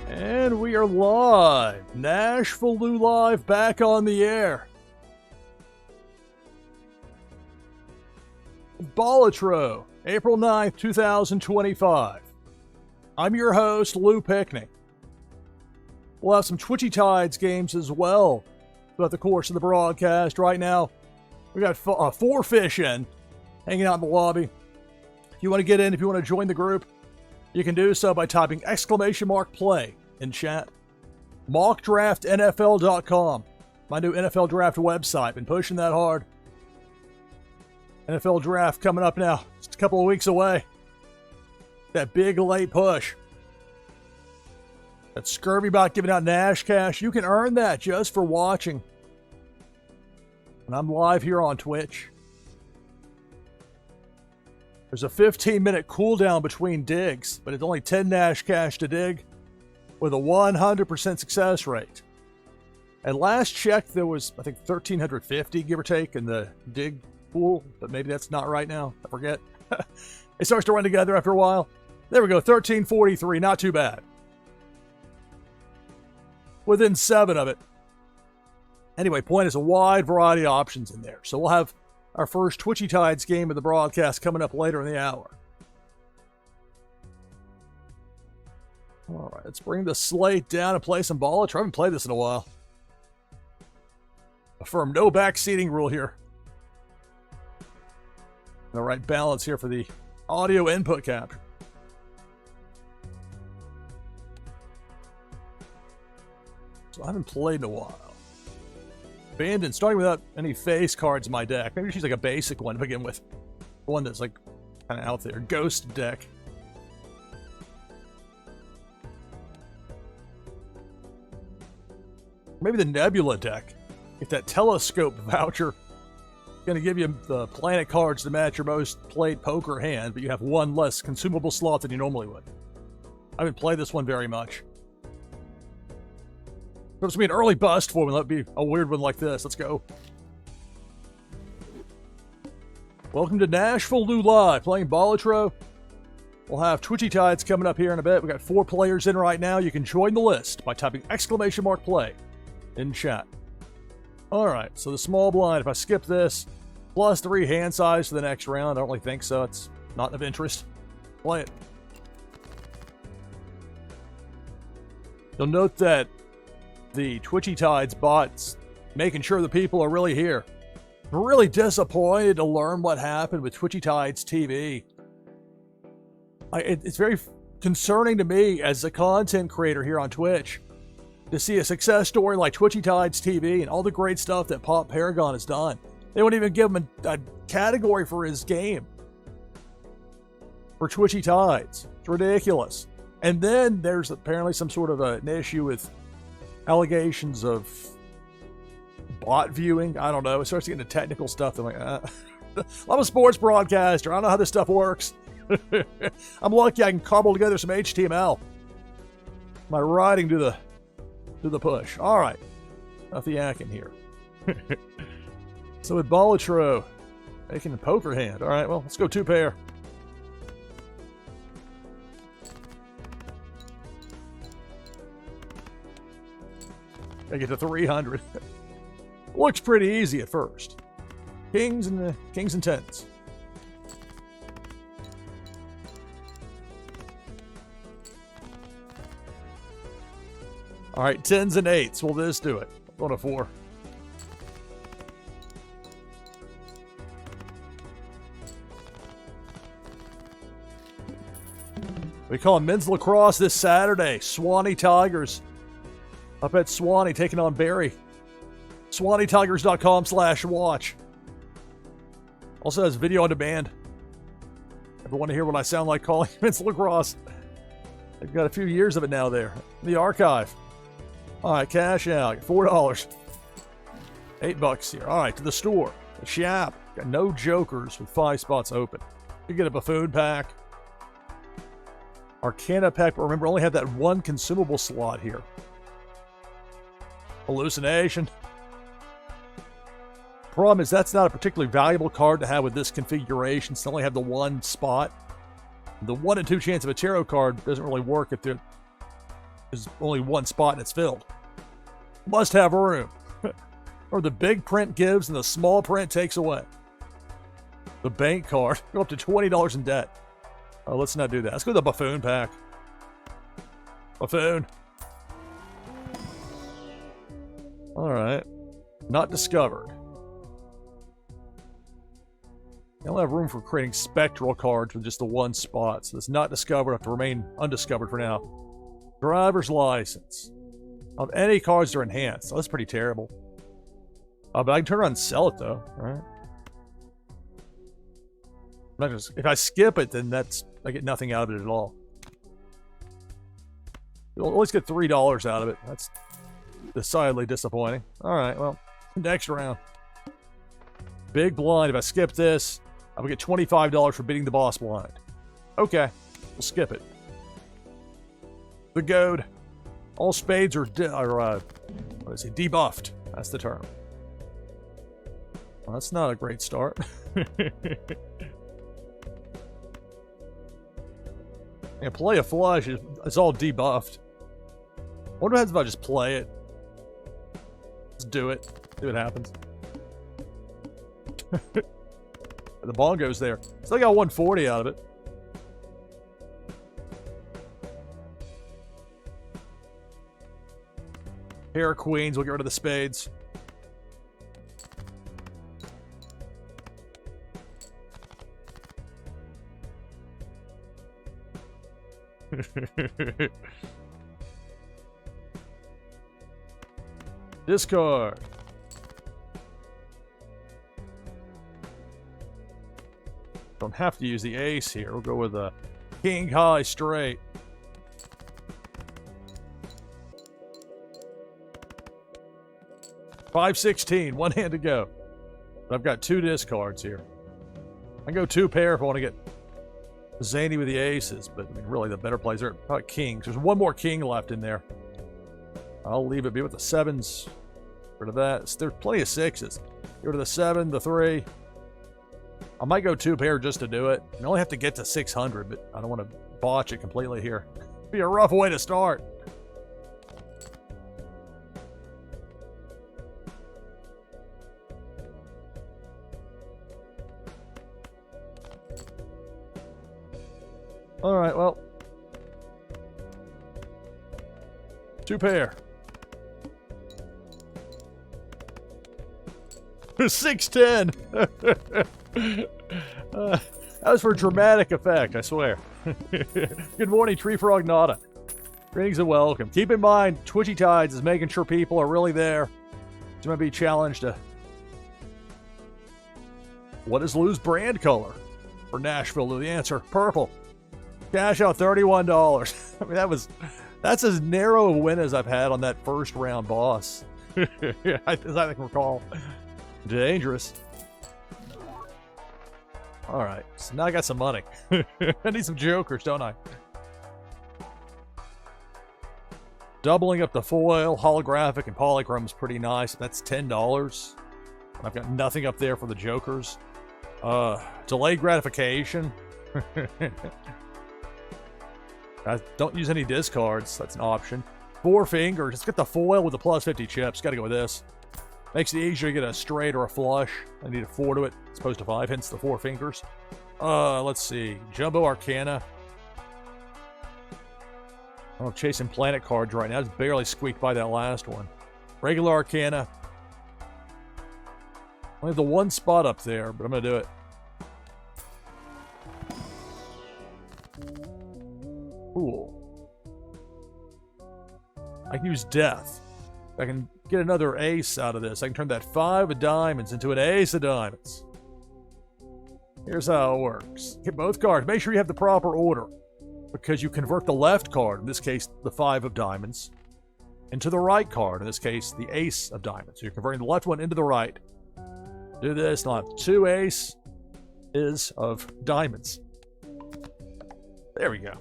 And we are live. NashvilleLou live, back on the air. Balatro, April 9th, 2025. I'm your host, Lou Pickney. We'll have some Twitchy Tides games as well throughout the course of the broadcast. Right now, we got 4 fish in, hanging out in the lobby. If you want to get in, if you want to join the group, you can do so by typing !play in chat. MockDraftNFL.com, my new NFL draft website. Been pushing that hard. NFL draft coming up now. Just a couple of weeks away. That big late push. That scurvy about giving out Nash cash. You can earn that just for watching. And I'm live here on Twitch. There's a 15-minute cooldown between digs, but it's only 10 Nash cash to dig with a 100% success rate. And last check, there was, I think, 1,350, give or take, in the dig pool, but maybe that's not right now. I forget. It starts to run together after a while. There we go, 1,343, not too bad. Within 7 of it. Anyway, point is a wide variety of options in there. So we'll have our first Twitchy Tides game of the broadcast coming up later in the hour. All right, let's bring the slate down and play some Balatro. I haven't played this in a while. Affirm no backseating rule here. The right balance here for the audio input capture. So I haven't played in a while. Abandoned, starting without any face cards in my deck. Maybe she's like a basic one to begin with. One that's like kind of out there. Ghost deck. Maybe the Nebula deck. Get that telescope voucher. Going to give you the planet cards to match your most played poker hand, but you have one less consumable slot than you normally would. I haven't played this one very much. It's going to be an early bust for me. That'd be a weird one like this. Let's go. Welcome to NashvilleLou Live, playing Balatro. We'll have Twitchy Tides coming up here in a bit. We got 4 players in right now. You can join the list by typing !play in chat. Alright, so the small blind, if I skip this, plus 3 hand size for the next round. I don't really think so. It's not of interest. Play it. You'll note that the Twitchy Tides bot's making sure the people are really here. I'm really disappointed to learn what happened with Twitchy Tides TV. It's very concerning to me as a content creator here on Twitch to see a success story like Twitchy Tides TV and all the great stuff that Pop Paragon has done. They won't even give him a category for his game. For Twitchy Tides. It's ridiculous. And then there's apparently some sort of an issue with allegations of bot viewing. I don't know. It starts to get into technical stuff. I'm like, I'm a sports broadcaster. I don't know how this stuff works. I'm lucky I can cobble together some HTML. My writing to the push. All right. Enough the yakking here. So with Balatro making a poker hand. All right, well, let's go 2 pair. I get to 300. Looks pretty easy at first. Kings and 10s. All right, 10s and 8s. Will this do it? Going to 4. We call men's lacrosse this Saturday. Swanee Tigers up at Swanee taking on Barry. SwaneeTigers.com/watch. Also has video on demand. If you want to hear what I sound like calling men's lacrosse, they've got a few years of it now there. The archive. All right, cash out. $4. $8 here. All right, to the store. The shop. Got no jokers with 5 spots open. You get a buffoon pack. Arcana pack, but remember, only have that 1 consumable slot here. Hallucination. Problem is, that's not a particularly valuable card to have with this configuration, since they only have the 1 spot. The 1 in 2 chance of a tarot card doesn't really work if there's only 1 spot and it's filled. Must have room. Or the big print gives and the small print takes away. The bank card. Go up to $20 in debt. Oh, let's not do that. Let's go to the buffoon pack. Buffoon. Alright. Not discovered. You only have room for creating spectral cards with just the 1 spot, so it's not discovered. I have to remain undiscovered for now. Driver's license. Of any cards that are enhanced. Oh, that's pretty terrible. But I can turn around and sell it though, right? I'm not just, if I skip it, then I get nothing out of it at all. You'll always get $3 out of it. That's decidedly disappointing. Alright, well, next round. Big blind. If I skip this, I will get $25 for beating the boss blind. Okay, we'll skip it. The goad. All spades are debuffed. That's the term. Well, that's not a great start. And play a flush, it's all debuffed. What happens if I just play it? Let's do it. See what happens. The bongo's there. Still got 140 out of it. Pair of queens, we'll get rid of the spades. Discard. Don't have to use the ace here. We'll go with a king high straight. $5.16, one hand to go. But I've got 2 discards here. I can go 2 pair if I want to get zany with the aces, but I mean, really the better plays are probably kings. There's 1 more king left in there. I'll leave it be with the 7s. Get rid of that. There's plenty of 6s. Get rid of the 7, the 3. I might go 2 pair just to do it. I only have to get to 600, but I don't want to botch it completely here. It'd be a rough way to start. All right, well. 2 pair. 610. That was for dramatic effect, I swear. Good morning, Tree Frog Nada. Greetings and welcome. Keep in mind, Twitchy Tides is making sure people are really there. It's going to be challenged to... What is Lou's brand color for NashvilleLou? The answer, purple. Cash out $31. I mean, that's as narrow a win as I've had on that first round boss. As I can recall. Dangerous. All right, so now I got some money. I need some jokers, don't I? Doubling up the foil, holographic, and polychrome is pretty nice. That's $10. I've got nothing up there for the jokers. Delayed gratification. Don't use any discards. That's an option. 4 fingers. Let's get the foil with the plus 50 chips. Got to go with this. Makes it easier to get a straight or a flush. I need a 4 to it, as opposed to 5, hence the 4 fingers. Let's see. Jumbo Arcana. I'm chasing planet cards right now. Just barely squeaked by that last one. Regular Arcana. I have the 1 spot up there, but I'm going to do it. Cool. I can use Death. I can get another ace out of this. I can turn that 5 of diamonds into an ace of diamonds. Here's how it works. Hit both cards. Make sure you have the proper order, because you convert the left card, in this case the 5 of diamonds, into the right card, in this case the ace of diamonds. So you're converting the left one into the right. Do this, and I'll have 2 aces of diamonds. There we go.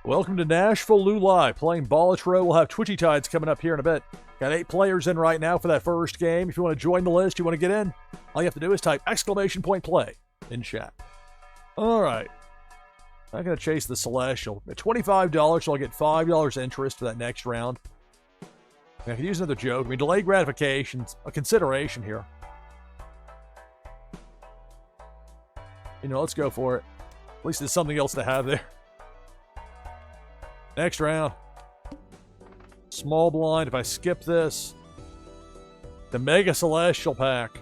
Welcome to NashvilleLou Live, playing Balatro. We'll have Twitchy Tides coming up here in a bit. Got 8 players in right now for that first game. If you want to join the list, you want to get in, all you have to do is type !play in chat. All right. I'm going to chase the Celestial. At $25, so I'll get $5 interest for that next round. I can use another joke. I mean, delayed gratification's a consideration here. You know, let's go for it. At least there's something else to have there. Next round. Small blind. If I skip this, the Mega Celestial pack,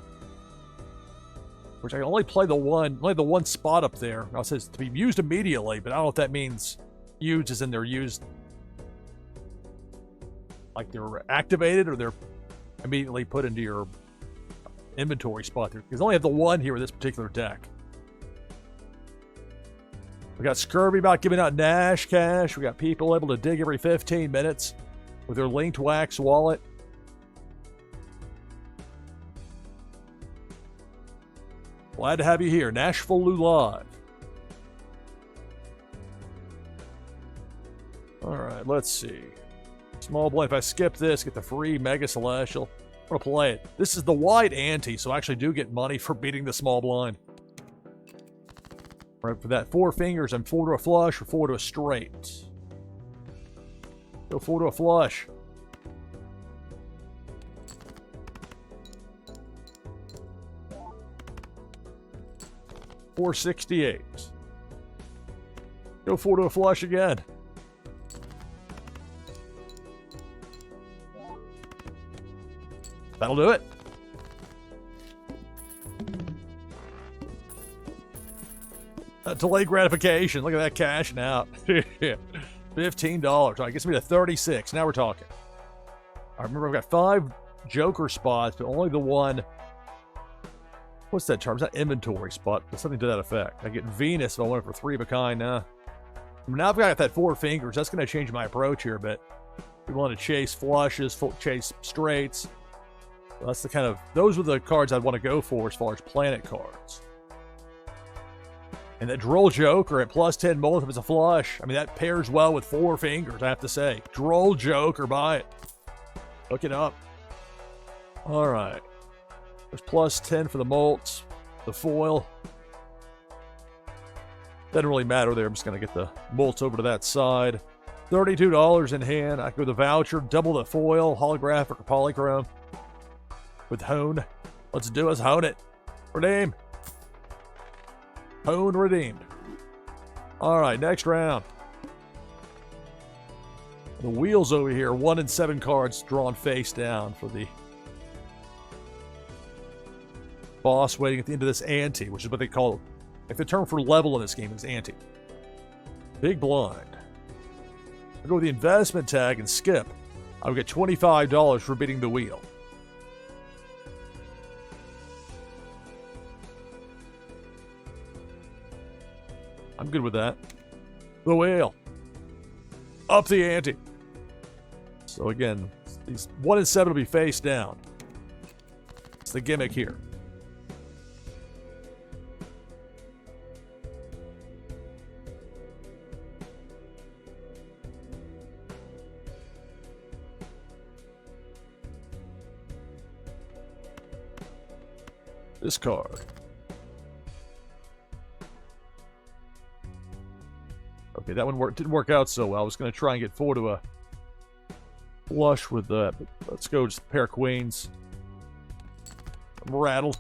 which I can only play the one spot up there. Now it says to be used immediately, but I don't know if that means used as in they're used like they're activated or they're immediately put into your inventory spot there. Because I only have the 1 here with this particular deck. We got Scurvy about giving out Nash cash. We got people able to dig every 15 minutes with their linked wax wallet. Glad to have you here. NashvilleLou Live. All right, let's see. Small blind. If I skip this, get the free Mega Celestial. I'm going to play it. This is the wide ante, so I actually do get money for beating the small blind. Right, for that 4 fingers, I'm 4 to a flush or 4 to a straight. Go 4 to a flush. $4.68. Go 4 to a flush again. That'll do it. Delayed gratification. Look at that cashing out. $15. All right, gets me to 36. Now we're talking. I remember I've got 5 Joker spots, but only the one. What's that term? It's not inventory spot, but something to that effect. I get Venus if I want it for 3 of a kind now. Now I've got that 4 fingers. That's going to change my approach here a bit. We want to chase flushes, chase straights. Well, that's the kind of, those are the cards I'd want to go for as far as planet cards. And that Droll Joker at plus 10 multiple is a flush. I mean, that pairs well with 4 fingers, I have to say. Droll Joker, buy it. Look it up. All right. There's plus 10 for the mults, the foil. Doesn't really matter there. I'm just going to get the mults over to that side. $32 in hand. I can go with the voucher, double the foil, holographic or polychrome. With Hone. Let's do us. Hone it. Redeem. Hone redeemed. All right, next round. The wheels over here, 1 and 7 cards drawn face down for the boss waiting at the end of this ante, which is what they call, if the term for level in this game is ante. Big blind. I'll go with the investment tag and skip. I would get $25 for beating the wheel. I'm good with that. The wheel. Up the ante. So again, these 1 and 7 will be face down. It's the gimmick here. This card. Okay, that one didn't work out so well. I was going to try and get 4 to a flush with that, but let's go just a pair of queens. I'm rattled.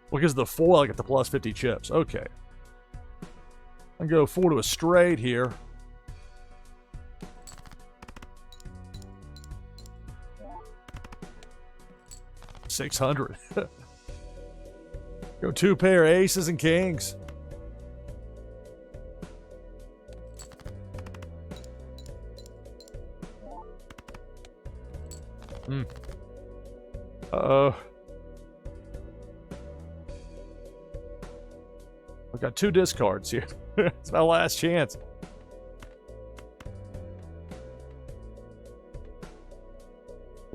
Because of the foil, I get the plus 50 chips. Okay. I can go 4 to a straight here. $600. Go 2 pair aces and kings. Uh-oh. I've got 2 discards here. It's my last chance.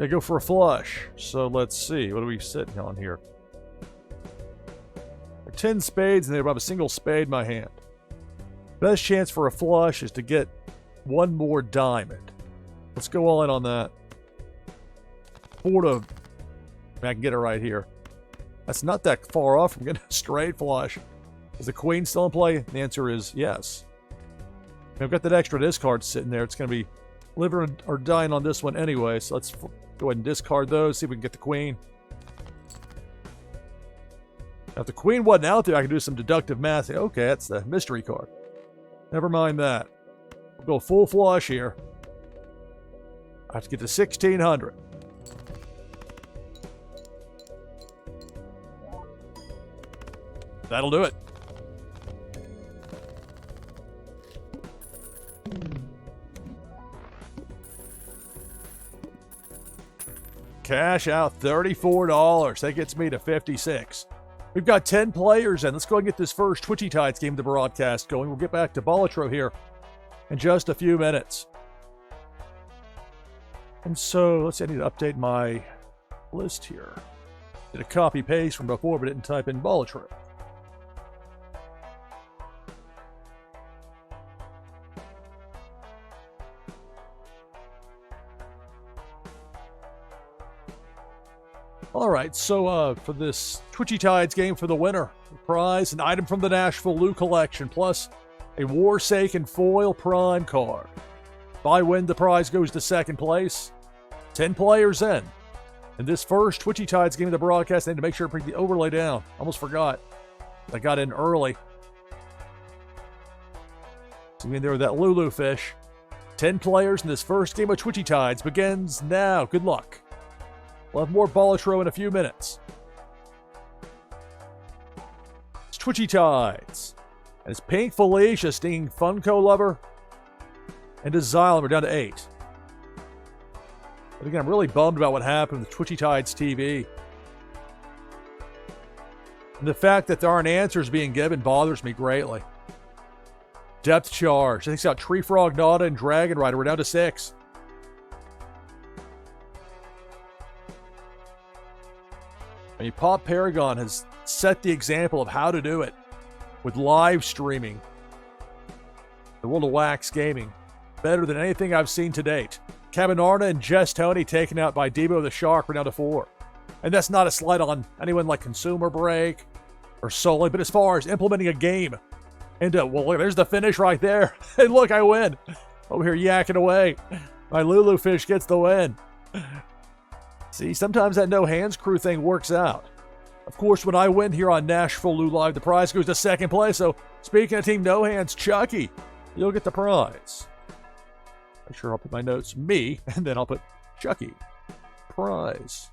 I go for a flush. So let's see. What are we sitting on here? 10 spades, and they have a single spade in my hand. Best chance for a flush is to get 1 more diamond. Let's go all in on that. 4 to... I can get it right here. That's not that far off from getting a straight flush. Is the queen still in play? The answer is yes. I've got that extra discard sitting there. It's going to be living or dying on this one anyway, so let's go ahead and discard those, see if we can get the queen. Now, if the queen wasn't out there, I could do some deductive math. Okay, that's the mystery card. Never mind that. We'll go full flush here. I have to get to 1,600. That'll do it. Cash out $34. That gets me to 56. We've got 10 players in. Let's go and get this first Twitchy Tides game of the broadcast going. We'll get back to Balatro here in just a few minutes. And so, let's see, I need to update my list here. Did a copy-paste from before, but didn't type in Balatro. All right, so for this Twitchy Tides game for the winner, the prize, an item from the NashvilleLou collection, plus a Warsaken foil prime card. If I win, the prize goes to second place. 10 players in. And this first Twitchy Tides game of the broadcast, I need to make sure I bring the overlay down. Almost forgot. I got in early. So you in there with that Lulu fish. 10 players in this first game of Twitchy Tides begins now. Good luck. We'll have more Balatro in a few minutes. Twitchy Tides. And it's Pink Felicia stinging Funko Lover. And Xylem are down to 8. But again, I'm really bummed about what happened with Twitchy Tides TV. And the fact that there aren't answers being given bothers me greatly. Depth Charge. I think it's got Tree Frog, Nada, and Dragon Rider. We're down to 6. I mean, Pop Paragon has set the example of how to do it with live streaming. The World of Wax Gaming. Better than anything I've seen to date. Cabanarna and Jess Tony taken out by Debo the Shark. We're down to 4. And that's not a slight on anyone like Consumer Break or Sully, but as far as implementing a game into, well, look, there's the finish right there. And look, I win. Over here yakking away. My Lulu fish gets the win. See, sometimes that no hands crew thing works out. Of course, when I win here on NashvilleLou Live, the prize goes to second place. So, speaking of Team No Hands, Chucky, you'll get the prize. Make sure I'll put my notes, me, and then I'll put Chucky, prize.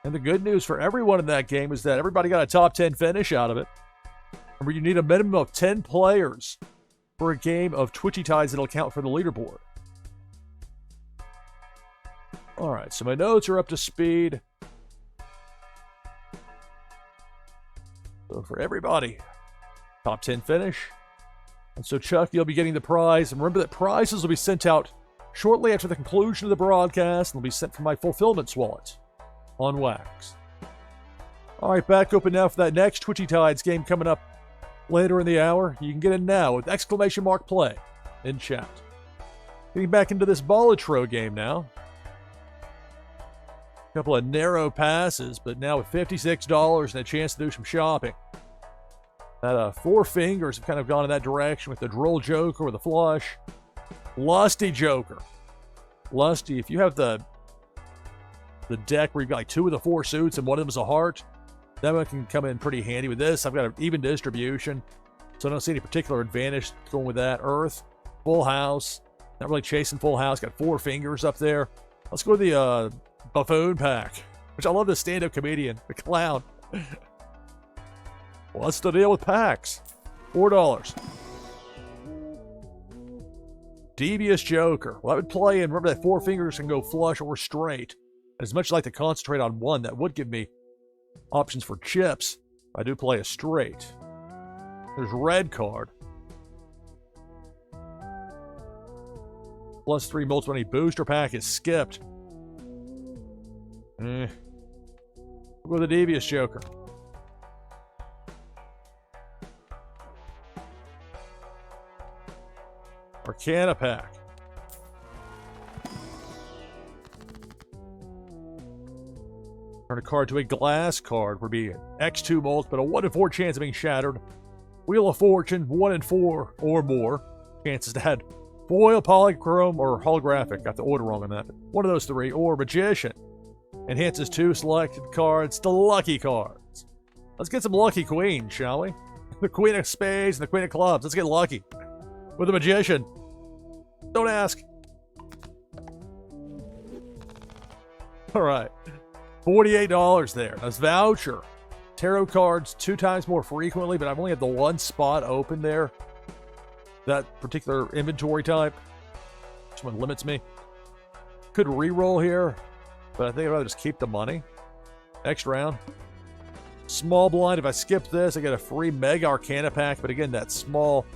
And the good news for everyone in that game is that everybody got a top 10 finish out of it. Remember, you need a minimum of 10 players for a game of Twitchy Tides that'll count for the leaderboard. All right, so my notes are up to speed. So for everybody, top 10 finish. And so, Chuck, you'll be getting the prize. And remember that prizes will be sent out shortly after the conclusion of the broadcast and will be sent from my Fulfillments wallet on Wax. All right, back open now for that next Twitchy Tides game coming up later in the hour. You can get in now with !play in chat. Getting back into this Balatro game now. A couple of narrow passes, but now with $56 and a chance to do some shopping. That Four Fingers have kind of gone in that direction with the Droll Joker with the flush. Lusty Joker. Lusty, if you have the deck where you've got like 2 of the 4 suits and one of them is a heart, that one can come in pretty handy with this. I've got an even distribution, so I don't see any particular advantage going with that. Earth, Full House. Not really chasing Full House. Got 4 Fingers up there. Let's go with the Buffoon pack, which I love the stand-up comedian, the clown. What's the deal with packs? $4. Devious Joker. Well, I would play in. Remember that 4 Fingers can go flush or straight. As much as I like to concentrate on one, that would give me options for chips. I do play a straight. There's red card. +3 multiple money booster pack is skipped. We'll go with the Devious Joker. Arcana pack. Turn a card to a glass card would be an X2 mult, but a 1 in 4 chance of being shattered. Wheel of Fortune, 1 in 4 or more chances to add foil, polychrome, or holographic. Got the order wrong on that. One of those 3. Or Magician. Enhances 2 selected cards to lucky cards. Let's get some lucky queens, shall we? The Queen of Spades and the Queen of Clubs. Let's get lucky with the Magician. Don't ask. All right. $48 there. That's voucher. Tarot cards 2 times more frequently, but I've only had the 1 spot open there. That particular inventory type. Which one limits me? Could re-roll here, but I think I'd rather just keep the money. Next round. Small blind. If I skip this, I get a free Mega Arcana pack, but again, that small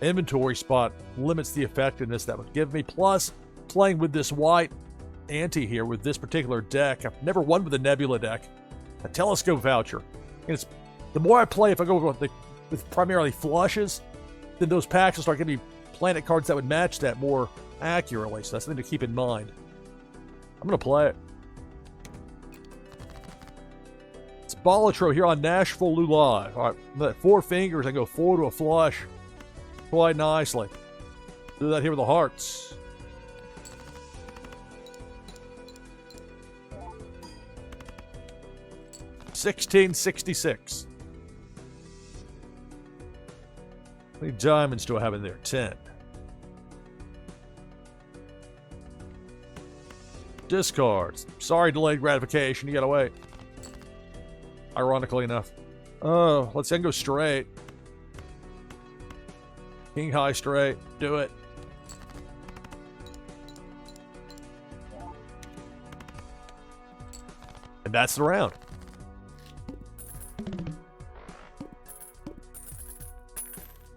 inventory spot limits the effectiveness that would give me. Plus, playing with this white ante here with this particular deck, I've never won with a Nebula deck. A Telescope voucher. And it's the more I play, if I go with primarily flushes, then those packs will start giving me planet cards that would match that more accurately. So that's something to keep in mind. I'm going to play it. It's Balatro here on NashvilleLou Live. All right, that 4 Fingers, I go 4 to a flush. Quite nicely. Do that here with the hearts. $16.66. How many diamonds do I have in there? 10. Discards. Sorry, delayed gratification. You gotta wait. ironically enough. Oh, let's see, I can go straight. King high straight. Do it. And that's the round.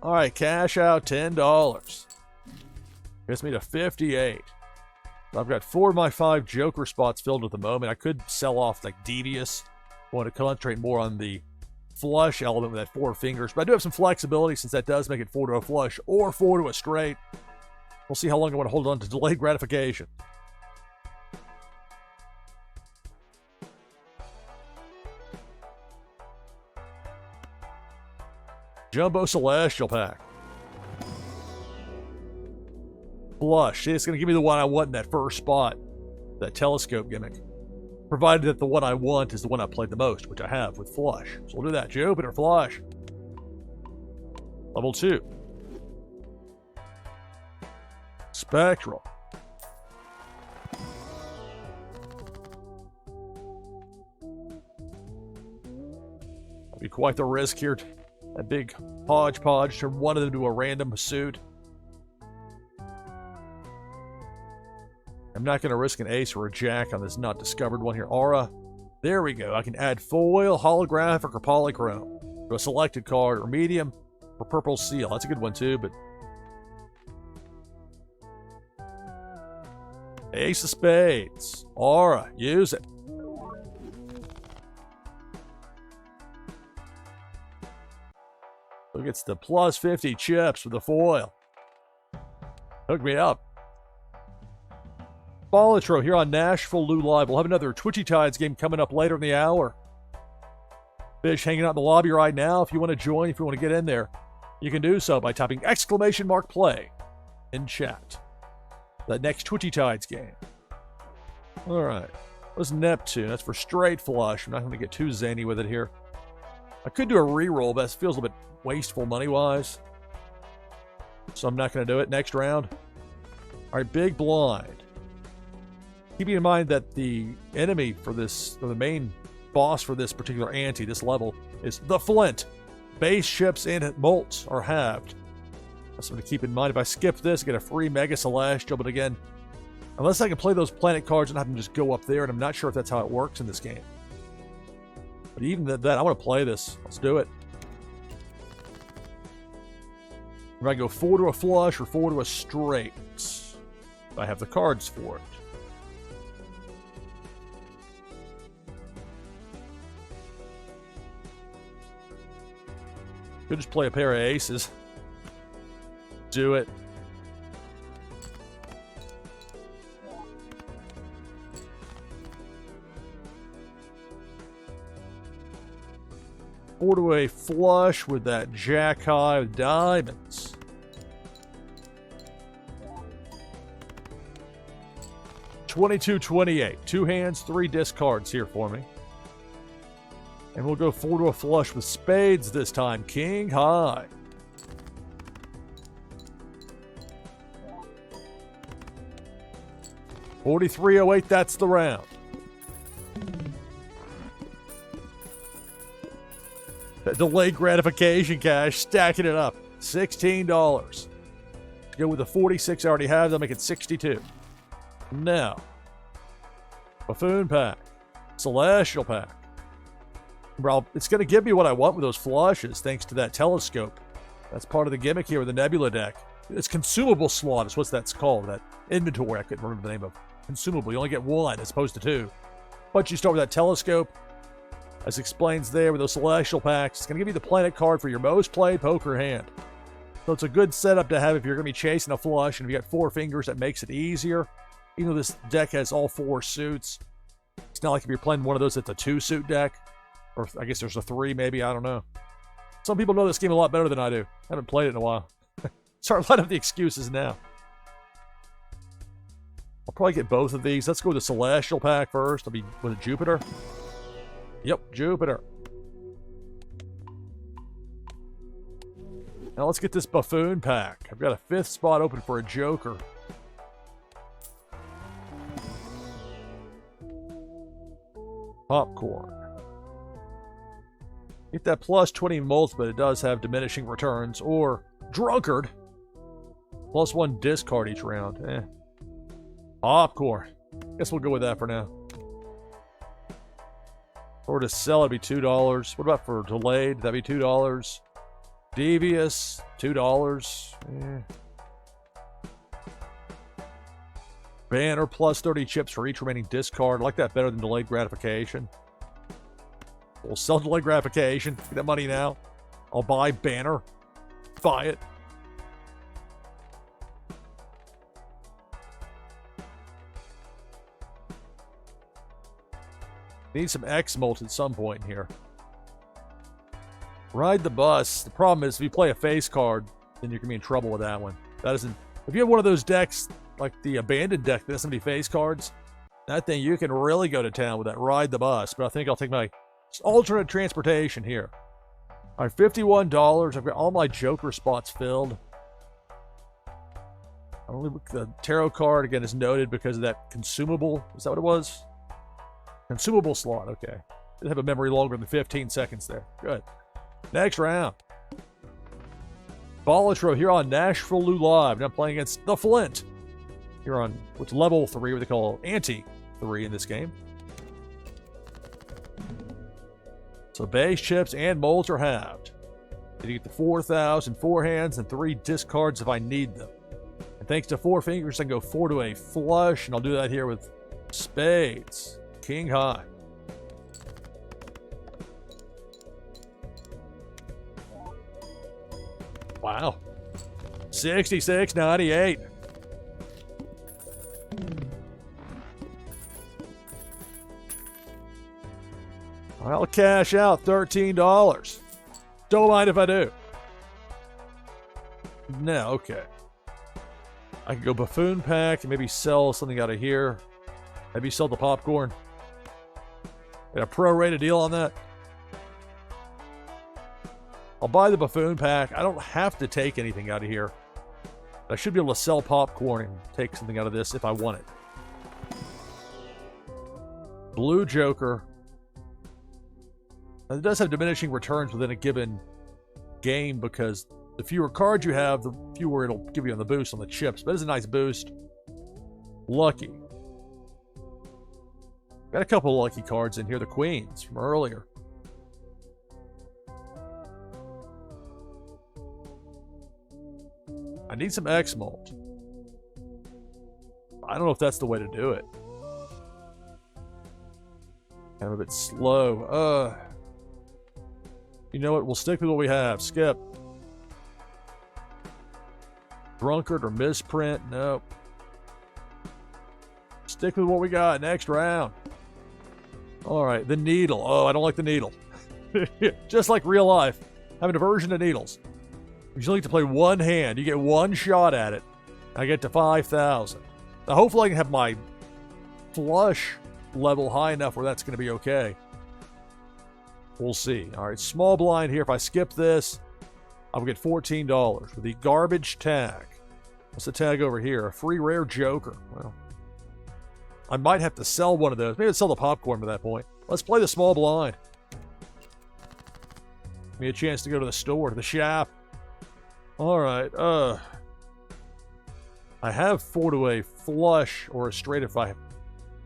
All right, cash out $10. Gets me to 58. I've got 4 of my 5 Joker spots filled at the moment. I could sell off like Devious. I want to concentrate more on the flush element with that 4 fingers. But I do have some flexibility since that does make it 4 to a flush or 4 to a straight. We'll see how long I want to hold on to delayed gratification. Jumbo Celestial Pack. Flush. See, it's going to give me the one I want in that first spot. That telescope gimmick. Provided that the one I want is the one I played the most, which I have with Flush. So we'll do that. Jupiter Flush. Level 2. Spectral. That'd be quite the risk here. That big hodgepodge, turn one of them to a random suit. I'm not going to risk an ace or a jack on this not discovered one here. Aura. There we go. I can add foil, holographic, or polychrome to a selected card, or medium, or purple seal. That's a good one too, but... Ace of Spades. Aura. Use it. Look, it's the plus 50 chips with the foil. Hook me up. Balatro here on NashvilleLou Live. We'll have another Twitchy Tides game coming up later in the hour. Fish hanging out in the lobby right now. If you want to join, if you want to get in there, you can do so by typing !play in chat. The next Twitchy Tides game. All right. What's Neptune? That's for straight flush. I'm not going to get too zany with it here. I could do a reroll, but it feels a bit wasteful money-wise. So I'm not going to do it. Next round. All right, big blind. Keeping in mind that the enemy for this, or the main boss for this particular ante, this level, is the Flint. Base ships and bolts are halved. That's something to keep in mind. If I skip this, I get a free Mega Celestial, but again, unless I can play those planet cards and have them just go up there, and I'm not sure if that's how it works in this game. But even that, I want to play this. Let's do it. If I go 4 to a flush or 4 to a straight, if I have the cards for it. Could just play a pair of aces. Do it. Four to a flush with that jack high of diamonds. $22.28. 2 hands, 3 discards here for me. And we'll go 4 to a flush with spades this time. King high. $43.08, that's the round. That delayed gratification cash, stacking it up. $16. Go with the 46 I already have, that'll make it 62. Now, Buffoon Pack. Celestial Pack. Well, it's going to give me what I want with those flushes, thanks to that telescope. That's part of the gimmick here with the Nebula deck. It's consumable slot is what that's called. That inventory, I couldn't remember the name of. Consumable, you only get 1 as opposed to 2. But you start with that telescope, as explains there with those celestial packs. It's going to give you the planet card for your most played poker hand. So it's a good setup to have if you're going to be chasing a flush, and if you got 4 fingers, that makes it easier. Even though this deck has all 4 suits, it's not like if you're playing one of those that's a 2-suit deck. Or I guess there's a 3 maybe, I don't know. Some people know this game a lot better than I do. I haven't played it in a while. Start letting up the excuses now. I'll probably get both of these. Let's go with the Celestial Pack first. I'll be with a Jupiter. Yep, Jupiter. Now let's get this Buffoon Pack. I've got a 5th spot open for a Joker. Popcorn. Get that plus 20 mults, but it does have diminishing returns. Or drunkard. Plus 1 discard each round. Popcorn. Guess we'll go with that for now. Or to sell, it'd be $2. What about for delayed? That'd be $2. Devious, $2. Banner plus 30 chips for each remaining discard. I like that better than delayed gratification. We'll sell delayed gratification. Get that money now. I'll buy banner. Buy it. Need some X molt at some point here. Ride the bus. The problem is if you play a face card, then you're going to be in trouble with that one. That isn't. If you have one of those decks, like the abandoned deck that has so many face cards, that thing, you can really go to town with that ride the bus. But I think I'll take my alternate transportation here. All right, $51. I've got all my Joker spots filled. The tarot card, again, is noted because of that consumable. Is that what it was? Consumable slot, okay. Didn't have a memory longer than 15 seconds there. Good. Next round. Balatro here on NashvilleLou Live. Now playing against the Flint. Here on what's level 3, what they call anti-3 in this game. So base chips and molds are halved. You get the 4,000 four hands and 3 discards if I need them. And thanks to 4 fingers, I can go 4 to a flush, and I'll do that here with spades. King high. Wow. 66.98. I'll cash out $13. Don't mind if I do. No, okay. I can go buffoon pack and maybe sell something out of here. Maybe sell the popcorn. Get a pro-rated deal on that. I'll buy the buffoon pack. I don't have to take anything out of here. I should be able to sell popcorn and take something out of this if I want it. Blue Joker. Now, it does have diminishing returns within a given game because the fewer cards you have, the fewer it'll give you on the boost on the chips. But it's a nice boost. Lucky. Got a couple of lucky cards in here. The Queens from earlier. I need some X-Molt. I don't know if that's the way to do it. Kind of a bit slow. You know what? We'll stick with what we have. Skip. Drunkard or misprint? Nope. Stick with what we got. Next round. All right. The needle. Oh, I don't like the needle. Just like real life. I have an aversion to needles. You only need to play one hand. You get one shot at it. I get to 5,000. Now, hopefully I can have my flush level high enough where that's going to be okay. We'll see. All right, small blind here. If I skip this, I'll get $14 with the garbage tag. What's the tag over here? A free rare Joker. Well, I might have to sell one of those. Maybe I'll sell the popcorn by that point. Let's play the small blind. Give me a chance to go to the store, to the shop. All right, I have 4 to a flush or a straight if I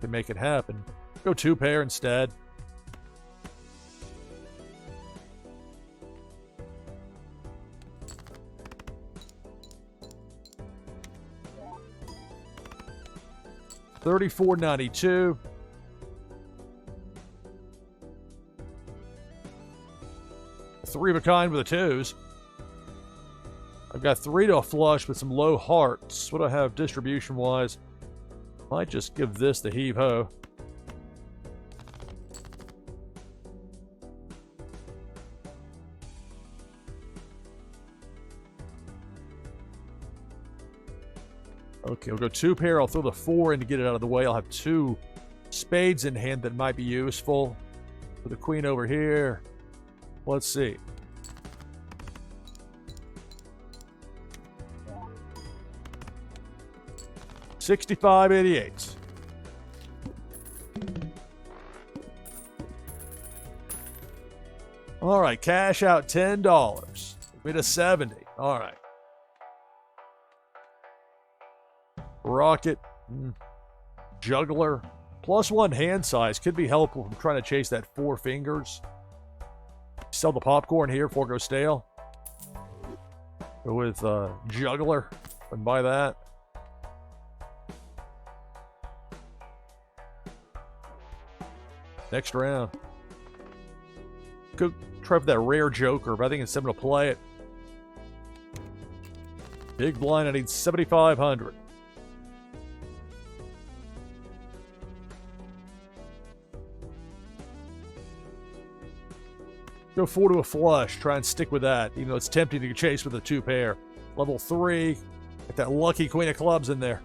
can make it happen. Go 2 pair instead. $34.92. Three of a kind with the 2s. I've got 3 to a flush with some low hearts. What do I have distribution-wise? Might just give this the heave-ho. Okay, we'll go 2 pair. I'll throw the 4 in to get it out of the way. I'll have 2 spades in hand that might be useful. With the queen over here. Let's see. $65.88. All right, cash out $10. We to 70. All right. Rocket. Juggler. +1 hand size could be helpful from trying to chase that 4 fingers. Sell the popcorn here before it goes stale. Go with Juggler and buy that. Next round. Go try for that rare Joker, but I think it's time to play it. Big blind, I need 7,500. Go 4 to a flush. Try and stick with that, even though it's tempting to chase with a 2 pair. Level 3. Get that lucky queen of clubs in there.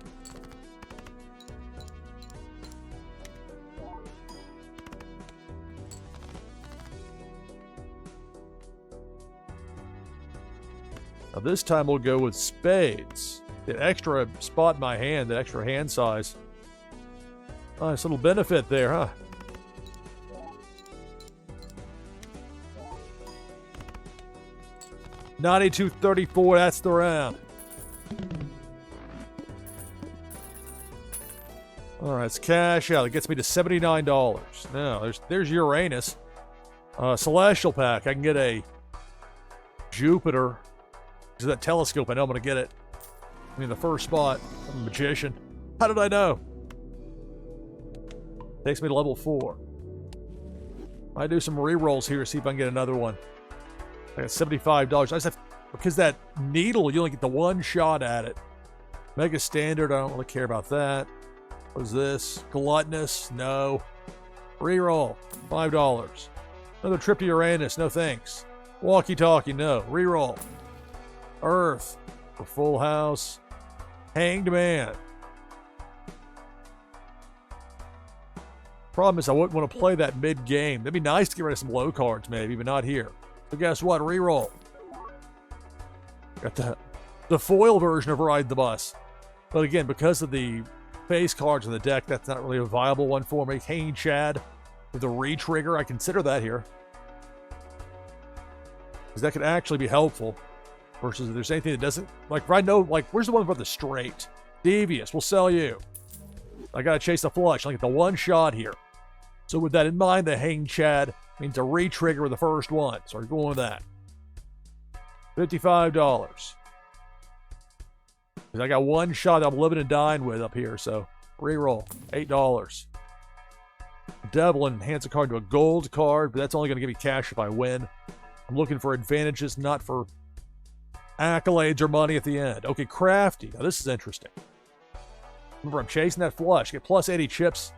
Now this time we'll go with spades. The extra spot in my hand, the extra hand size. Nice little benefit there, huh? $92.34, that's the round. All right, it's cash out. It gets me to $79. Now, there's Uranus. Celestial pack. I can get a Jupiter. Is that telescope? I know I'm going to get it. I mean, the first spot. I'm a magician. How did I know? Takes me to level 4. I do some re-rolls here, see if I can get another one. I got $75. I just have, because that needle, you only get the 1 shot at it. Mega Standard, I don't really care about that. What is this? Gluttonous? No. Reroll, $5. Another trip to Uranus, no thanks. Walkie-talkie, no. Reroll. Earth, for full house. Hanged Man. Problem is I wouldn't want to play that mid-game. That'd be nice to get rid of some low cards maybe, but not here. So guess what? Reroll. Got the foil version of Ride the Bus. But again, because of the face cards in the deck, that's not really a viable one for me. Hanging Chad with a re-trigger, I consider that here. Because that could actually be helpful. Versus if there's anything that doesn't... Like, right now, like, where's the one for the straight? Devious, we'll sell you. I gotta chase the flush. I get the 1 shot here. So with that in mind, the Hanging Chad means a re-trigger with the first one. So we're going with that. $55. Because I got 1 shot that I'm living and dying with up here. So re-roll. $8. Devil enhance a card to a gold card, but that's only going to give me cash if I win. I'm looking for advantages, not for accolades or money at the end. Okay, Crafty. Now this is interesting. Remember, I'm chasing that flush. Get plus 80 chips.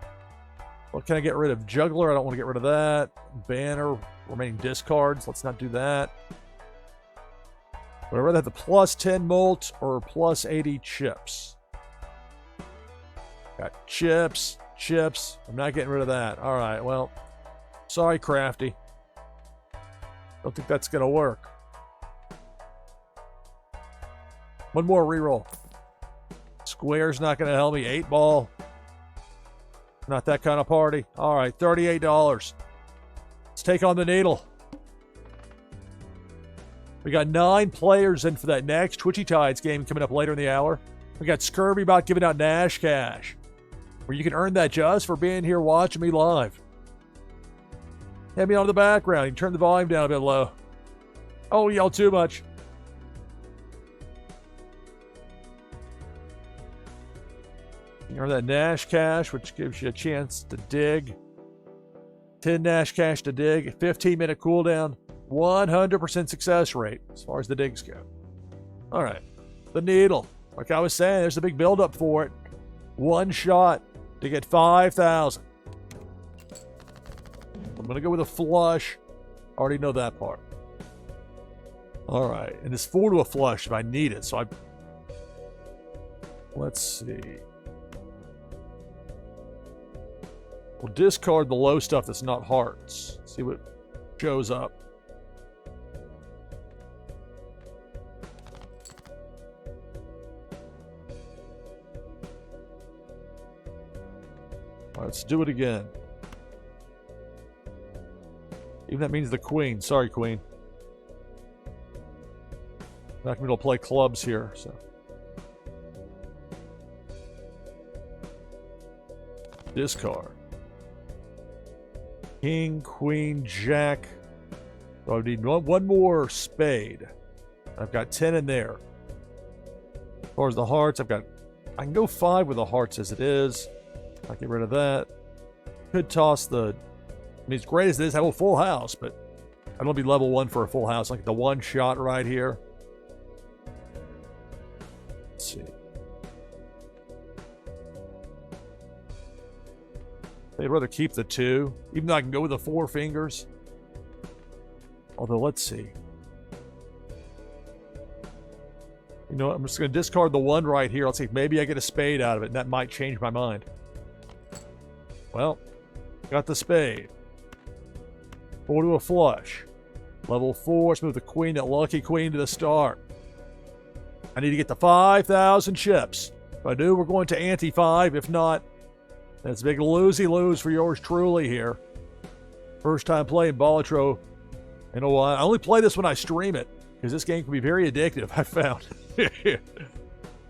What can I get rid of? Juggler, I don't want to get rid of that. Banner, remaining discards. Let's not do that. Would I rather have the plus 10 molt or plus 80 chips? Got chips. I'm not getting rid of that. All right, well, sorry, Crafty. Don't think that's going to work. One more reroll. Square's not going to help me. 8 ball. Not that kind of party. All right, $38. Let's take on the needle. We got 9 players in for that next Twitchy Tides game coming up later in the hour. We got Scurvy about giving out Nash Cash, where you can earn that just for being here watching me live. Have me on the background. You can turn the volume down a bit low. Oh, yell too much. You earn that Nash Cash, which gives you a chance to dig. 10 Nash Cash to dig. 15-minute cooldown. 100% success rate as far as the digs go. All right. The needle. Like I was saying, there's a big buildup for it. 1 shot to get 5,000. I'm going to go with a flush. Already know that part. All right. And it's 4 to a flush if I need it. So let's see. We'll discard the low stuff that's not hearts. See what shows up. All right, let's do it again. Even that means the queen. Sorry, queen. Not gonna be able to play clubs here, so. Discard. King, queen, jack. So I need one more spade. I've got 10 in there. As far as the hearts, I can go 5 with the hearts as it is. I'll get rid of that. Could toss the, I mean, as great as it is, have a full house, but I don't be level 1 for a full house. Like the one shot right here. Let's see. I'd rather keep the 2, even though I can go with the 4 fingers. Although, let's see. You know what? I'm just going to discard the 1 right here. Let's see if maybe I get a spade out of it, and that might change my mind. Well, got the spade. 4 to a flush. Level 4. Let's move the queen, that lucky queen, to the start. I need to get the 5,000 chips. If I do, we're going to ante 5. If not, that's a big lose for yours truly here. First time playing Balatro in a while. I only play this when I stream it, because this game can be very addictive, I found.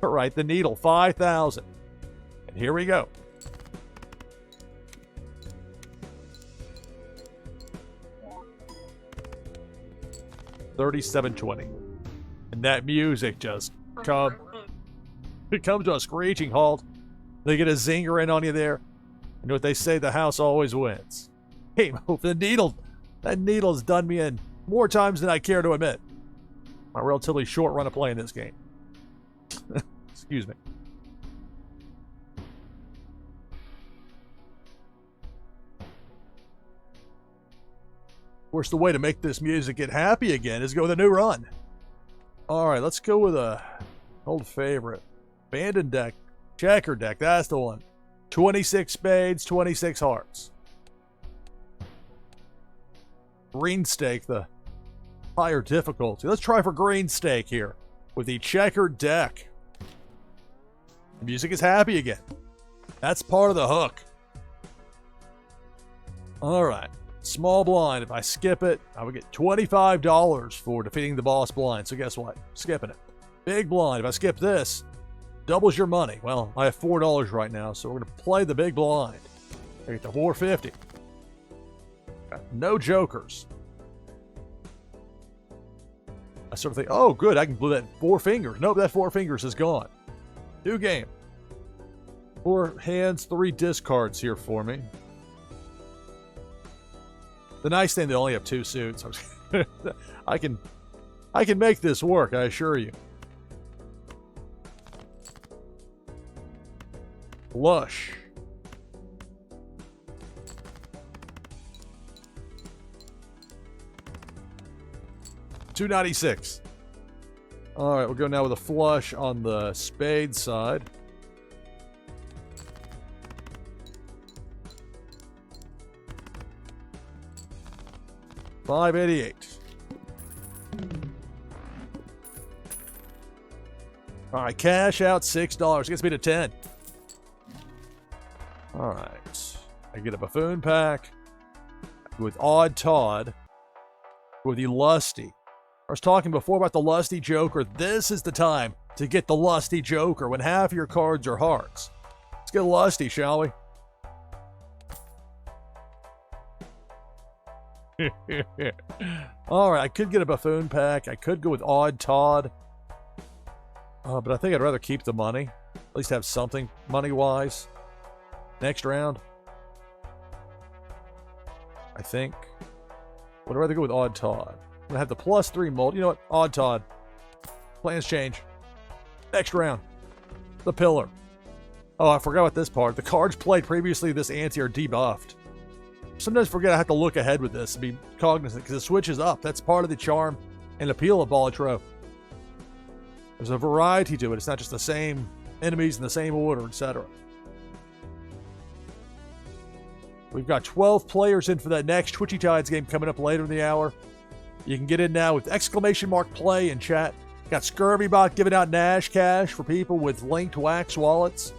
All right, the needle, 5,000. And here we go. $37.20. And that music just it comes to a screeching halt. They get a zinger in on you there. You know what they say, the house always wins. Hey, that needle's done me in more times than I care to admit. My relatively short run of playing this game. Excuse me. Of course, the way to make this music get happy again is go with a new run. All right, let's go with a old favorite. Abandoned deck. Checker deck, that's the one. 26 spades, 26 hearts. Green stake, the higher difficulty. Let's try for green stake here with the checkered deck. The music is happy again. That's part of the hook. All right. Small blind. If I skip it, I would get $25 for defeating the boss blind. So guess what? Skipping it. Big blind. If I skip this, doubles your money. Well, I have $4 right now, so we're going to play the big blind. I get to $4.50. No jokers. I sort of think, oh, good, I can blow that 4 fingers. Nope, that 4 fingers is gone. New game. 4 hands, 3 discards here for me. The nice thing, they only have 2 suits. I can make this work, I assure you. Lush. $2.96. All right, we'll go now with a flush on the spade side. $5.88. All right, cash out $6. Gets me to 10. All right, I get a buffoon pack with Odd Todd with the Lusty. I was talking before about the Lusty Joker. This is the time to get the Lusty Joker when half your cards are hearts. Let's get Lusty, shall we? All right, I could get a buffoon pack. I could go with Odd Todd. But I think I'd rather keep the money. At least have something money-wise. Next round. I think. Would I rather go with Odd Todd? I'm going to have the +3 mold. You know what? Odd Todd. Plans change. Next round. The pillar. Oh, I forgot about this part. The cards played previously this ante are debuffed. Sometimes forget I have to look ahead with this and be cognizant because it switches up. That's part of the charm and appeal of Balatro. There's a variety to it. It's not just the same enemies in the same order, etc. We've got 12 players in for that next Twitchy Tides game coming up later in the hour. You can get in now with !play in chat. Got ScurvyBot giving out Nash Cash for people with linked Wax wallets.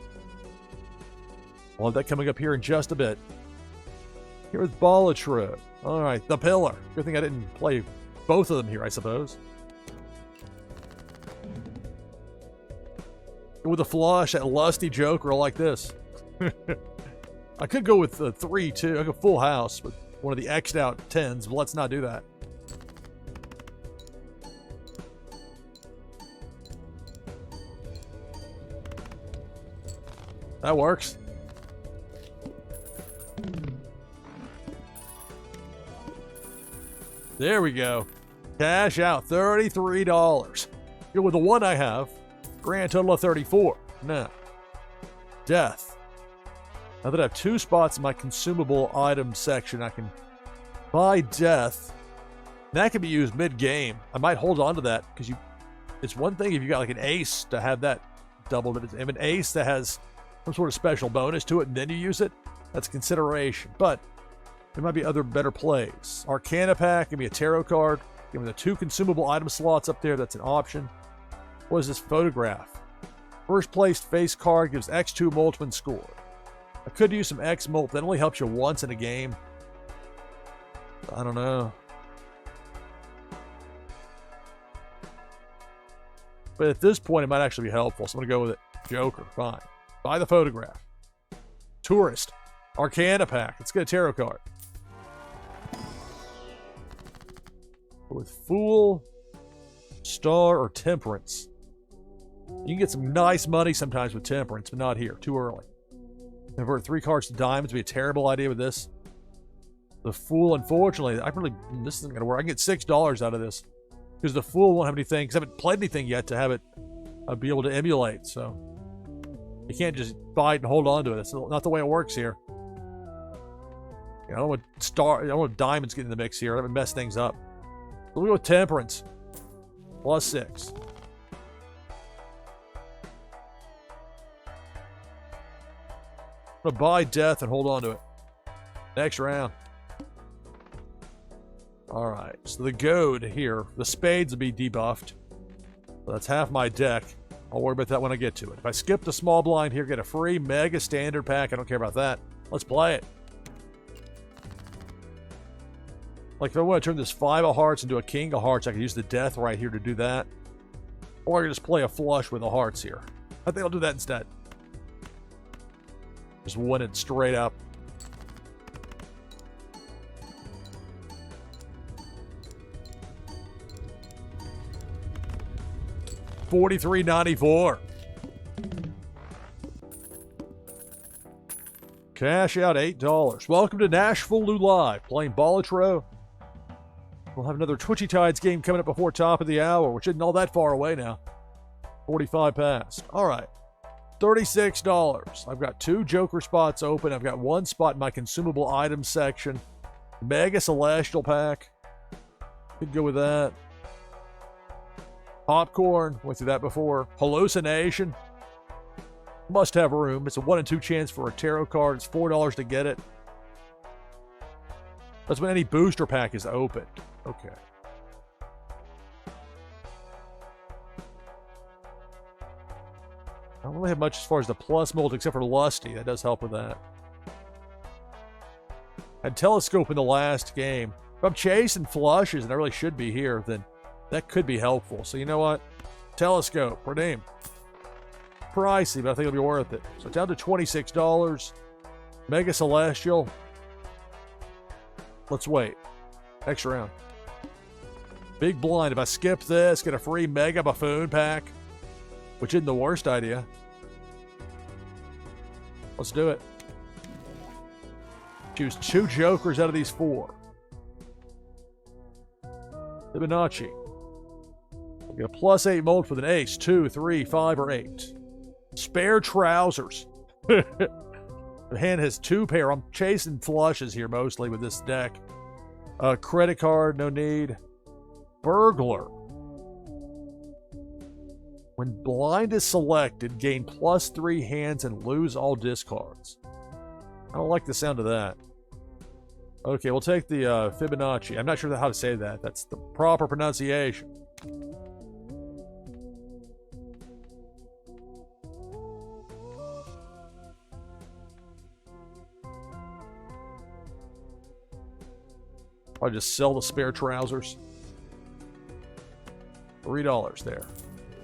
We'll have that coming up here in just a bit. Here with Balatro. All right, the pillar. Good thing I didn't play both of them here, I suppose. With a flush, that lusty joker like this. I could go with the 3 too. I go full house, but one of the X'd out 10s, but let's not do that. That works. There we go. Cash out, $33. Good with the one I have. Grand total of 34. Now, death. Now that I have 2 spots in my consumable item section, I can buy death. That can be used mid-game. I might hold on to that because it's one thing if you got like an ace to have that doubled. If an ace that has some sort of special bonus to it and then you use it, that's a consideration. But there might be other better plays. Arcana pack, give me a tarot card. Give me the 2 consumable item slots up there. That's an option. What is this photograph? First placed face card gives X2 mult when scored. I could use some X mult. That only helps you once in a game. I don't know. But at this point, it might actually be helpful. So I'm going to go with it. Joker, fine. Buy the photograph. Tourist. Arcana pack. Let's get a tarot card. With Fool, Star, or Temperance. You can get some nice money sometimes with Temperance, but not here. Too early. Convert 3 cards to diamonds would be a terrible idea with this. The Fool, unfortunately, this isn't going to work. I can get $6 out of this. Because the Fool won't have anything, because I haven't played anything yet to have it be able to emulate, so. You can't just buy it and hold on to it. That's not the way it works here. I don't want diamonds getting in the mix here. That would mess things up. So we'll go with Temperance. Plus 6. I'm going to buy death and hold on to it. Next round. Alright, so the goad here. The spades will be debuffed. So that's half my deck. I'll worry about that when I get to it. If I skip the small blind here, get a free mega standard pack. I don't care about that. Let's play it. Like if I want to turn this 5 of hearts into a king of hearts, I can use the death right here to do that. Or I can just play a flush with the hearts here. I think I'll do that instead. Just win it straight up. $43.94. Cash out $8. Welcome to NashvilleLou Live, playing Balatro. We'll have another Twitchy Tides game coming up before top of the hour, which isn't all that far away now. 45 past. All right. $36. I've got 2 Joker spots open. I've got 1 spot in my consumable items section. Mega Celestial pack. Could go with that. Popcorn. Went through that before. Hallucination. Must have room. It's a 1 in 2 chance for a tarot card. It's $4 to get it. That's when any booster pack is opened. Okay. I don't really have much as far as the plus mold except for Lusty. That does help with that. Had Telescope in the last game. If I'm chasing flushes, and I really should be here, then that could be helpful. So you know what? Telescope. Redeem. Pricey, but I think it'll be worth it. So down to $26. Mega Celestial. Let's wait. Next round. Big blind. If I skip this, get a free Mega Buffoon pack. Which isn't the worst idea. Let's do it. Choose 2 Jokers out of these 4. Fibonacci. We'll get a plus 8 mold with an ace. 2, 3, 5, or 8. Spare trousers. The hand has 2 pair. I'm chasing flushes here mostly with this deck. Credit card, no need. Burglar. When blind is selected, gain plus 3 hands and lose all discards. I don't like the sound of that. Okay, we'll take the Fibonacci. I'm not sure how to say that. That's the proper pronunciation. I'll just sell the spare trousers. $3 there.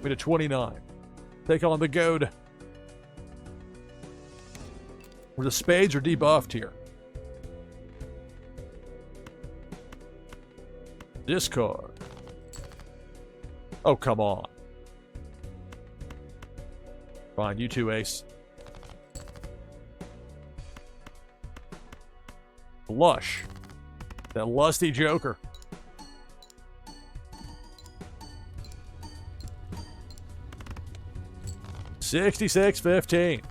Me to 29. Take on the goad. Where the spades are debuffed here. Discard. Oh, come on. Fine, you two, ace. Flush. That lusty joker. $66.15.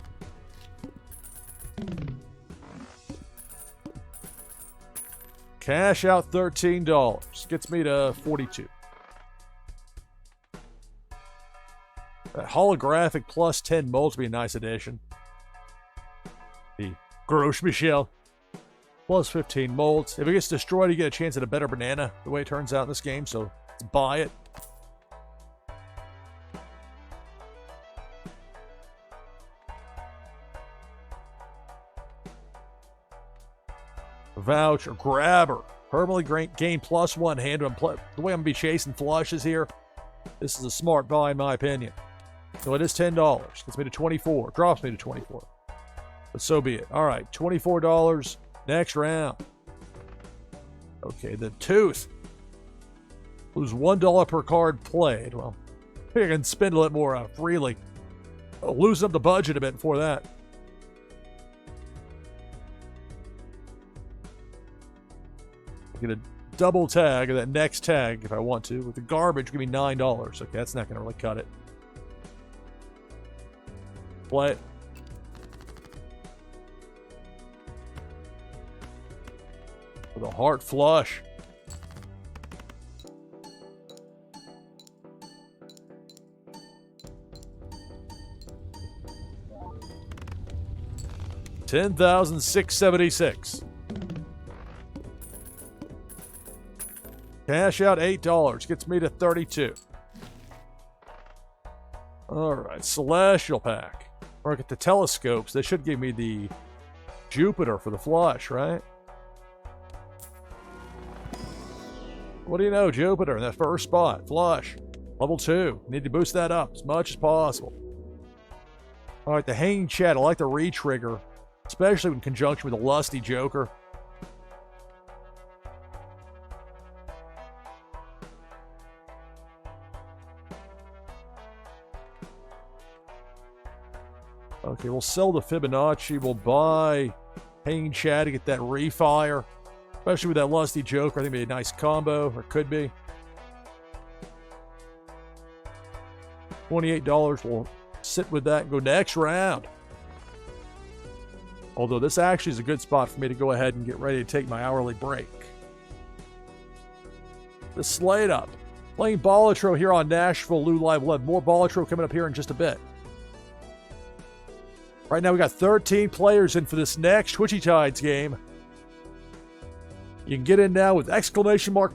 Cash out $13. Gets me to 42. That holographic plus 10 molds would be a nice addition. The Gros Michel. Plus 15 molds. If it gets destroyed, you get a chance at a better banana, the way it turns out in this game, so let's buy it. Voucher, grabber. Permanently gain +1 hand. The way I'm going to be chasing flushes here, this is a smart buy in my opinion. So it is $10. Gets me to 24. Drops me to 24. But so be it. All right, $24. Next round. Okay, the tooth. Lose $1 per card played. Well, I think I can spend a little more freely. I'll lose up the budget a bit before that. Get a double tag, or that next tag if I want to. With the garbage, give me $9. Okay, that's not going to really cut it. Play it. With a heart flush. $10,676. Cash out $8. Gets me to 32. All right, Celestial Pack. Or I get the telescopes. They should give me the Jupiter for the flush, right? What do you know, Jupiter in that first spot. Flush. Level 2. Need to boost that up as much as possible. All right, the Hanging Chat. I like the re-trigger, especially in conjunction with the Lusty Joker. Okay, we'll sell the Fibonacci. We'll buy Hanging Chat to get that refire. Especially with that Lusty Joker. I think it'd be a nice combo, or could be. $28. We'll sit with that and go next round. Although this actually is a good spot for me to go ahead and get ready to take my hourly break. The slate up. Playing Balatro here on NashvilleLou Live. We'll have more Balatro coming up here in just a bit. Right now we got 13 players in for this next Twitchy Tides game. You can get in now with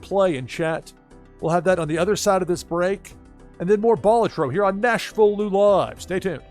!play in chat. We'll have that on the other side of this break. And then more Balatro here on NashvilleLou Live. Stay tuned.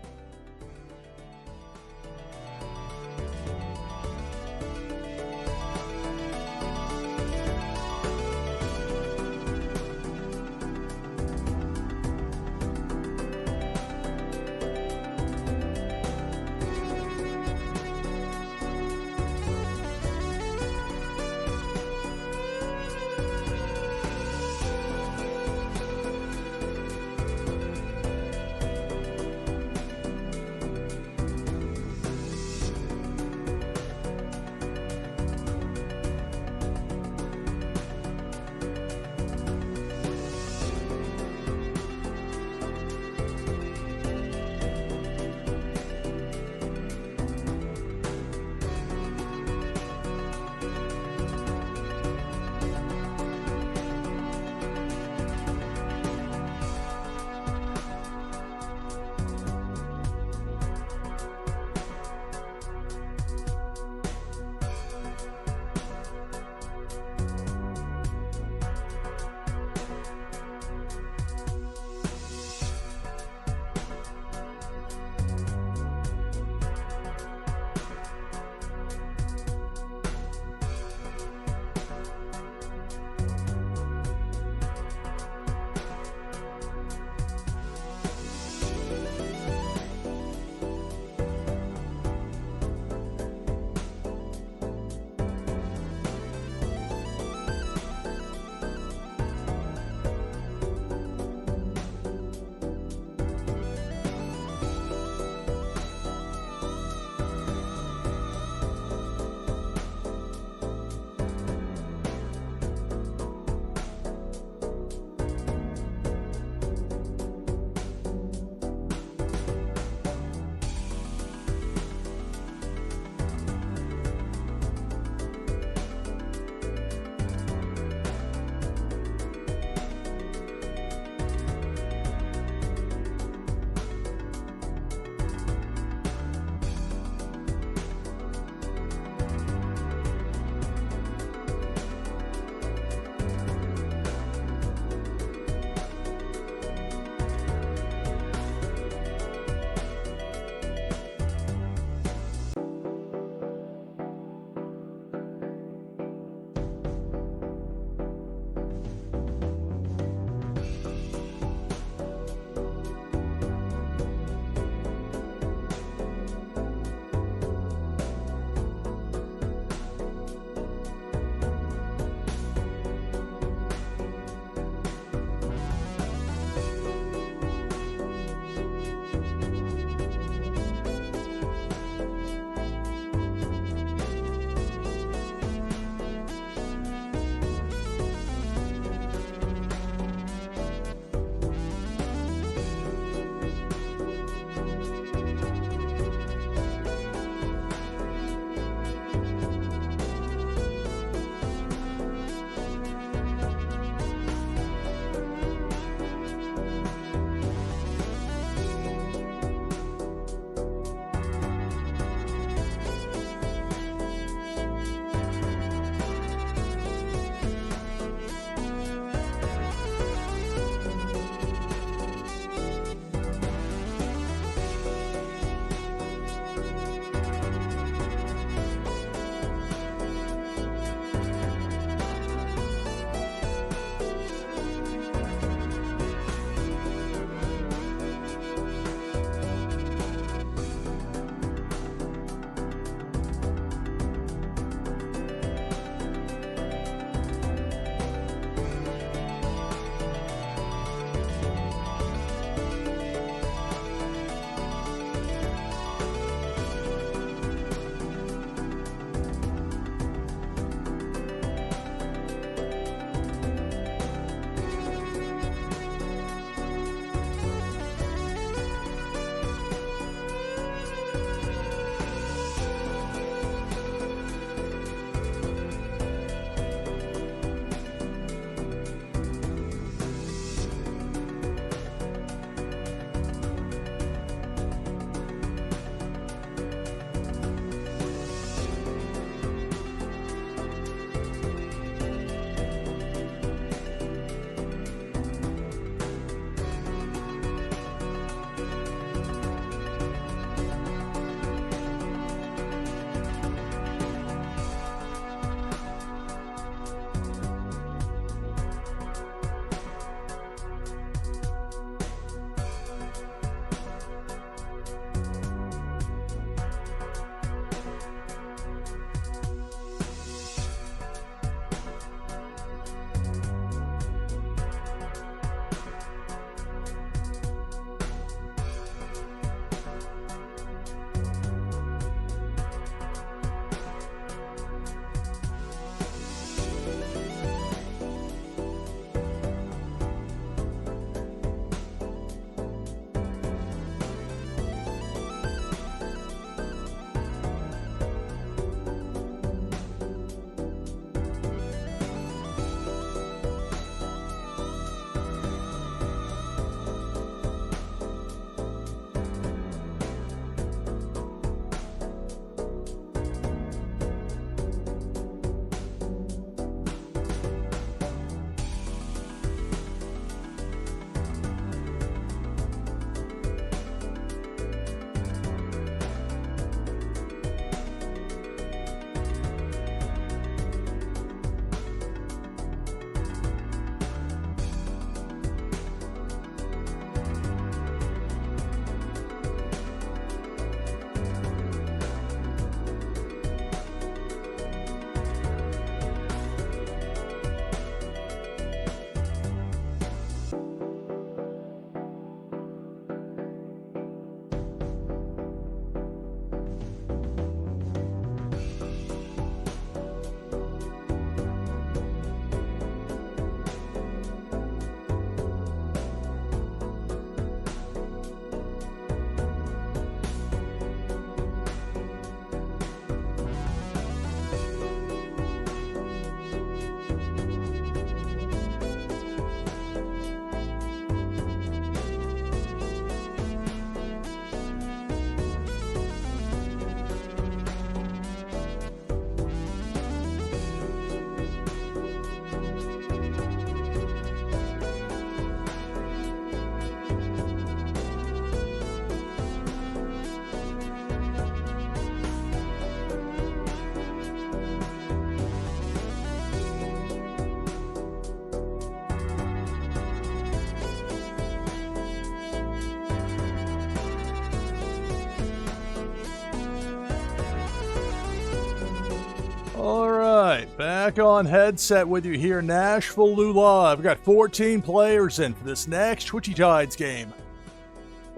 Alright, back on headset with you here, NashvilleLou Live. We've got 14 players in for this next Twitchy Tides game.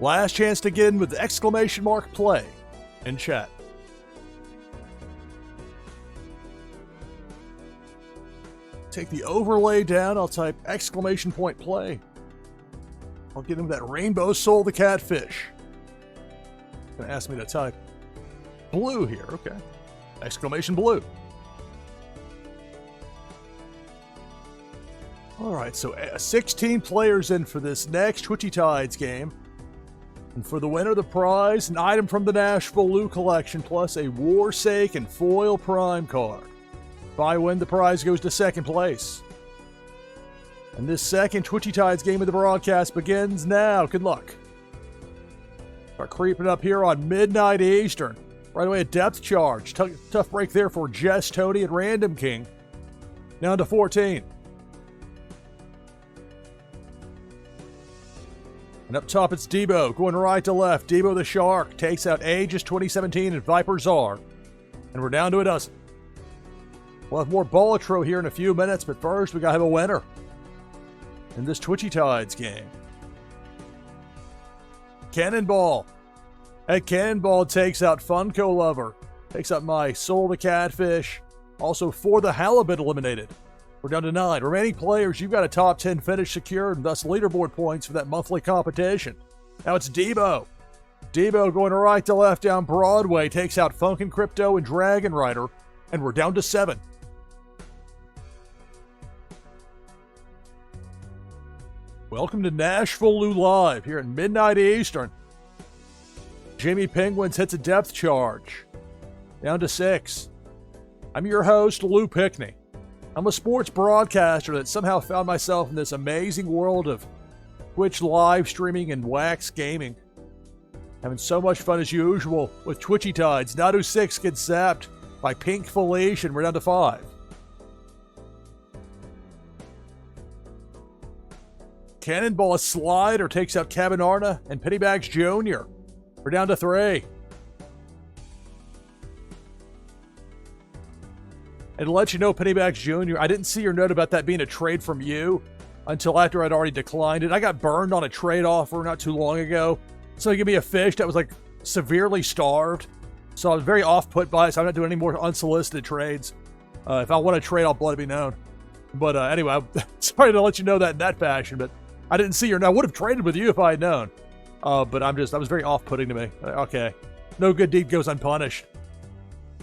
Last chance to get in with exclamation mark play in chat. Take the overlay down, I'll type exclamation point play. I'll get him that rainbow soul the catfish. Gonna ask me to type blue here, okay. Exclamation blue. Alright, so 16 players in for this next Twitchy Tides game. And for the winner, the prize, an item from the NashvilleLou collection, plus a Warsake and foil prime card. If I win, the prize goes to second place. And this second Twitchy Tides game of the broadcast begins now. Good luck. Start creeping up here on midnight Eastern. Right away, a depth charge. Tough break there for Jess, Tony, and Random King. Down to 14. And up top, it's Debo, going right to left. Debo the Shark takes out Aegis 2017 and Viper Czar. And we're down to a dozen. We'll have more Balatro here in a few minutes, but first, we gotta have a winner in this Twitchy Tides game. Cannonball. And Cannonball takes out Funko Lover. Takes out my Soul the Catfish. Also, For the Halibut eliminated. We're down to 9. Remaining players, you've got a top 10 finish secured, and thus leaderboard points for that monthly competition. Now it's Debo. Debo going right to left down Broadway. Takes out Funkin' Crypto and Dragon Rider. And we're down to 7. Welcome to NashvilleLou Live here at midnight Eastern. Jimmy Penguins hits a depth charge. Down to 6. I'm your host, Lou Pickney. I'm a sports broadcaster that somehow found myself in this amazing world of Twitch live streaming and wax gaming. Having so much fun as usual with Twitchy Tides. Nadu 6 gets zapped by Pink Felicia, and we're down to 5. Cannonball Slider takes out Cabinarna and Pennybags Jr. We're down to 3. And to let you know, Pennybags Jr., I didn't see your note about that being a trade from you until after I'd already declined it. I got burned on a trade offer not too long ago. So he gave me a fish that was like severely starved. So I was very off-put by it, so I'm not doing any more unsolicited trades. If I want to trade, I'll let it be known. But anyway, I'm sorry to let you know that in that fashion, but I didn't see your note. I would have traded with you if I had known. But that was very off-putting to me. Okay. No good deed goes unpunished.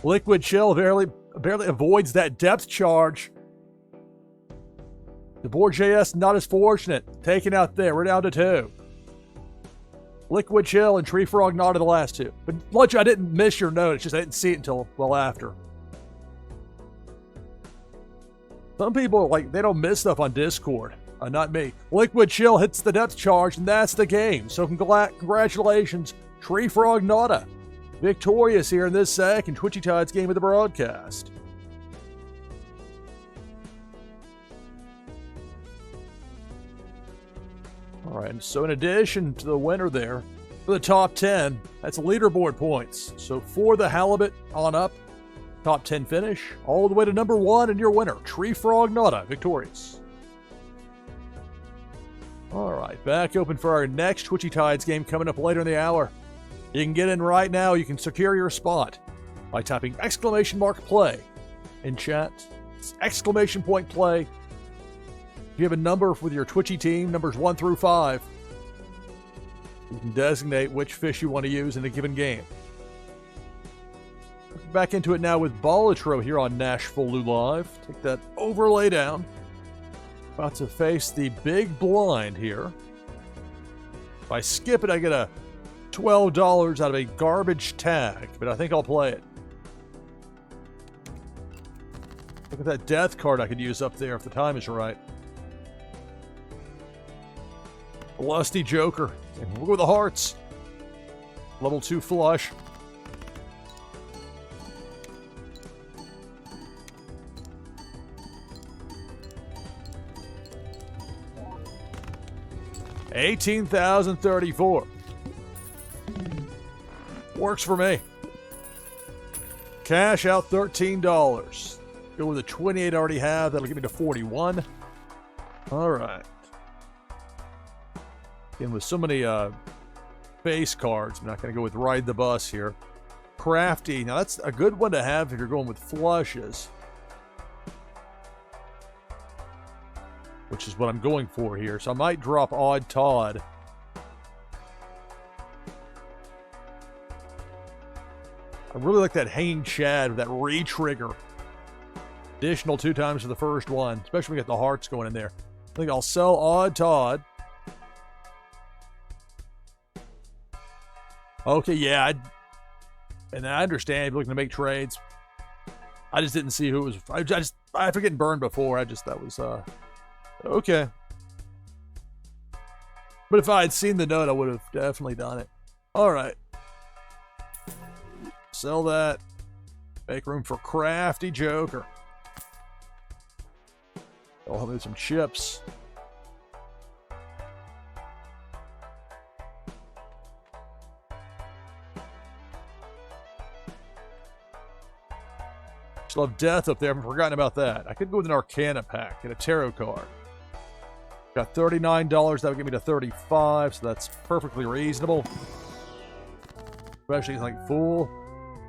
Liquid Chill barely avoids that depth charge. The board JS not as fortunate. Taken out there. We're down to 2. Liquid Chill and Tree Frog not are the last 2. But Lunch, I didn't miss your note. It's just I didn't see it until well after. Some people, they don't miss stuff on Discord. Not me. Liquid Chill hits the depth charge, and that's the game. So congratulations, Tree Frog Nada. Victorious here in this second Twitchy Tides game of the broadcast. Alright, so in addition to the winner there, for the top 10, that's leaderboard points. So for the Halibut on up, top 10 finish, all the way to number 1, and your winner, Tree Frog Nada, victorious. Alright, back open for our next Twitchy Tides game coming up later in the hour. You can get in right now. You can secure your spot by typing exclamation mark play in chat. It's exclamation point play. If you have a number with your Twitchy team, numbers 1 through 5, you can designate which fish you want to use in a given game. Back into it now with Balatro here on NashvilleLou Live. Take that overlay down. About to face the big blind here. If I skip it, I get a $12 out of a garbage tag, but I think I'll play it. Look at that death card I could use up there if the time is right. Lusty Joker. We'll go with the hearts. Level 2 flush. $18,034. Works for me. Cash out $13. Go with the 28 I already have. That'll get me to 41. All right. Again, with so many base cards, I'm not going to go with Ride the Bus here. Crafty. Now, that's a good one to have if you're going with flushes, which is what I'm going for here. So I might drop Odd Todd. I really like that Hanging Chad with that re-trigger. Additional 2 times for the first one, especially when we get the hearts going in there. I think I'll sell Odd Todd. Okay, yeah. And I understand if you're looking to make trades. I just didn't see who it was. After getting burned before, that was, okay. But if I had seen the note, I would have definitely done it. All right. Sell that. Make room for Crafty Joker. I'll help me with some chips. Still have Death up there. I haven't forgotten about that. I could go with an Arcana pack. Get a tarot card. Got $39. That would get me to 35, so that's perfectly reasonable. Especially like Fool.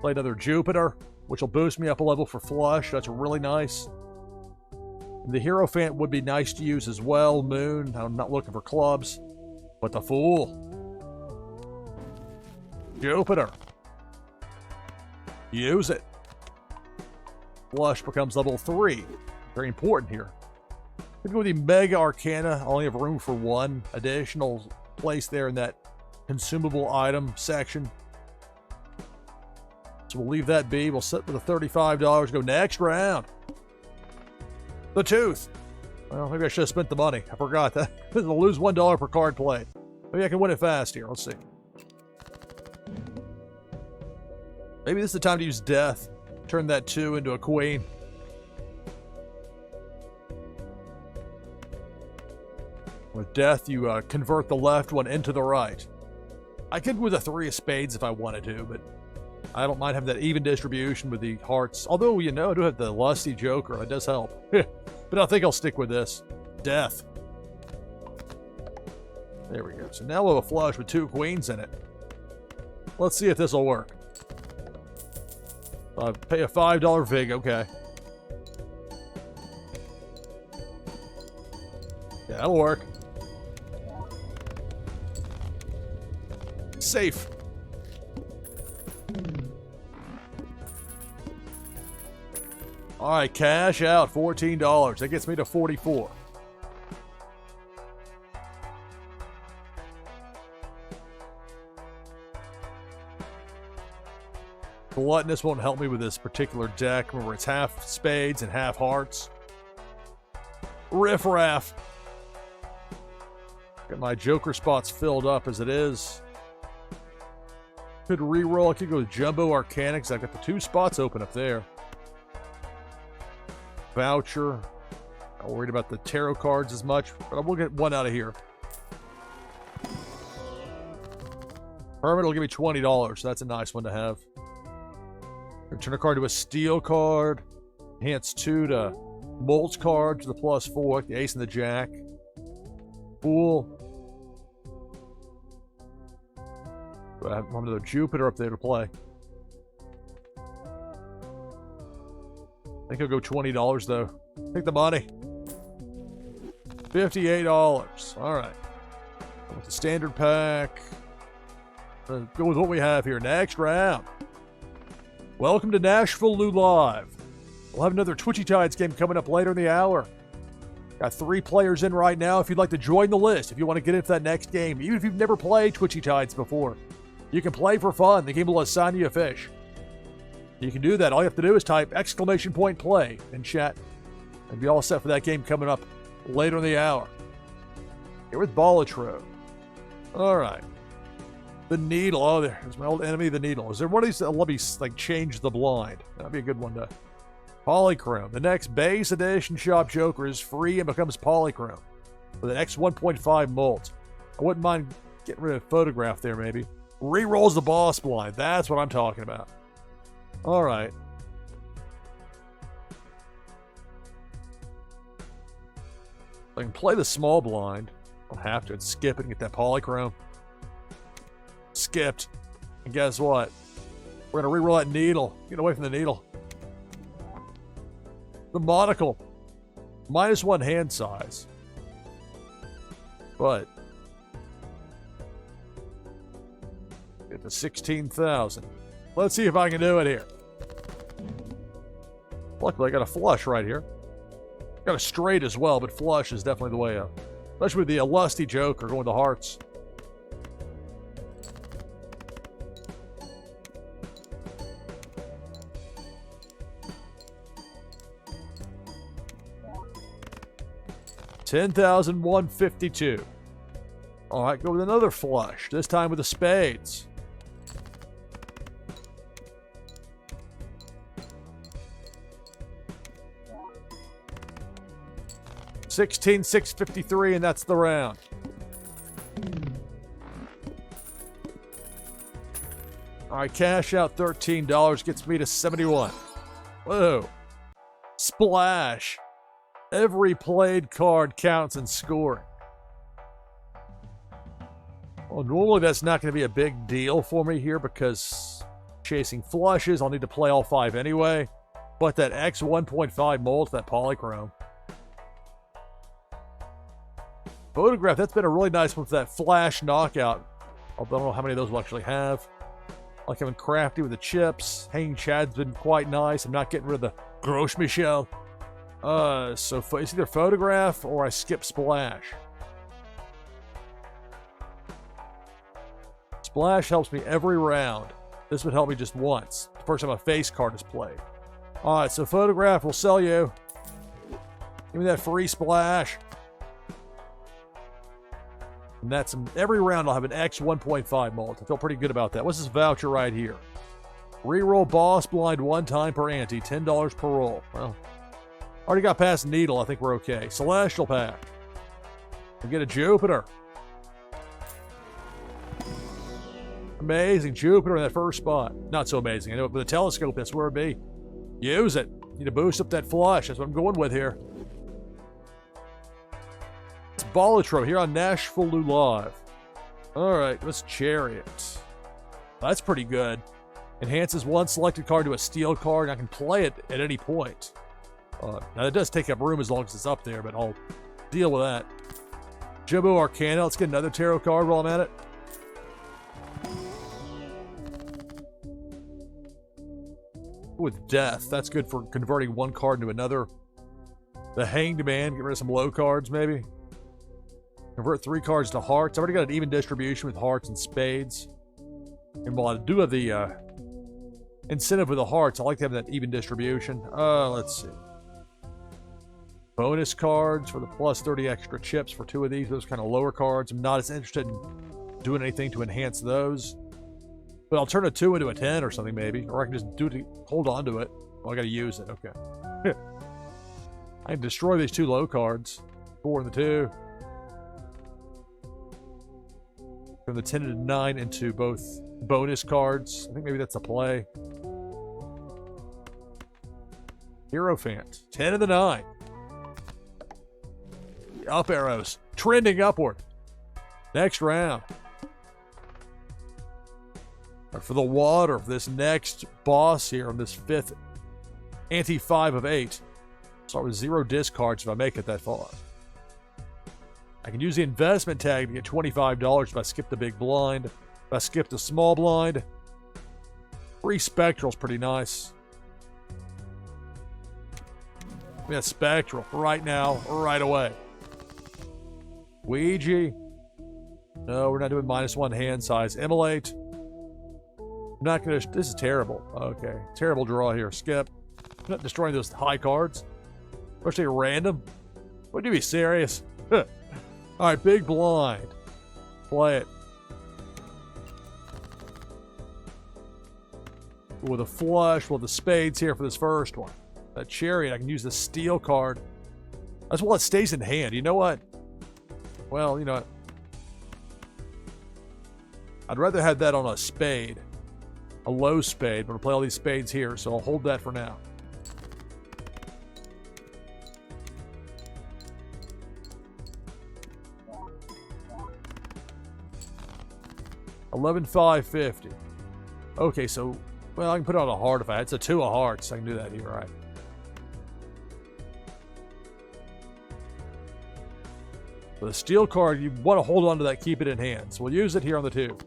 Play another Jupiter, which will boost me up a level for flush. That's really nice. The Hierophant would be nice to use as well. Moon. I'm not looking for clubs. But the Fool. Jupiter. Use it. Flush becomes level 3. Very important here. Could go with the Mega Arcana. I only have room for 1 additional place there in that consumable item section. So we'll leave that be. We'll sit with the $35. Go next round. The Tooth. Well, maybe I should have spent the money. I forgot that. I'll lose $1 per card played. Maybe I can win it fast here. Let's see. Maybe this is the time to use Death. Turn that 2 into a Queen. With Death, you convert the left one into the right. I could go with a 3 of Spades if I wanted to, but I don't mind having that even distribution with the hearts. Although, I do have the Lusty Joker. That does help. But I think I'll stick with this. Death. There we go. So now we'll have a flush with 2 queens in it. Let's see if this will work. Pay a $5 vig. Okay. Yeah, that'll work. Safe. All right, cash out, $14. That gets me to 44. Gluttonous won't help me with this particular deck. Remember, it's half spades and half hearts. Riff Raff. Got my Joker spots filled up as it is. Could reroll. I could go with Jumbo Arcana because I've got the 2 spots open up there. Voucher. Not worried about the tarot cards as much, but I will get 1 out of here. Hermit will give me $20. So that's a nice one to have. Return a card to a Steel card. Enhance 2 to Molt's card to the +4. The Ace and the Jack. Fool. I have another Jupiter up there to play. I think I'll go $20 though. Take the money. $58. All right. With the standard pack. Go with what we have here. Next round. Welcome to NashvilleLou Live. We'll have another Twitchy Tides game coming up later in the hour. Got 3 players in right now. If you'd like to join the list, if you want to get into that next game, even if you've never played Twitchy Tides before, you can play for fun. The game will assign you a fish. You can do that. All you have to do is type !play in chat and be all set for that game coming up later in the hour. Here with Balatro. All right. The Needle. Oh, there's my old enemy, the Needle. Is there one of these that let me like change the blind? That'd be a good one to. Polychrome. The next base edition Shop Joker is free and becomes Polychrome for the next 1.5 molt. I wouldn't mind getting rid of Photograph there, maybe. Rerolls the boss blind. That's what I'm talking about. All right. I can play the small blind. I don't have to. I'd skip it and get that polychrome. Skipped. And guess what? We're going to reroll that needle. Get away from the needle. The monocle. -1 hand size. But get to 16,000. Let's see if I can do it here. Luckily, I got a flush right here. Got a straight as well, but flush is definitely the way up. Especially with the lusty joker going to hearts. $10,152. All right, go with another flush. This time with the spades. $16,653, and that's the round. All right, cash out $13 gets me to 71. Whoa. Splash. Every played card counts in scoring. Well, normally that's not going to be a big deal for me here because chasing flushes, I'll need to play all 5 anyway. But that X 1.5 mold, that polychrome. Photograph, that's been a really nice one for that flash knockout. Although I don't know how many of those we'll actually have. I like having crafty with the chips. Hanging Chad's been quite nice. I'm not getting rid of the Gros Michel. So it's either photograph or I skip splash. Splash helps me every round. This would help me just once. The first time a face card is played. Alright, so photograph will sell you. Give me that free splash. And that's every round I'll have an X 1.5 mold. I feel pretty good about that. What's this voucher right here? Reroll boss blind 1 time per ante. $10 per roll. Well, already got past needle. I think we're okay. Celestial pack. We get a Jupiter. Amazing. Jupiter in that first spot. Not so amazing. I know with a telescope, that's where it'd be. Use it. Need to boost up that flush. That's what I'm going with here. It's Balatro here on NashvilleLou Live. Alright, let's Chariot. That's pretty good. Enhances one selected card to a steel card, and I can play it at any point. Now, it does take up room as long as it's up there, but I'll deal with that. Jumbo Arcana. Let's get another tarot card while I'm at it. With Death. That's good for converting one card into another. The Hanged Man. Get rid of some low cards, maybe. Convert 3 cards to hearts. I've already got an even distribution with hearts and spades. And while I do have the incentive with the hearts, I like to have that even distribution. Let's see. Bonus cards for the plus 30 extra chips for 2 of these. Those kind of lower cards. I'm not as interested in doing anything to enhance those. But I'll turn a 2 into a 10 or something maybe. Or I can just do it to hold on to it. Oh, I gotta use it. Okay. I can destroy these 2 low cards. 4 and the 2. From the 10 and the 9 into both bonus cards. I think maybe that's a play. Hierophant. 10 and the 9. Up arrows. Trending upward. Next round. For the water, for this next boss here on this 5th anti-5 of 8. Start with 0 discards if I make it that far. I can use the investment tag to get $25 if I skip the big blind. If I skip the small blind. Free Spectral's pretty nice. Give me that Spectral right now, right away. Ouija. No, we're not doing -1 hand size. Immolate. I'm not going to... This is terrible. Okay. Terrible draw here. Skip. I'm not destroying those high cards. Especially random. Would you be serious? Alright, big blind. Play it. With a flush, with the spades here for this first one. That Chariot, I can use the steel card. That's while it stays in hand. You know what? Well, you know what? I'd rather have that on a spade. A low spade, but I'll play all these spades here, so I'll hold that for now. 11,550. Okay, so, well, I can put it on a heart if I had. It's a 2 of hearts. I can do that here, all right. For the steel card, you want to hold on to that, keep it in hand. So we'll use it here on the 2.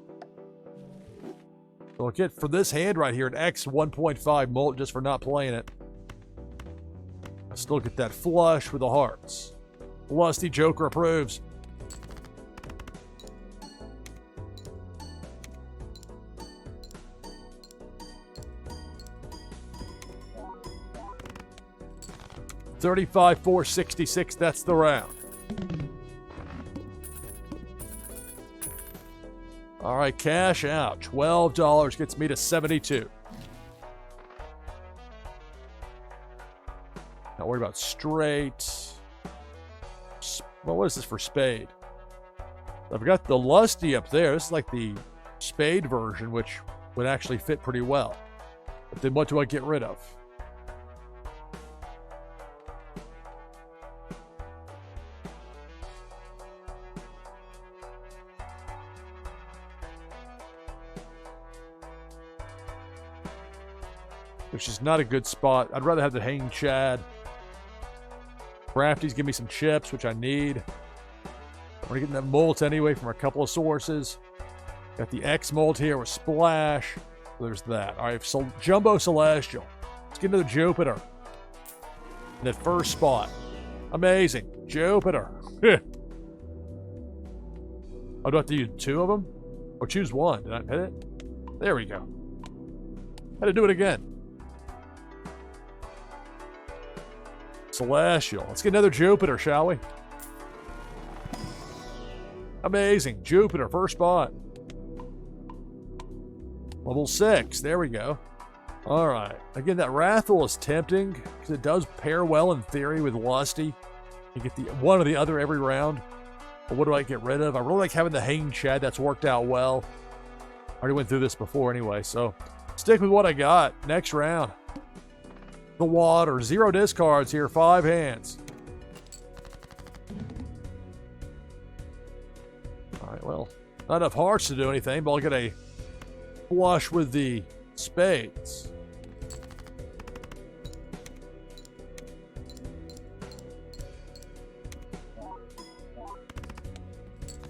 So I'll get, for this hand right here, an X 1.5 molt just for not playing it. I'll still get that flush with the hearts. Lusty Joker approves. $35,466, that's the round. All right, cash out. $12 gets me to 72. Not worried about straight. Well, what is this for spade? I've got the lusty up there. This is like the spade version, which would actually fit pretty well. But then what do I get rid of? Which is not a good spot. I'd rather have the hanging chad. Crafties give me some chips, which I need. We're getting that molt anyway from a couple of sources. Got the X molt here with Splash. There's that. All right, so Jumbo Celestial. Let's get into the Jupiter. In that first spot. Amazing. Jupiter. Oh, do I have to use 2 of them? Or choose 1? Did I hit it? There we go. Had to do it again. Celestial. Let's get another Jupiter, shall we? Amazing. Jupiter, first spot. Level 6. There we go. All right. Again, that Wrathful is tempting because it does pair well in theory with Lusty. You get the one or the other every round. But what do I get rid of? I really like having the Hanging Chad. That's worked out well. I already went through this before anyway, so stick with what I got. Next round. The water. 0 discards here. 5 hands. All right, well, not enough hearts to do anything, but I'll get a flush with the spades.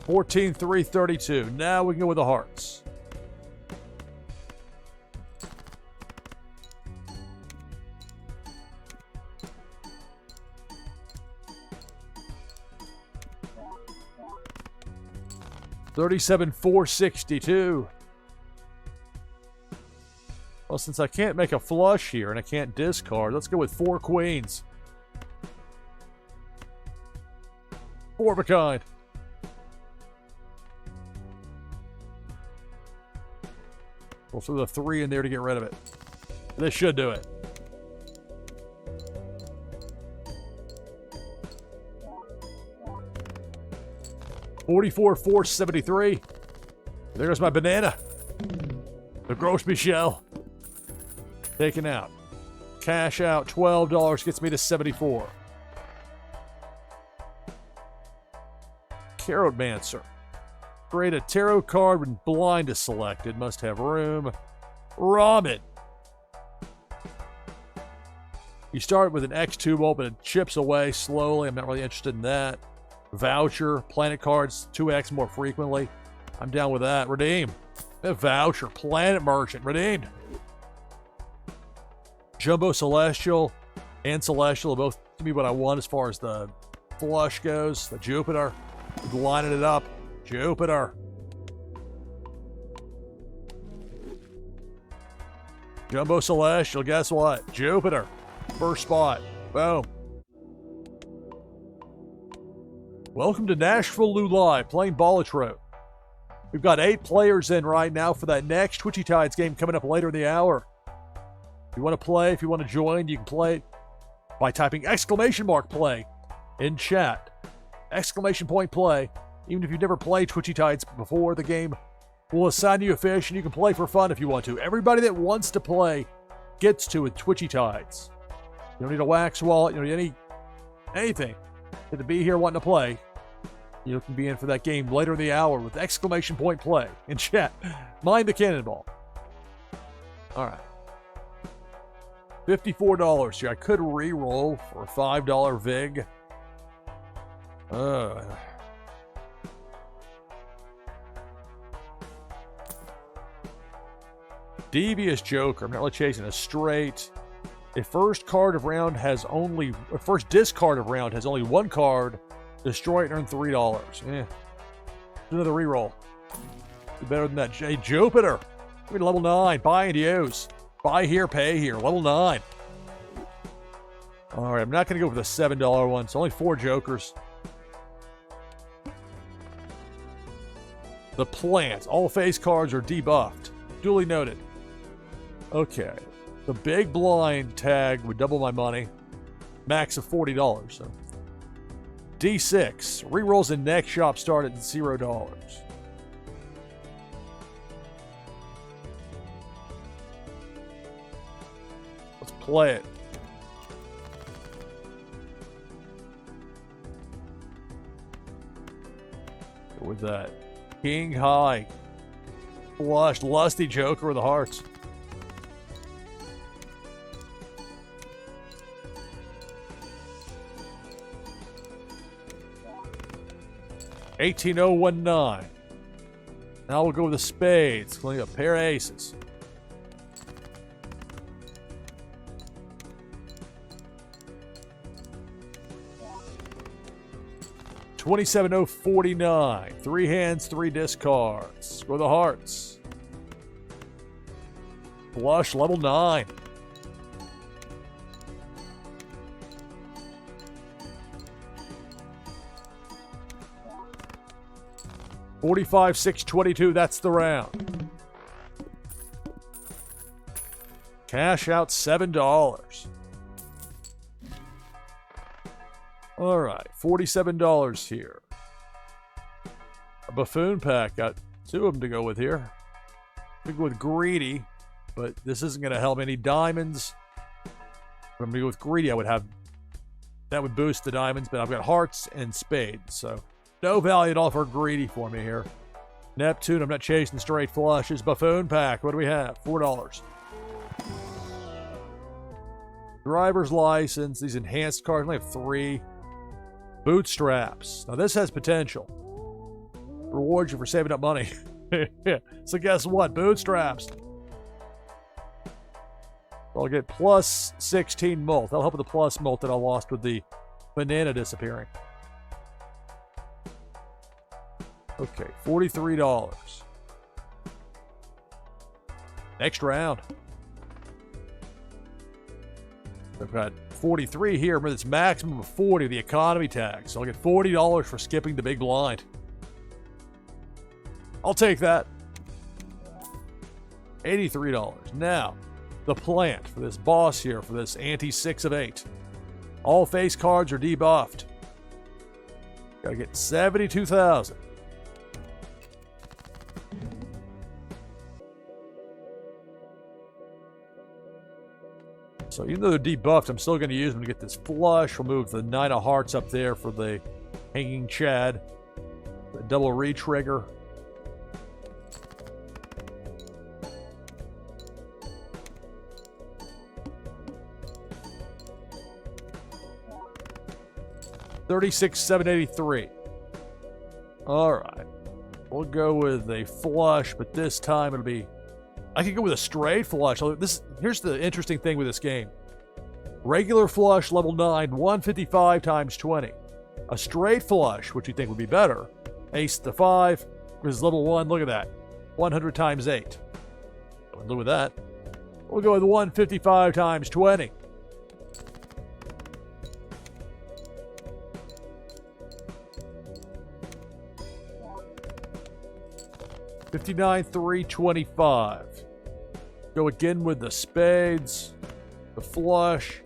$14,332. Now we can go with the hearts. $37,462. Well, since I can't make a flush here and I can't discard, let's go with 4 queens. 4 of a kind. We'll throw the 3 in there to get rid of it. This should do it. $44,473. There goes my banana. The gross Michelle. Taken out. Cash out. $12 gets me to 74. Carrotmancer. Create a tarot card when blind is selected. Must have room. Ramen. You start with an X2 bolt, but it chips away slowly. I'm not really interested in that. Voucher. Planet cards 2x more frequently. I'm down with that. Redeem. A voucher. Planet Merchant. Redeemed. Jumbo Celestial and Celestial are both to me what I want as far as the flush goes. The Jupiter. Lining it up. Jupiter. Jumbo Celestial. Guess what? Jupiter. First spot. Boom. Welcome to NashvilleLou Live, playing Balatro. We've got 8 players in right now for that next Twitchy Tides game coming up later in the hour. If you want to play, if you want to join, you can play by typing !play in chat. !play. Even if you've never played Twitchy Tides before, the game will assign you a fish and you can play for fun if you want to. Everybody that wants to play gets to with Twitchy Tides. You don't need a wax wallet, you don't need anything. To be here wanting to play, You can be in for that game later in the hour with exclamation point play in chat. Mind the cannonball. All right. $54 here. I could re-roll for a $5 VIG. Devious Joker. I'm not really chasing a straight. A first discard of round has only one card. Destroy it and earn $3. Do another reroll. Do better than that. Hey, Jupiter. Give me level 9. Buy and use. Buy here, pay here. Level 9. All right, I'm not going to go for the $7 one. It's only 4 jokers. The plants. All face cards are debuffed. Duly noted. Okay. The big blind tag would double my money. Max of $40. So D6. Rerolls in next shop start at $0. Let's play it. Go with that. King high. Flushed. Lusty Joker with the hearts. $18,019. Now we'll go with the spades. Cleaning up a pair of aces. $27,049. 3 hands, 3 discards. Go the hearts. Flush level 9. $45,622. That's the round. Cash out $7. All right, $47 here. A buffoon pack. Got 2 of them to go with here. I'm going to go with greedy, but this isn't going to help any diamonds. If I'm going to go with greedy, that would boost the diamonds, but I've got hearts and spades, so no value at all for greedy for me here. Neptune, I'm not chasing straight flushes. Buffoon pack, what do we have? $4. Driver's license, these enhanced cards, I only have 3. Bootstraps. Now this has potential. Rewards you for saving up money. So guess what? Bootstraps. I'll get plus 16 mult. That'll help with the plus mult that I lost with the banana disappearing. Okay, $43. Next round. I've got 43 here, but it's maximum of 40, the economy tag. So I'll get $40 for skipping the big blind. I'll take that. $83. Now, the plant for this boss here, for this anti-6 of 8. All face cards are debuffed. Gotta get 72,000. So even though they're debuffed, I'm still going to use them to get this flush. We'll move the 9 of hearts up there for the hanging Chad. The double re-trigger. $36,783. All right. We'll go with a flush, but this time it'll be... I could go with a straight flush. Here's the interesting thing with this game. Regular flush, level 9, 155 times 20. A straight flush, which you think would be better, ace to 5, is level 1. Look at that. 100 times 8. We'll do with that. We'll go with 155 times 20. $59,325. Go again with the spades, the flush.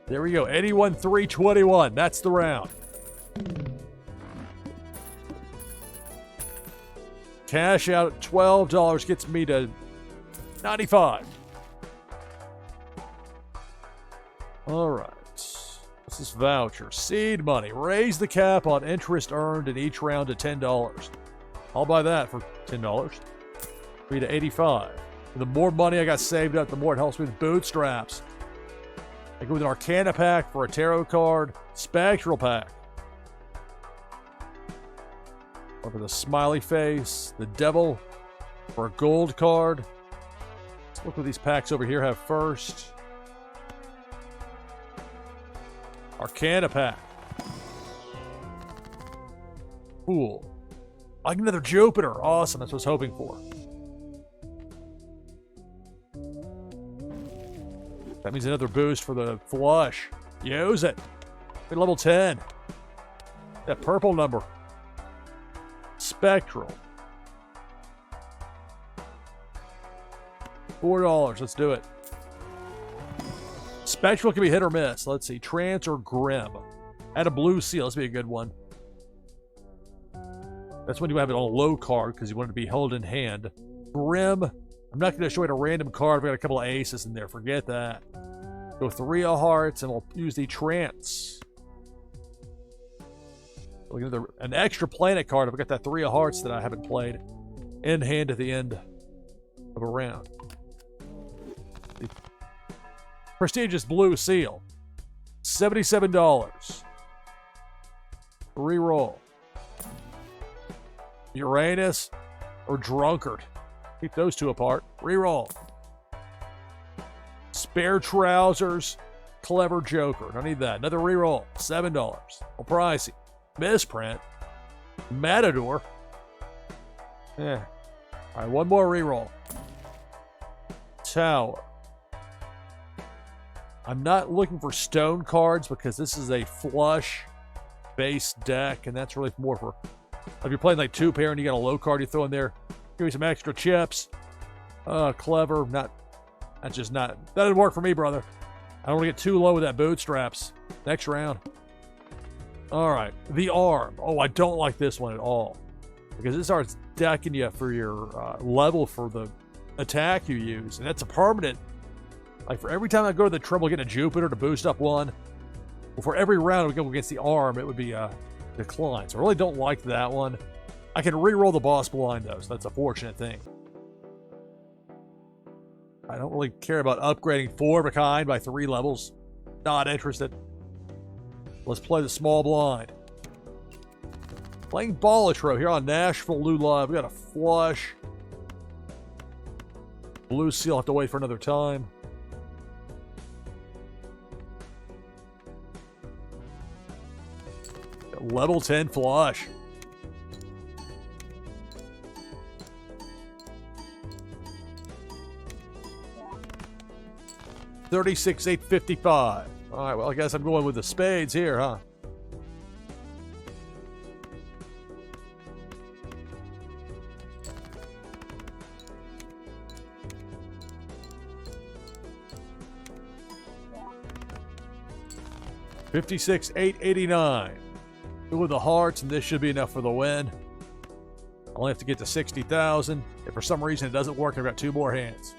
There we go. $81,321. That's the round. Cash out at $12 gets me to 95. All right. What's this voucher? Seed money. Raise the cap on interest earned in each round to $10. I'll buy that for $10. Be to 85. The more money I got saved up, the more it helps me with bootstraps. I go with an Arcana pack for a tarot card. Spectral pack. Over the smiley face. The devil for a gold card. Let's look what these packs over here have first. Arcana pack. Cool. I get another Jupiter. Awesome. That's what I was hoping for. That means another boost for the flush. Use it. We're level 10. That purple number. Spectral. $4. Let's do it. Spectral can be hit or miss. Let's see. Trance or Grim. Add a blue seal. This would be a good one. That's when you have it on a low card because you want it to be held in hand. Grim. I'm not going to show you a random card. I've got a couple of aces in there. Forget that. Go 3 of hearts and we'll use the Trance. We'll get an extra planet card if I got that 3 of hearts that I haven't played in hand at the end of a round. The prestigious blue seal. $77. Reroll. Uranus or Drunkard. Keep those two apart. Reroll. Spare trousers. Clever Joker. Don't need that. Another reroll. $7. Well, pricey. Misprint. Matador. Yeah. All right, one more reroll. Tower. I'm not looking for stone cards because this is a flush base deck, and that's really more for if you're playing like 2-pair and you got a low card you throw in there. Give me some extra chips. Clever. That doesn't work for me, brother. I don't want to get too low with that bootstraps. Next round. All right. The arm. Oh, I don't like this one at all. Because it starts decking you for your level for the attack you use. And that's a permanent. Like for every time I go to the trouble getting a Jupiter to boost up one, well, for every round we go against the arm, it would be a decline. So I really don't like that one. I can re-roll the boss blind though, so that's a fortunate thing. I don't really care about upgrading 4 of a kind by 3 levels. Not interested. Let's play the small blind. Playing Balatro here on NashvilleLou Live. We got a flush. Blue seal, have to wait for another time. Level 10 flush. $36,855. All right, well, I guess I'm going with the spades here, huh? $56,889. Go with the hearts, and this should be enough for the win. I only have to get to 60,000. If for some reason it doesn't work, I've got 2 more hands.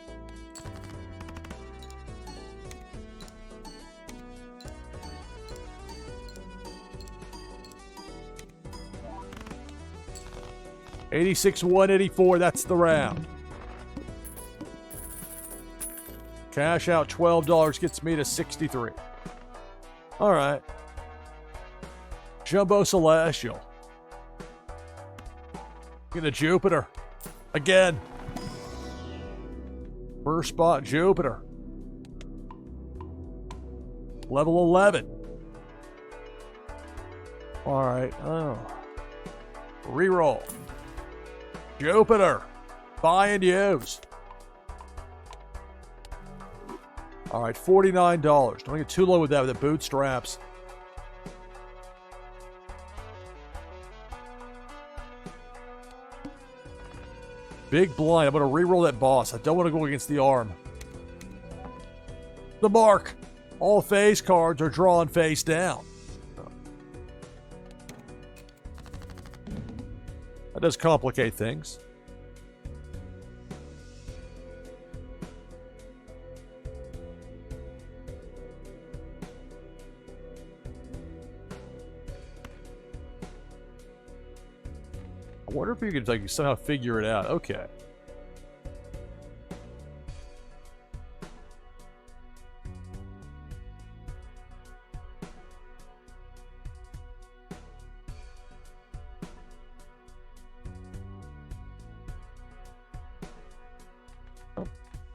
$86,184. That's the round. Cash out $12 gets me to 63. All right. Jumbo Celestial. Get a Jupiter. Again. First spot, Jupiter. Level 11. All right. Oh. Reroll. Jupiter. Buy and use. All right, $49. Don't get too low with that with the bootstraps. Big blind. I'm going to reroll that boss. I don't want to go against the arm. The mark. All face cards are drawn face down. That does complicate things. I wonder if you could like somehow figure it out. Okay.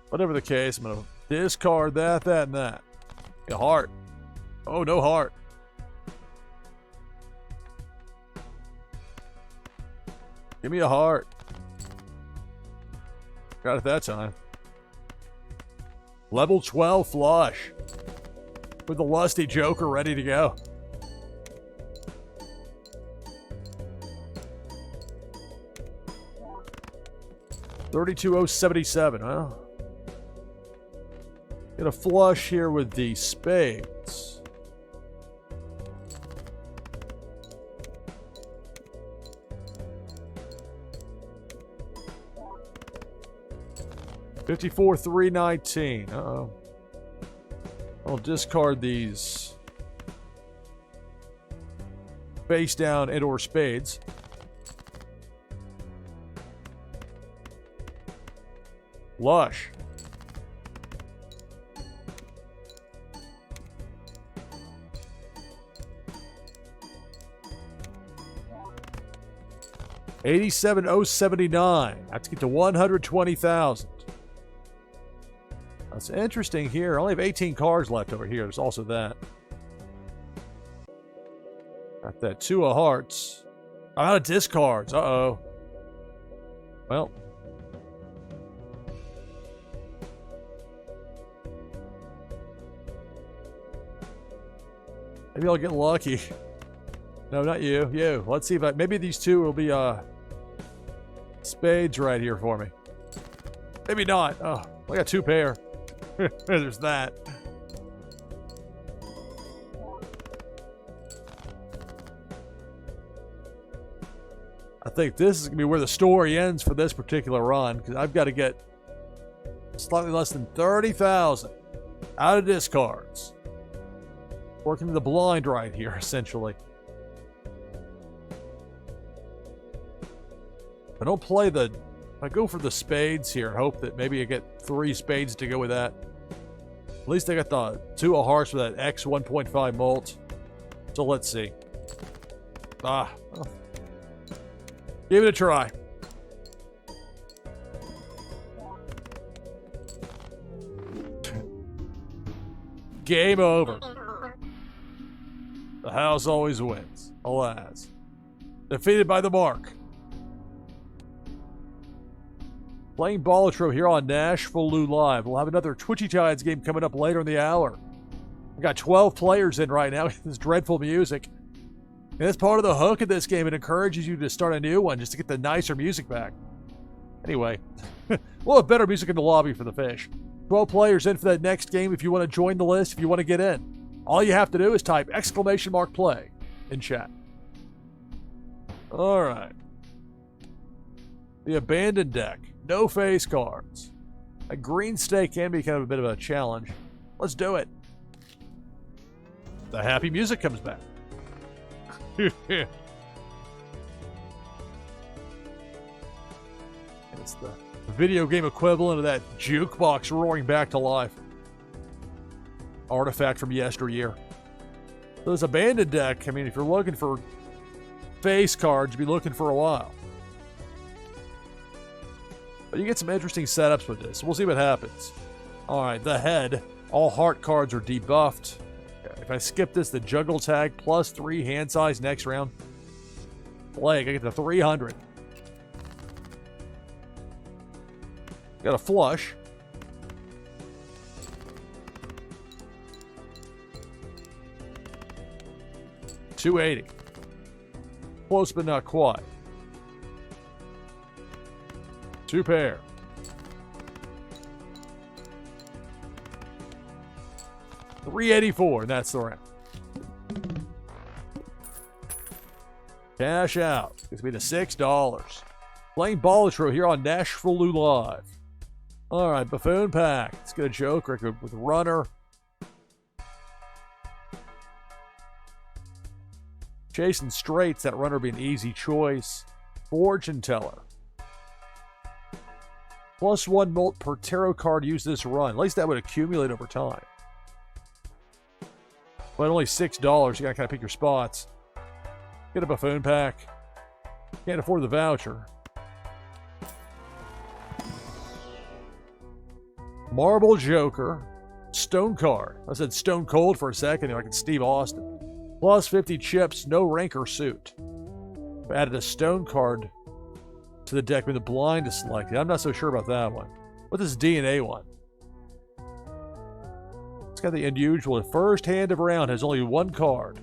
Whatever the case, I'm going to discard that, and that. A heart. Oh, no heart. Give me a heart. Got it that time. Level 12 flush. With the lusty Joker ready to go. $32,077, huh? Get a flush here with the spades. $54,319. Uh-oh. I'll discard these face down and or spades. Lush. $87,079. I have to get to 120,000. That's interesting here. I only have 18 cards left over here. There's also that. Got that 2 of hearts. I'm out of discards. Uh-oh. Well. Maybe I'll get lucky. No, not you. You. Let's see if maybe these two will be spades right here for me. Maybe not. Oh, I got 2 pair. There's that. I think this is going to be where the story ends for this particular run, because I've got to get slightly less than 30,000 out of discards. Working the blind right here, essentially. I don't play the... I go for the spades here. Hope that maybe I get 3 spades to go with that. At least I got the 2 of hearts with that X 1.5 mult. So let's see. Ah. Oh. Give it a try. Game over. The house always wins. Alas. Defeated by the mark. Playing Balatro here on NashvilleLou Live. We'll have another Twitchy Tides game coming up later in the hour. We got 12 players in right now with this dreadful music. And that's part of the hook of this game. It encourages you to start a new one just to get the nicer music back. Anyway, we'll have better music in the lobby for the fish. 12 players in for that next game if you want to join the list, if you want to get in. All you have to do is type !play in chat. All right. The abandoned deck. No face cards. A green stake can be kind of a bit of a challenge. Let's do it. The happy music comes back. It's the video game equivalent of that jukebox roaring back to life. Artifact from yesteryear. So this abandoned deck, I mean, if you're looking for face cards, you'll be looking for a while. But you get some interesting setups with this. We'll see what happens. Alright, the head. All heart cards are debuffed. If I skip this, the juggle tag plus 3 hand size next round. Leg, I get to 300. Got a flush. $280. Close but not quite. 2 pair. $384, and that's the round. Cash out. It's going to be to $6. Playing Balatro here on NashvilleLou Live. All right, Buffoon pack. Let's get a Joker with Runner. Chasing straights, that Runner be an easy choice. Fortune Teller. +1 mult per tarot card used this run. At least that would accumulate over time. But only $6. You gotta kind of pick your spots. Get a buffoon pack. Can't afford the voucher. Marble Joker. Stone card. I said Stone Cold for a second, like it's Steve Austin. +50 chips, no rank or suit. I added a stone card to the deck with the blind is selected. I'm not so sure about that one. What's this DNA one? It's got the unusual. The first hand of round has only one card.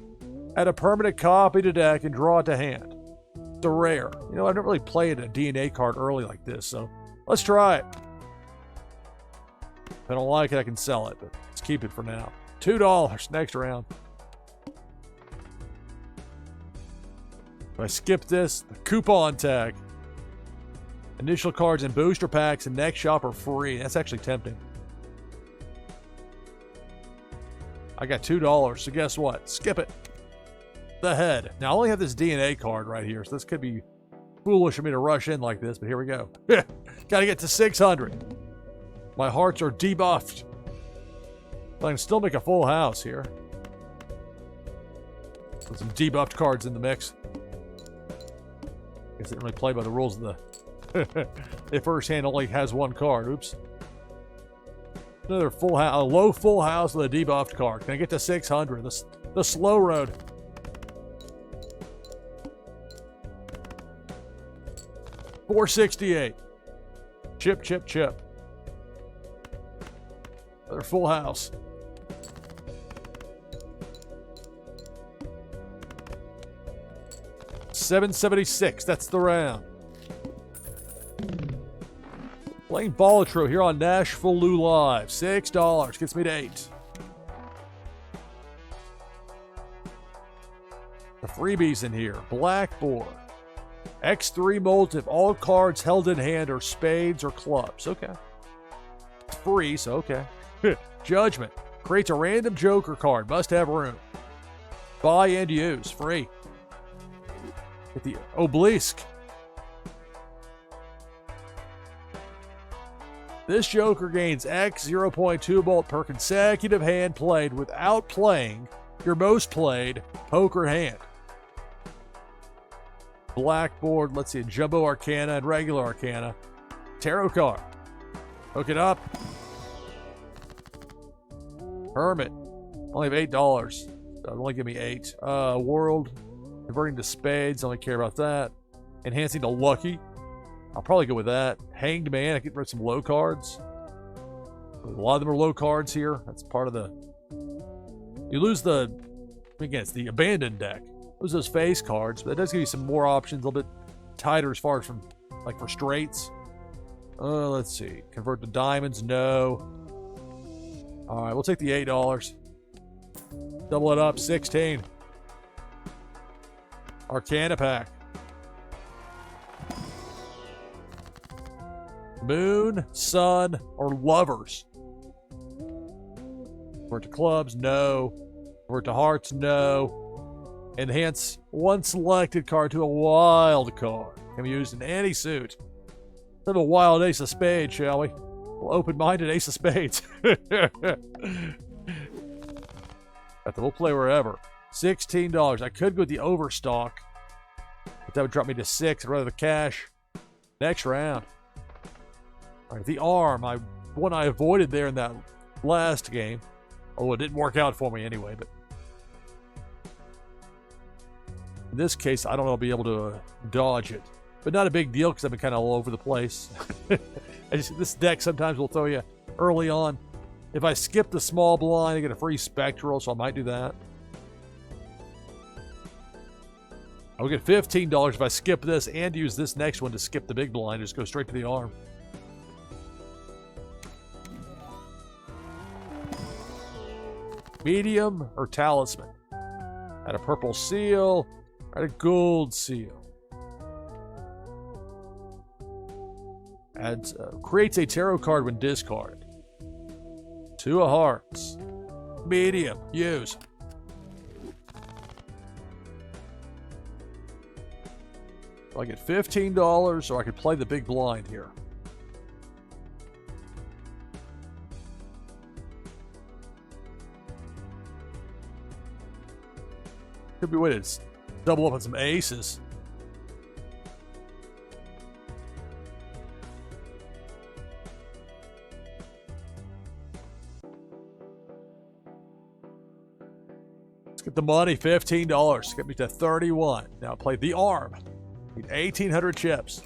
Add a permanent copy to deck and draw it to hand. It's a rare. You know, I've never really played a DNA card early like this, so let's try it. If I don't like it, I can sell it, but let's keep it for now. $2 next round. If I skip this, the coupon tag. Initial cards and booster packs and next shop are free. That's actually tempting. I got $2, so guess what? Skip it. The head. Now, I only have this DNA card right here, so this could be foolish of me to rush in like this, but here we go. Gotta get to 600. My hearts are debuffed. But I can still make a full house here. With some debuffed cards in the mix. Guess I didn't really play by the rules of the first hand only has one card. Oops. Another full house, a low full house with a debuffed card. Can I get to 600? The slow road. $468. Chip, chip, chip. Another full house. $776. That's the round. Playing Balatro here on NashvilleLou Live. $6 gets me to 8. The freebies in here. Blackboard. X3 mult if all cards held in hand are spades or clubs. Okay. It's free, so okay. Judgment. Creates a random Joker card. Must have room. Buy and use. Free. Get the obelisk. This Joker gains X 0.2 mult per consecutive hand played without playing your most played poker hand. Blackboard, let's see, a Jumbo Arcana and regular Arcana. Tarot card. Hook it up. Hermit. Only have $8. That'll only give me 8. World. Converting to spades. Only care about that. Enhancing to lucky. I'll probably go with that. Hanged Man. I get rid of some low cards. A lot of them are low cards here. That's part of the... You lose the... Again, it's the abandoned deck. Lose those face cards, but it does give you some more options. A little bit tighter as far as from... Like for straights. Let's see. Convert to diamonds. No. Alright, we'll take the $8. Double it up. 16. Arcana pack. Moon, Sun, or Lovers. Convert to clubs, no. Convert to hearts, no. Enhance one selected card to a wild card. Can be used in any suit. Let's have a wild ace of spades, shall we? Well, open-minded ace of spades. We'll play wherever. $16. I could go with the overstock, but that would drop me to 6. I'd rather the cash. Next round. All right, the arm, one I avoided there in that last game. Although it didn't work out for me anyway, but in this case, I don't know I'll be able to dodge it. But not a big deal because I've been kind of all over the place. This deck sometimes will throw you early on. If I skip the small blind, I get a free spectral, so I might do that. I'll get $15 if I skip this and use this next one to skip the big blind. Just go straight to the arm. Medium or talisman. Add a purple seal. Add a gold seal. Adds, creates a tarot card when discarded. 2 of hearts. Medium. Use. I get $15, or I could play the big blind here. Could be waiting to double up on some aces. Let's get the money, $15. Get me to 31. Now play the arm. Need 1,800 chips.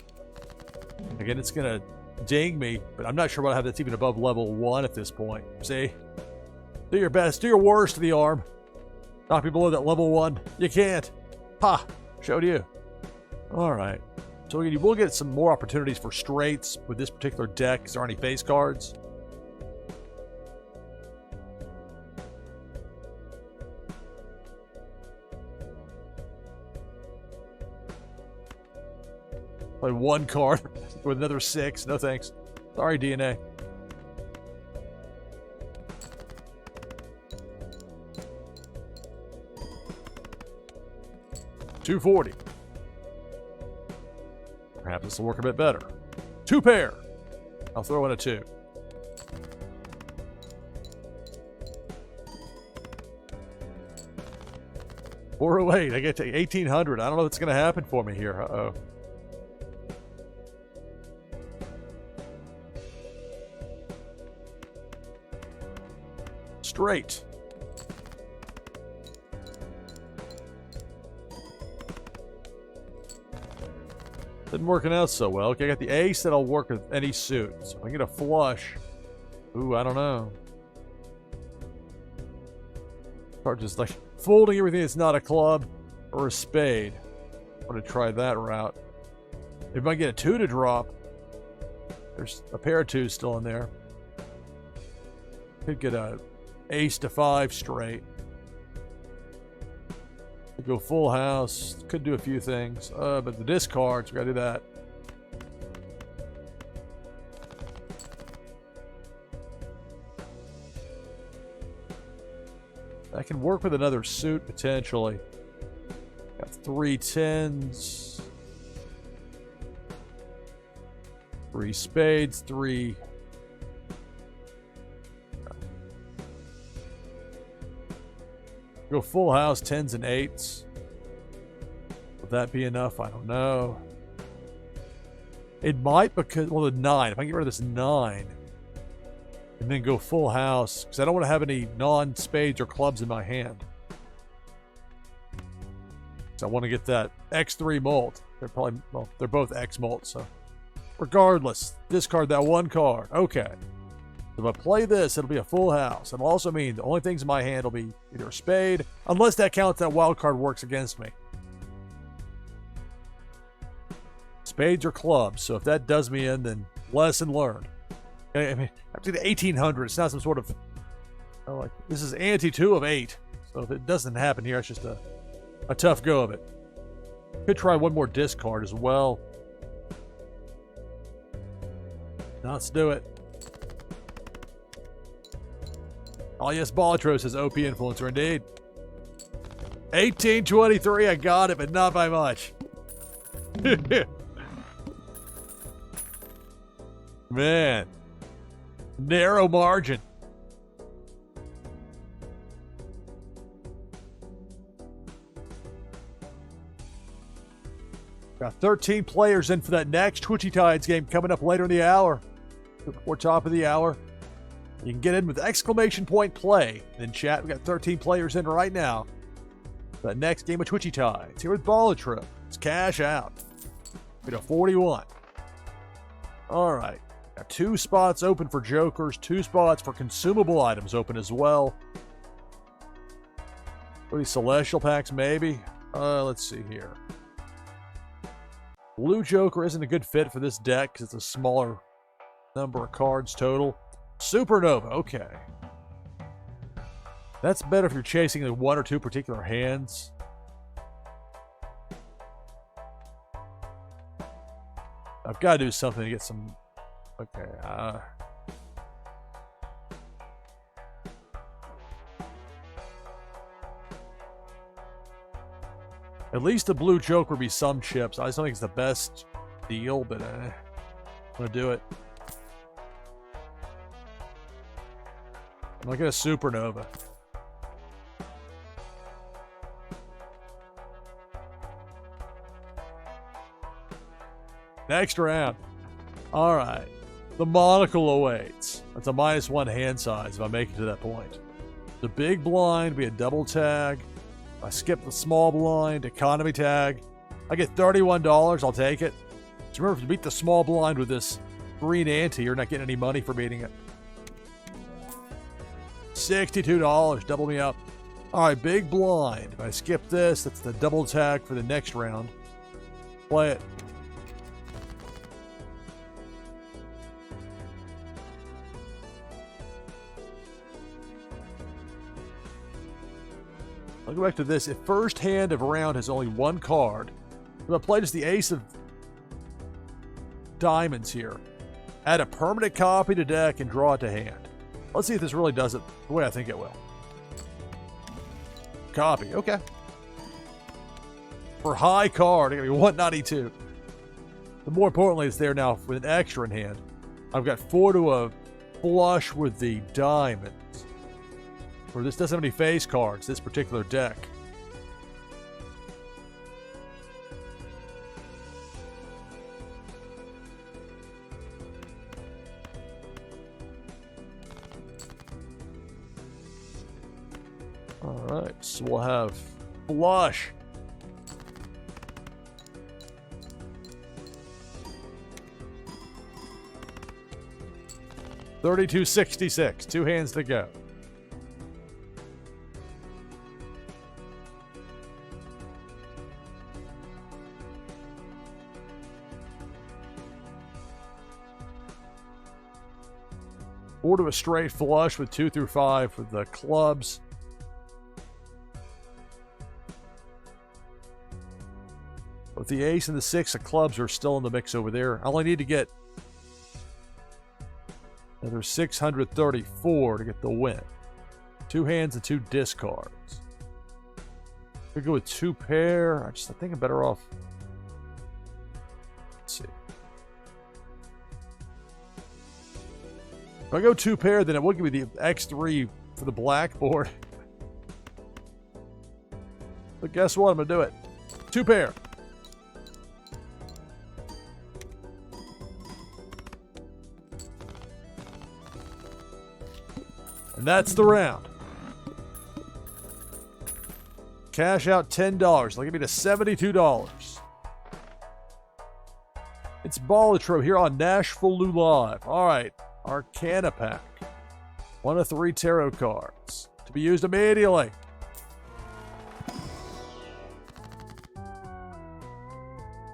Again, it's going to ding me, but I'm not sure what I have that's even above level 1 at this point. See? Do your best. Do your worst, the arm. Knock me below that level 1. You can't. Ha! Showed you. Alright. So you will get some more opportunities for straights with this particular deck. Is there any face cards? Play one card with another 6. No thanks. Sorry, DNA. $240. Perhaps this will work a bit better. 2 pair. I'll throw in a 2. $408. I get to 1,800. I don't know what's going to happen for me here. Uh-oh. Straight. Didn't working out so well. Okay, I got the ace that'll work with any suit. So if I get a flush. Ooh, I don't know. Start just like folding everything that's not a club or a spade. I'm going to try that route. If I get a 2 to drop, there's a pair of 2s still in there. Could get a ace to 5 straight. Could go full house. Could do a few things. But the discards, we gotta do that. I can work with another suit potentially. Got 3 10s. 3 spades, 3. Go full house, 10s and 8s. Will that be enough? I don't know. It might because, well, the 9. If I can get rid of this 9 and then go full house, because I don't want to have any non-spades or clubs in my hand. So I want to get that X3 mult. They're probably, well, they're both X mult, so. Regardless, discard that 1 card. Okay. If I play this, it'll be a full house. It'll also mean the only things in my hand will be either a spade, unless that counts that wild card works against me. Spades or clubs. So if that does me in, then lesson learned. I mean, after the 1,800, it's not some sort of, oh, like, this is ante 2 of 8. So if it doesn't happen here, it's just a tough go of it. Could try one more discard as well. Now let's do it. Oh, yes, Balatro says OP influencer, indeed. 1823, I got it, but not by much. Man. Narrow margin. Got 13 players in for that next Twitchy Tides game coming up later in the hour. Before top of the hour. You can get in with exclamation point play. In chat, we got 13 players in right now. The next game of Twitchy Tides. Here with Balatro. It's cash out. We got 41. All right. Got 2 spots open for jokers. 2 spots for consumable items open as well. What are these celestial packs, maybe? Let's see here. Blue Joker isn't a good fit for this deck because it's a smaller number of cards total. Supernova, okay. That's better if you're chasing like 1 or 2 particular hands. I've got to do something to get some... Okay, At least the blue joker would be some chips. I just don't think it's the best deal, but I'm going to do it. I'm going to get a supernova. Next round. All right. The monocle awaits. That's a -1 hand size if I make it to that point. The big blind be a double tag. If I skip the small blind, economy tag. I get $31. I'll take it. Just remember, if you beat the small blind with this green ante, you're not getting any money for beating it. $62. Double me up. All right, big blind. If I skip this, that's the double tag for the next round. Play it. I'll go back to this. If first hand of a round has only one card, if I play just the ace of diamonds here, add a permanent copy to deck and draw it to hand. Let's see if this really does it the way I think it will. Copy, okay. For high card, it's going to be 192. But more importantly, it's there now with an extra in hand. I've got 4 to a flush with the diamonds. Or this doesn't have any face cards, this particular deck. Alright, so we'll have flush. $32.66, 2 hands to go. Or to a straight flush with 2 through 5 for the clubs. With the ace and the 6 of clubs are still in the mix over there. I only need to get another 634 to get the win. 2 hands and 2 discards. Could go with 2 pair. I think I'm better off. Let's see. If I go 2 pair, then it will give me the X3 for the blackboard. But guess what? I'm going to do it. 2 pair. And that's the round. Cash out $10. They'll give me to $72. It's Balatro here on NashvilleLou Live. All right. Arcana pack. 1 of 3 tarot cards. To be used immediately.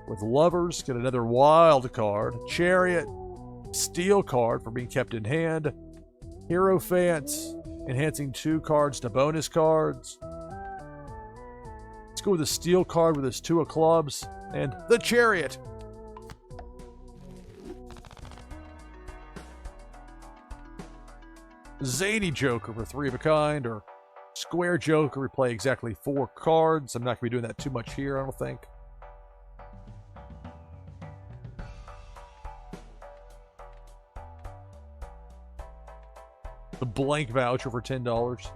With Lovers, get another wild card. Chariot. Steel card for being kept in hand. Hierophant. Enhancing 2 cards to bonus cards. Let's go with the steel card with his 2 of clubs. And the Chariot. Zany Joker for 3 of a kind, or Square Joker. We play exactly 4 cards. I'm not going to be doing that too much here, I don't think. The blank voucher for $10.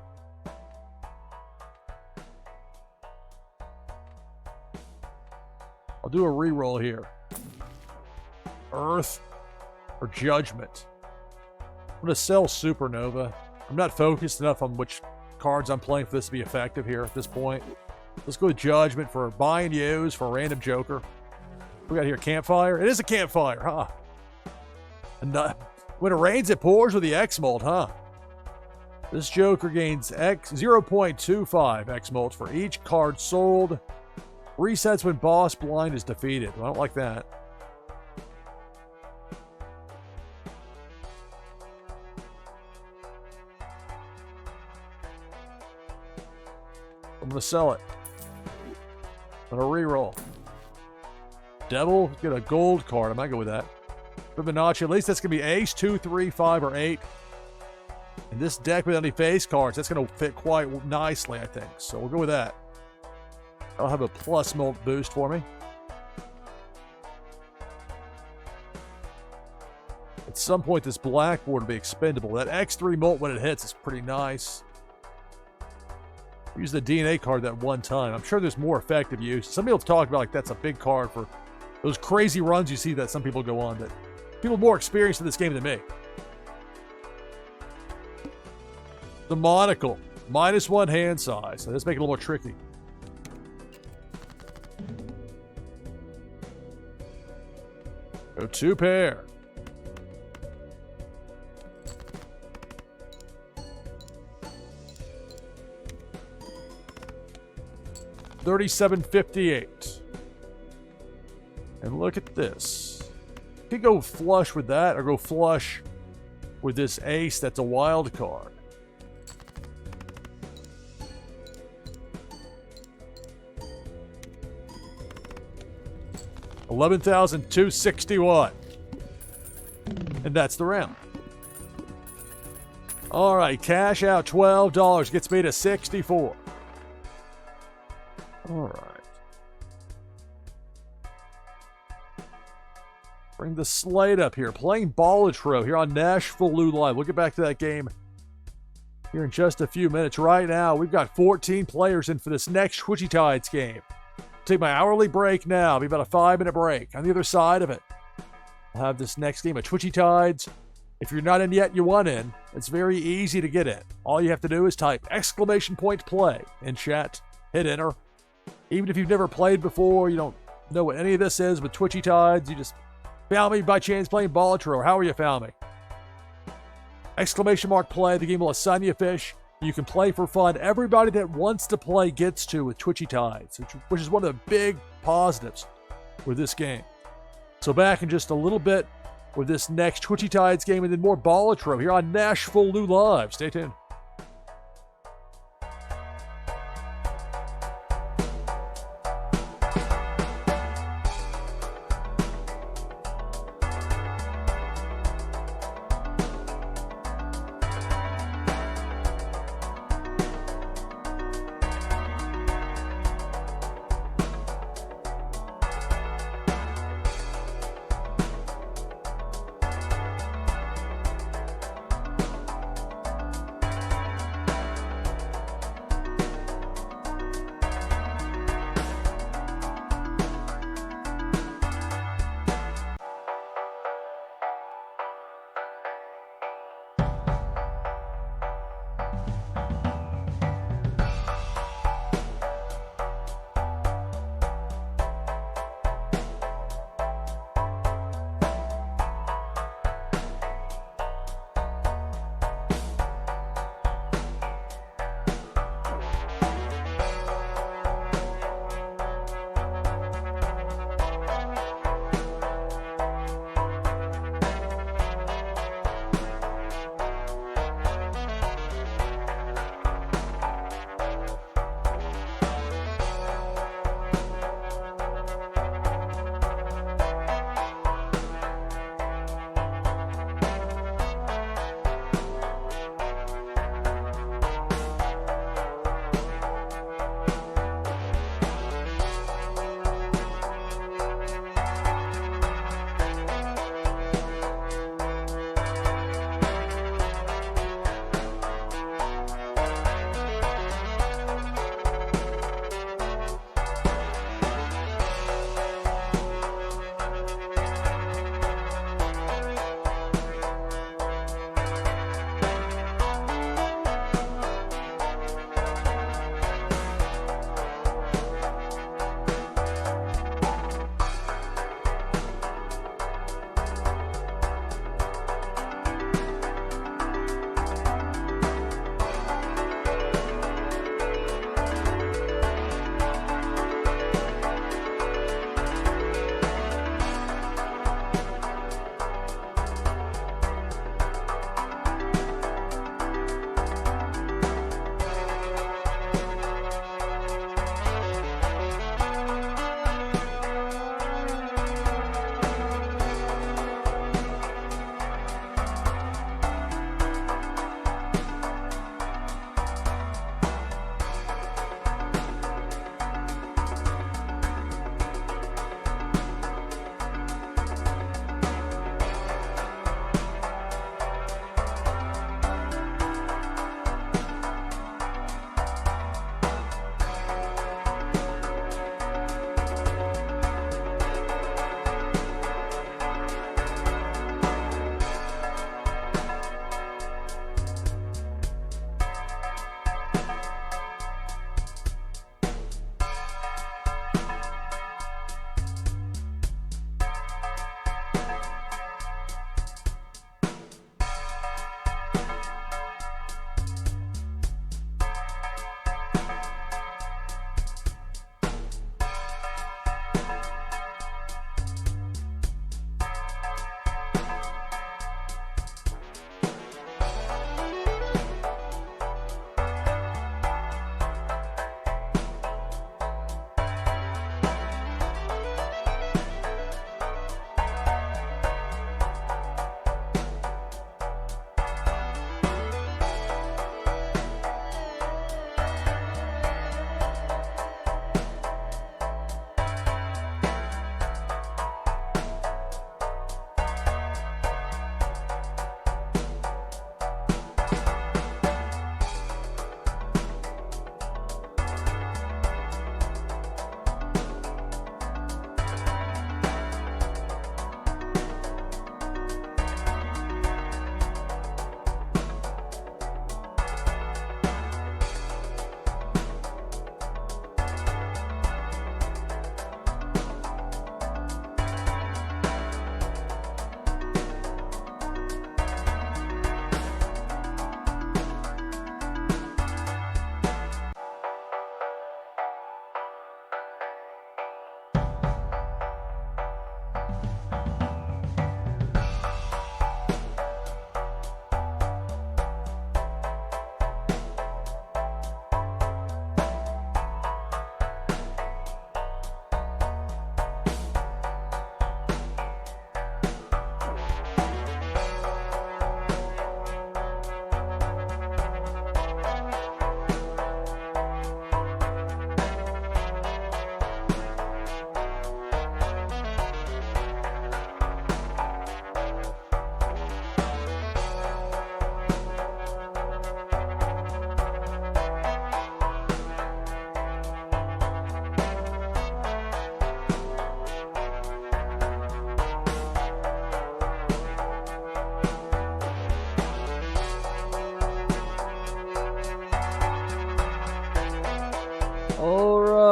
I'll do a reroll here. Earth or Judgment. I'm going to sell Supernova. I'm not focused enough on which cards I'm playing for this to be effective here at this point. Let's go with Judgment for buy and use for a random Joker. We got here Campfire. It is a Campfire, huh? And when it rains, it pours with the X-Molt, huh? This Joker gains 0.25 X-Molts for each card sold. Resets when Boss Blind is defeated. I don't like that. I'm going to sell it. I'm going to reroll. Devil, get a gold card. I might go with that. Fibonacci, at least that's going to be ace, 2, 3, 5, or 8. And this deck without any face cards, that's going to fit quite nicely, I think. So we'll go with that. I'll have a plus molt boost for me. At some point, this blackboard will be expendable. That X3 molt when it hits is pretty nice. Use the DNA card that one time. I'm sure there's more effective use. Some people talk about like that's a big card for those crazy runs you see that some people go on. That people more experienced in this game than me. The monocle. -1 hand size. So let's make it a little more tricky. Go 2 pair. $37.58. And look at this. You could go flush with that or go flush with this ace that's a wild card. $11,261. And that's the round. All right, cash out $12 gets me to 64. All right. Bring the slate up here. Playing Balatro here on NashvilleLou Live. We'll get back to that game here in just a few minutes. Right now, we've got 14 players in for this next Twitchy Tides game. Take my hourly break now. It'll be about a 5-minute break. On the other side of it, I'll have this next game of Twitchy Tides. If you're not in yet, you want in. It's very easy to get in. All you have to do is type !play in chat. Hit enter. Even if you've never played before, you don't know what any of this is with Twitchy Tides, you just found me by chance playing Balatro. How are you found me? !play. The game will assign you a fish. You can play for fun. Everybody that wants to play gets to with Twitchy Tides, which is one of the big positives with this game. So back in just a little bit with this next Twitchy Tides game and then more Balatro here on NashvilleLou Live. Stay tuned.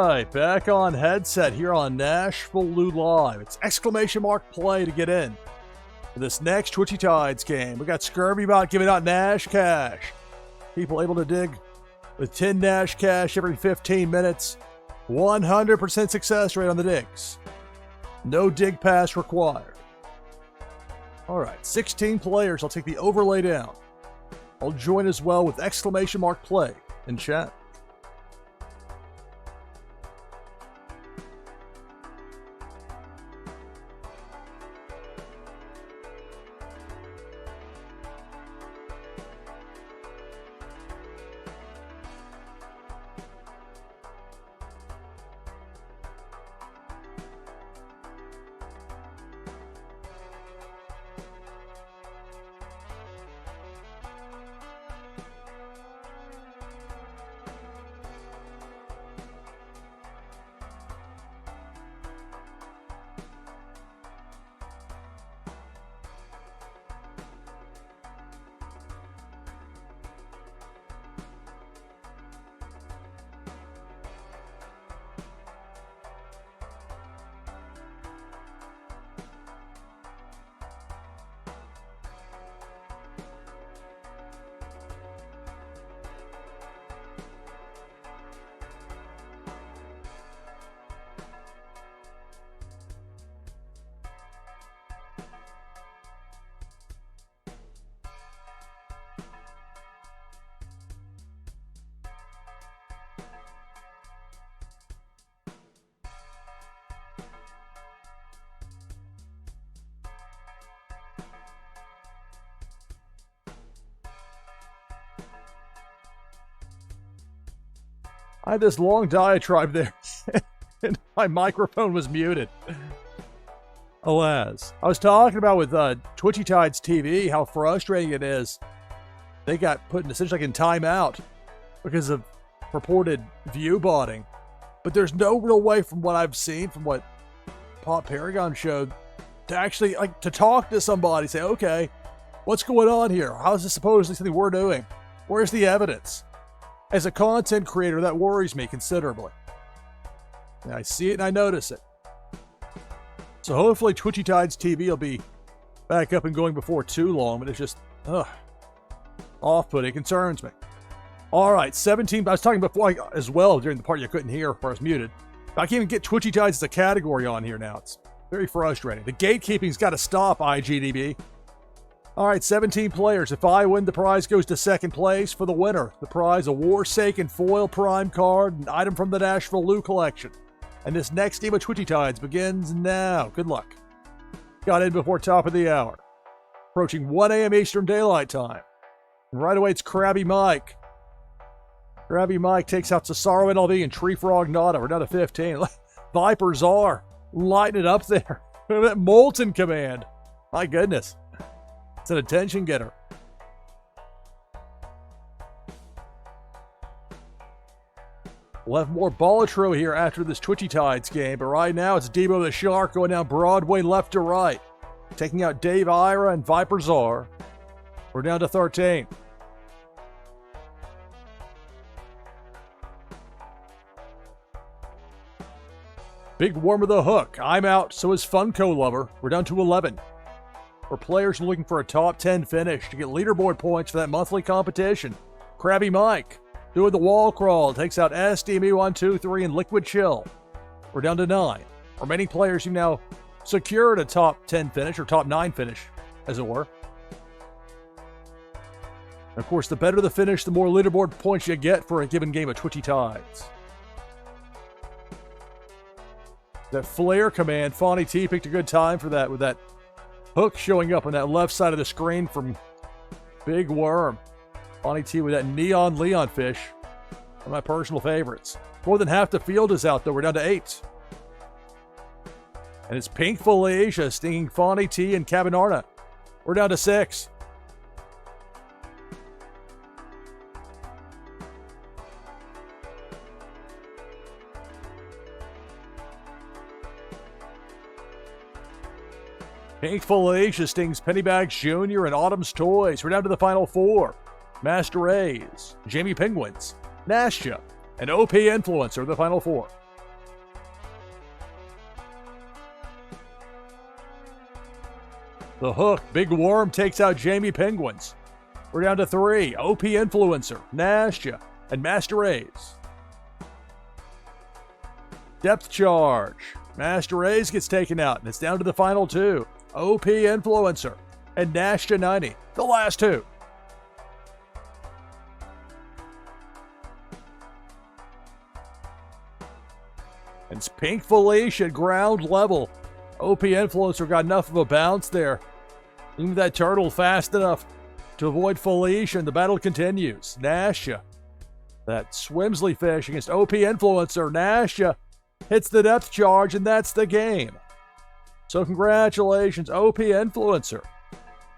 right, back on headset here on NashvilleLou Live. It's exclamation mark play to get in for this next Twitchy Tides game. We got ScurvyBot giving out Nash Cash. People able to dig with 10 Nash Cash every 15 minutes. 100% success rate on the digs. No dig pass required. All right, 16 players. I'll take the overlay down. I'll join as well with exclamation mark play in chat. I had this long diatribe there, and my microphone was muted. Alas. I was talking about with Twitchy Tides TV how frustrating it is. They got put in essentially like in timeout because of purported view botting. But there's no real way from what I've seen, from what Pop Paragon showed, to actually like to talk to somebody, say, okay, what's going on here? How is this supposedly something we're doing? Where's the evidence? As a content creator, that worries me considerably. And I see it and I notice it. So hopefully Twitchy Tides TV will be back up and going before too long, but it's just, off-putting. It concerns me. All right, 17. I was talking before as well during the part you couldn't hear where I was muted. I can't even get Twitchy Tides as a category on here now. It's very frustrating. The gatekeeping's got to stop, IGDB. All right, 17 players. If I win, the prize goes to second place. For the winner, the prize, a Warsaken foil prime card, an item from the NashvilleLou collection. And this next game of Twitchy Tides begins now. Good luck. Got in before top of the hour. Approaching 1 a.m. Eastern Daylight Time. And right away, it's Krabby Mike. Krabby Mike takes out Cesaro NLV and Tree Frog Nada. We're down to 15. Vipers are lighting it up there. That Molten command. My goodness. It's an attention getter. We'll have more Balatro here after this Twitchy Tides game, but right now it's Debo the Shark going down Broadway left to right, taking out Dave Ira and Viper Czar. We're down to 13. Big Worm with a hook. I'm out, so is Funko Lover. We're down to 11. For players looking for a top 10 finish to get leaderboard points for that monthly competition. Krabby Mike doing the wall crawl, takes out SDME123 and Liquid Chill. We're down to 9. Remaining players who now secured a top 10 finish, or top 9 finish, as it were. And of course, the better the finish, the more leaderboard points you get for a given game of Twitchy Tides. That flare command, Fonny T picked a good time for that with that hook showing up on that left side of the screen from Big Worm. Fonny T with that Neon Leon fish. One of my personal favorites. More than half the field is out, though. We're down to 8. And it's Pink Falacia stinging Fonny T and Cabanarna. We're down to 6. Pink Falacia stings Pennybags Jr. and Autumn's Toys. We're down to the final 4. Master A's, Jamie Penguins, Nasha, and OP Influencer, the final 4. The hook. Big Worm takes out Jamie Penguins. We're down to 3. OP Influencer, Nashville, and Master A's. Depth Charge. Master A's gets taken out, and it's down to the final 2. OP Influencer and Nashville 90. The last 2. It's Pink Felicia at ground level. OP Influencer got enough of a bounce there. Even that turtle fast enough to avoid Felicia, and the battle continues. Nasha, that Swimsley fish against OP Influencer. Nasha hits the depth charge, and that's the game. So congratulations, OP Influencer,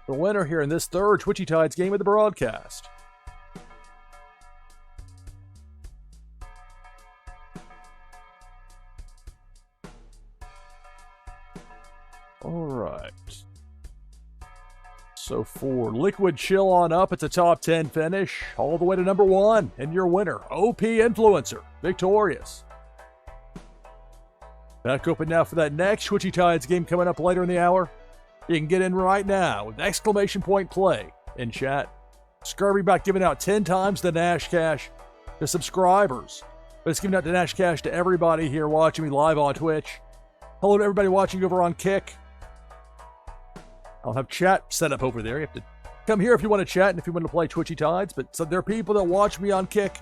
the winner here in this third Twitchy Tides game of the broadcast. All right. So for Liquid Chill on up, it's a top 10 finish, all the way to number 1. And your winner, OP Influencer, victorious. Back open now for that next Twitchy Tides game coming up later in the hour. You can get in right now with exclamation point play in chat. Scurvy about giving out 10 times the Nash Cash to subscribers. But it's giving out the Nash Cash to everybody here watching me live on Twitch. Hello to everybody watching over on Kick. I'll have chat set up over there. You have to come here if you want to chat and if you want to play Twitchy Tides. But so there are people that watch me on Kick.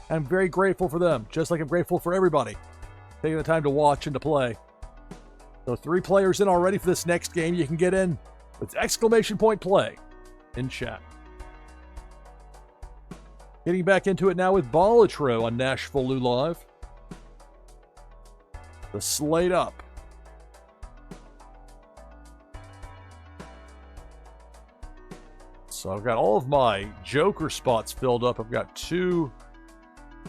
I'm very grateful for them, just like I'm grateful for everybody taking the time to watch and to play. So 3 players in already for this next game. You can get in with exclamation point play in chat. Getting back into it now with Balatro on NashvilleLou Live. The slate up. So I've got all of my Joker spots filled up. I've got 2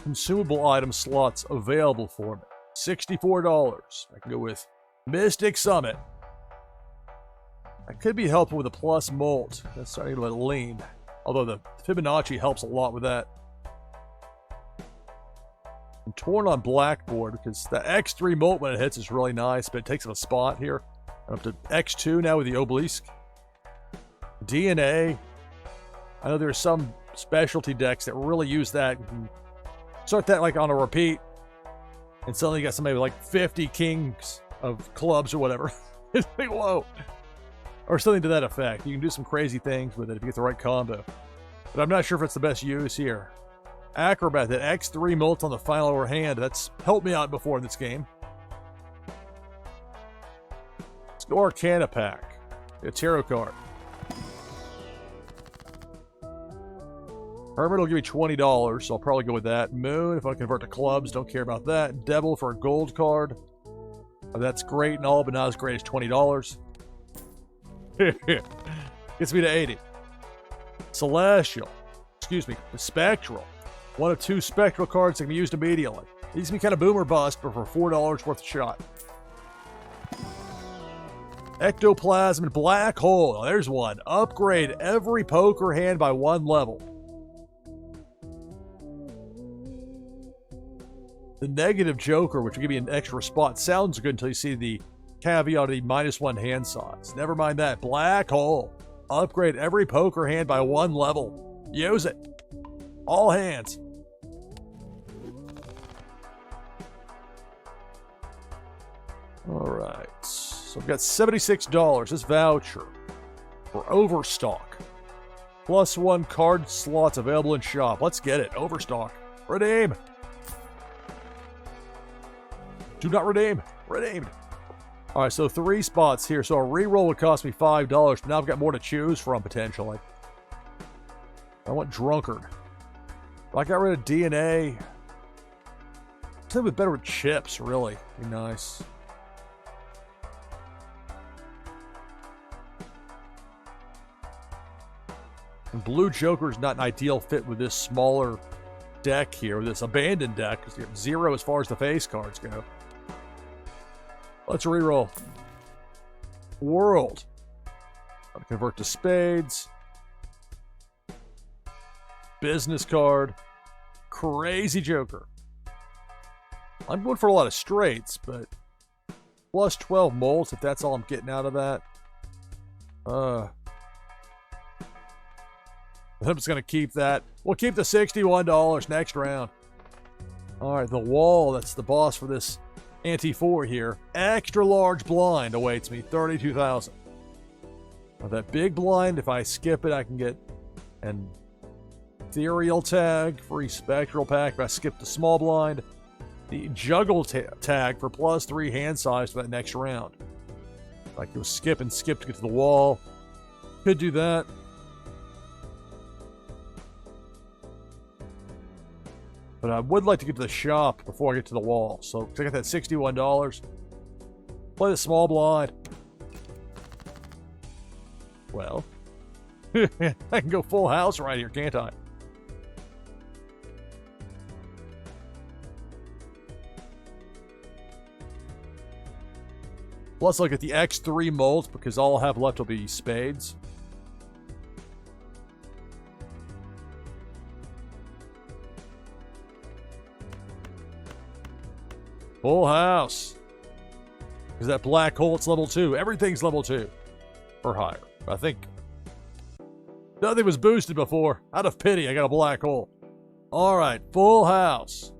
consumable item slots available for me. $64. I can go with Mystic Summit. I could be helpful with a plus molt. That's starting to lean. Although the Fibonacci helps a lot with that. I'm torn on Blackboard because the X3 molt when it hits is really nice, but it takes up a spot here. I'm up to X2 now with the Obelisk. DNA. I know there's some specialty decks that really use that. You can start that like on a repeat, and suddenly you got somebody with like 50 kings of clubs or whatever. It's like, whoa. Or something to that effect. You can do some crazy things with it if you get the right combo. But I'm not sure if it's the best use here. Acrobat, that X3 molt on the final over hand. That's helped me out before in this game. Let's go Arcana pack. A tarot card. Hermit will give me $20, so I'll probably go with that. Moon, if I convert to clubs, don't care about that. Devil for a gold card. Oh, that's great and all, but not as great as $20. Gets me to 80. Celestial. Excuse me, the Spectral. 1 of 2 Spectral cards that can be used immediately. These can be kind of boom or bust, but for $4 worth a shot. Ectoplasm and Black Hole. Oh, there's one. Upgrade every poker hand by 1 level. The negative Joker, which will give you an extra spot, sounds good until you see the caveat of the -1 hand size. Never mind that. Black Hole. Upgrade every poker hand by 1 level. Use it. All hands. All right. So I've got $76. This voucher for Overstock. +1 card slots available in shop. Let's get it. Overstock. Redeem. Do not redeem. Redeemed. All right, so 3 spots here. So a reroll would cost me $5, but now I've got more to choose from potentially. I want Drunkard. If I got rid of DNA. Something with better with chips, really. Be nice. And Blue Joker is not an ideal fit with this smaller deck here, with this abandoned deck, because you have 0 as far as the face cards go. Let's reroll. World. I'll convert to spades. Business card. Crazy Joker. I'm going for a lot of straights, but +12 molts if that's all I'm getting out of that. I'm just going to keep that. We'll keep the $61 next round. All right, the wall. That's the boss for this ante 4 here. Extra large blind awaits me. 32,000. With that big blind, if I skip it, I can get an ethereal tag, free spectral pack. If I skip the small blind, the juggle tag for +3 hand size for that next round. If I go skip and skip to get to the wall, could do that. But I would like to get to the shop before I get to the wall. So I got that $61. Play the small blind. Well, I can go full house right here, can't I? Plus, I'll get the X3 molt because all I'll have left will be spades. Full house. Because that black hole, it's level 2. Everything's level 2 or higher. I think nothing was boosted before. Out of pity, I got a black hole. All right, full house.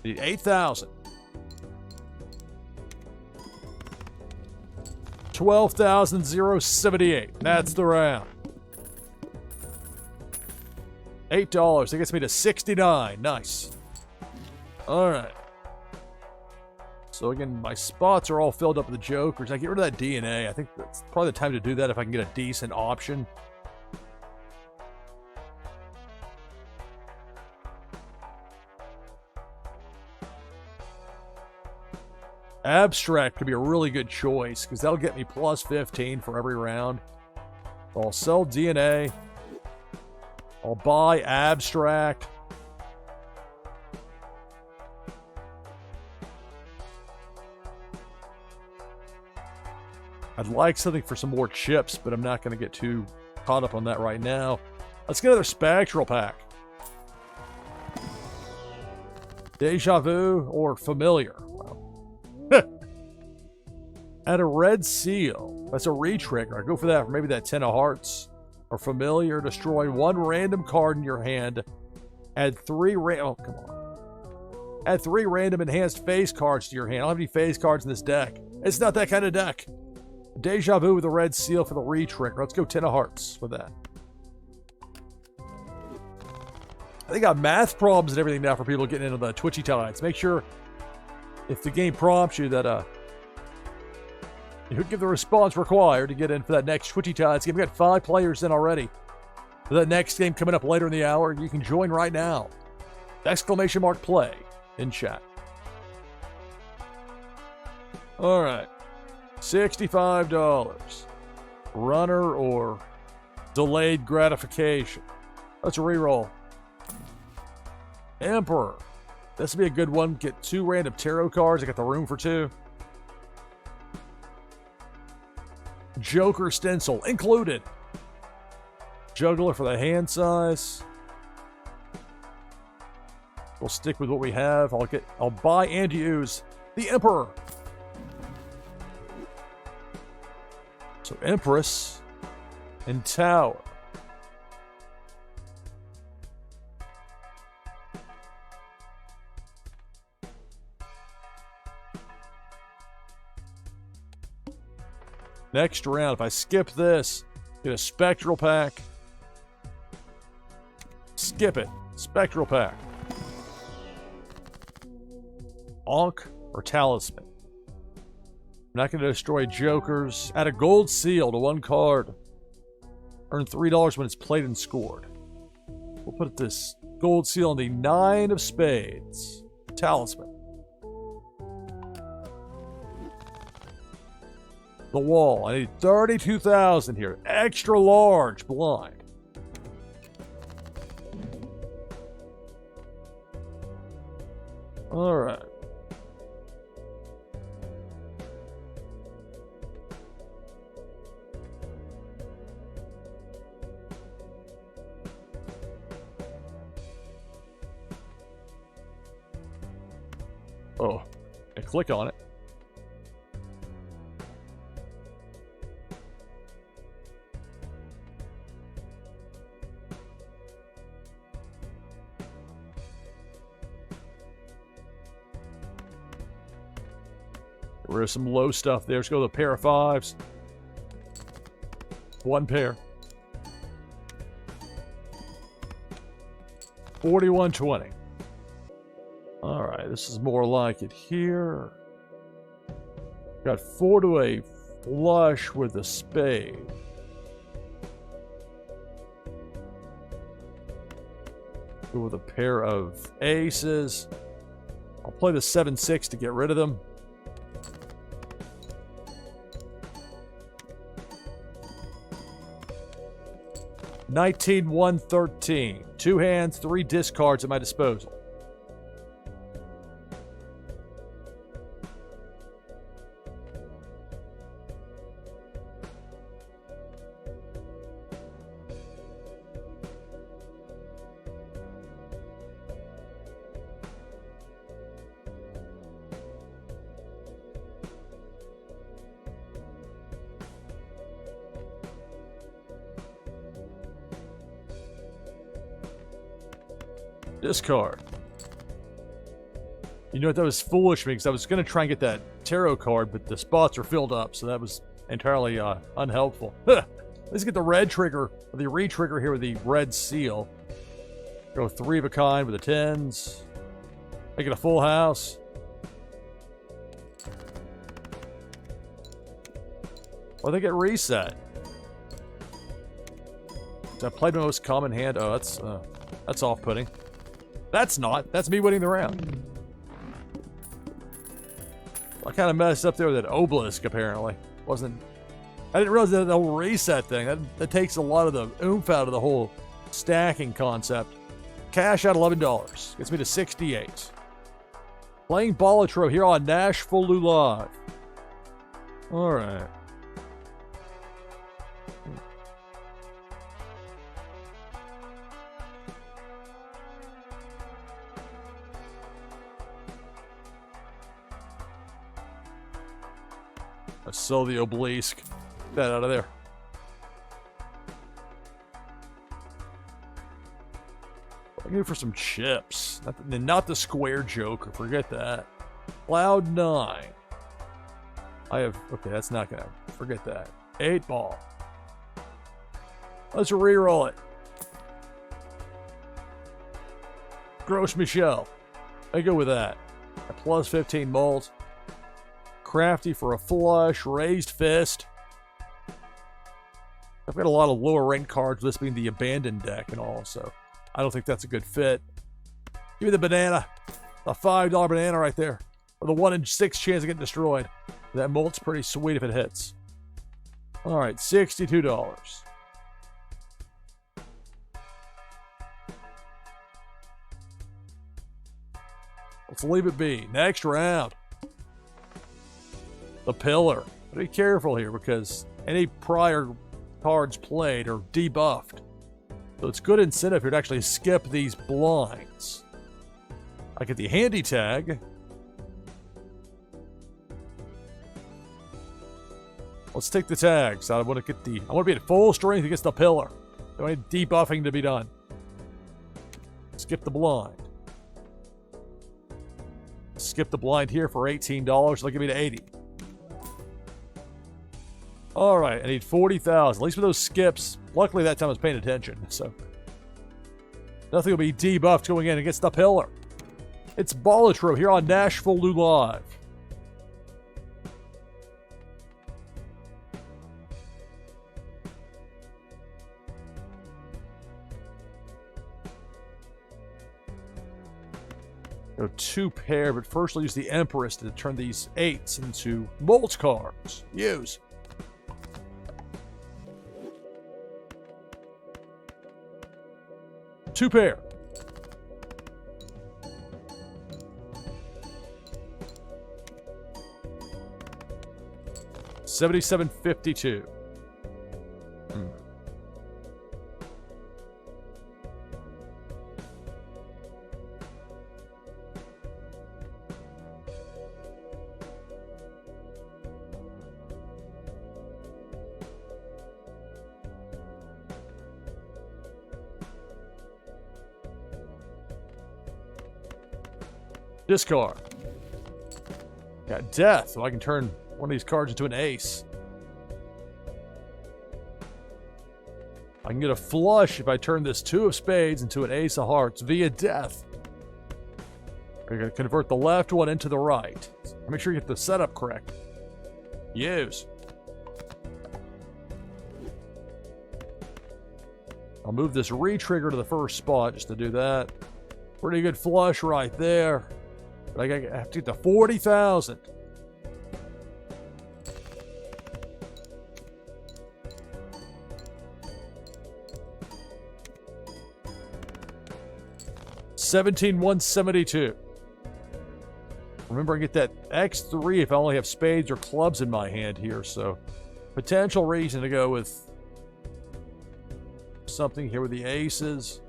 Need 8,000. 12,078. That's the round. $8. That gets me to 69. Nice. All right. So again, my spots are all filled up with the jokers. I get rid of that DNA. I think that's probably the time to do that if I can get a decent option. Abstract could be a really good choice because that'll get me +15 for every round. So I'll sell DNA. I'll buy abstract. I'd like something for some more chips, but I'm not going to get too caught up on that right now. Let's get another spectral pack. Deja vu or familiar. Wow. Add a red seal. That's a re-trigger. I go for that for maybe that 10 of hearts. Or familiar. Destroy 1 random card in your hand. Add 3 oh, come on. Add 3 random enhanced face cards to your hand. I don't have any face cards in this deck. It's not that kind of deck. Deja vu with a red seal for the re-trigger. Let's go 10 of hearts with that. I think I got math problems and everything now for people getting into the Twitchy tides. Make sure if the game prompts you that you give the response required to get in for that next Twitchy tides game. We got 5 players in already. For that next game coming up later in the hour, you can join right now. !play in chat. All right. $65. Runner or delayed gratification. Let's reroll. Emperor. This would be a good one. Get 2 random tarot cards. I got the room for 2. Joker stencil included. Juggler for the hand size. We'll stick with what we have. I'll buy and use the Emperor. So Empress and Tower. Next round, if I skip this, get a spectral pack. Skip it. Spectral pack. Ankh or Talisman. I'm not going to destroy jokers. Add a gold seal to 1 card. Earn $3 when it's played and scored. We'll put this gold seal on the 9 of spades. Talisman. The wall. I need 32,000 here. Extra large blind. All right. Oh, I click on it. Rid of some low stuff there. Let's go with a pair of 5s. 1 pair. 4120. All right, this is more like it here. Got 4 to a flush with a spade. Go with a pair of aces. I'll play the 7-6 to get rid of them. $19,113. 2 hands, 3 discards at my disposal. Discard. You know what, that was foolish of me because I was going to try and get that tarot card, but the spots are filled up, so that was entirely unhelpful. Let's get the red trigger, or the re-trigger here with the red seal. Go 3 of a kind with the 10s. Make it a full house. Or they get reset. Did I play my most common hand? Oh, that's off-putting. That's not. That's me winning the round. I kind of messed up there with that obelisk, apparently. I didn't realize that whole reset thing. That takes a lot of the oomph out of the whole stacking concept. Cash out $11. Gets me to 68. Playing Balatro here on NashvilleLou Live. All right. I saw the obelisk. Get that out of there. I'm going for some chips. Not the square joker. Forget that. Cloud 9. Okay, that's not going to... Forget that. 8 ball. Let's re-roll it. Gross Michelle. I go with that. A plus 15 mult. Crafty for a flush. Raised fist. I've got a lot of lower ranked cards, this being the abandoned deck and all, so I don't think that's a good fit. Give me the banana. A $5 banana right there. Or the 1 in 6 chance of getting destroyed. That mult's pretty sweet if it hits. Alright, $62. Let's leave it be. Next round. The pillar. Be careful here because any prior cards played are debuffed. So it's good incentive here to actually skip these blinds. I get the handy tag. Let's take the tags. I want to be at full strength against the pillar. Don't need debuffing to be done. Skip the blind. Skip the blind here for $18. They'll give me to 80. All right, I need 40,000. At least with those skips. Luckily, that time I was paying attention, so nothing will be debuffed going in against the pillar. It's Balatro here on NashvilleLou Live. Go 2 pair, but first I'll use the Empress to turn these 8s into Molt cards. Use. Two pair. $77.52. Discard. Got death, so I can turn one of these cards into an ace. I can get a flush if I turn this 2 of spades into an ace of hearts via death. We're going to convert the left one into the right. Make sure you get the setup correct. Use. I'll move this re-trigger to the first spot just to do that. Pretty good flush right there. But I have to get to 40,000. $17,172. Remember, I get that X3 if I only have spades or clubs in my hand here, so potential reason to go with something here with the aces.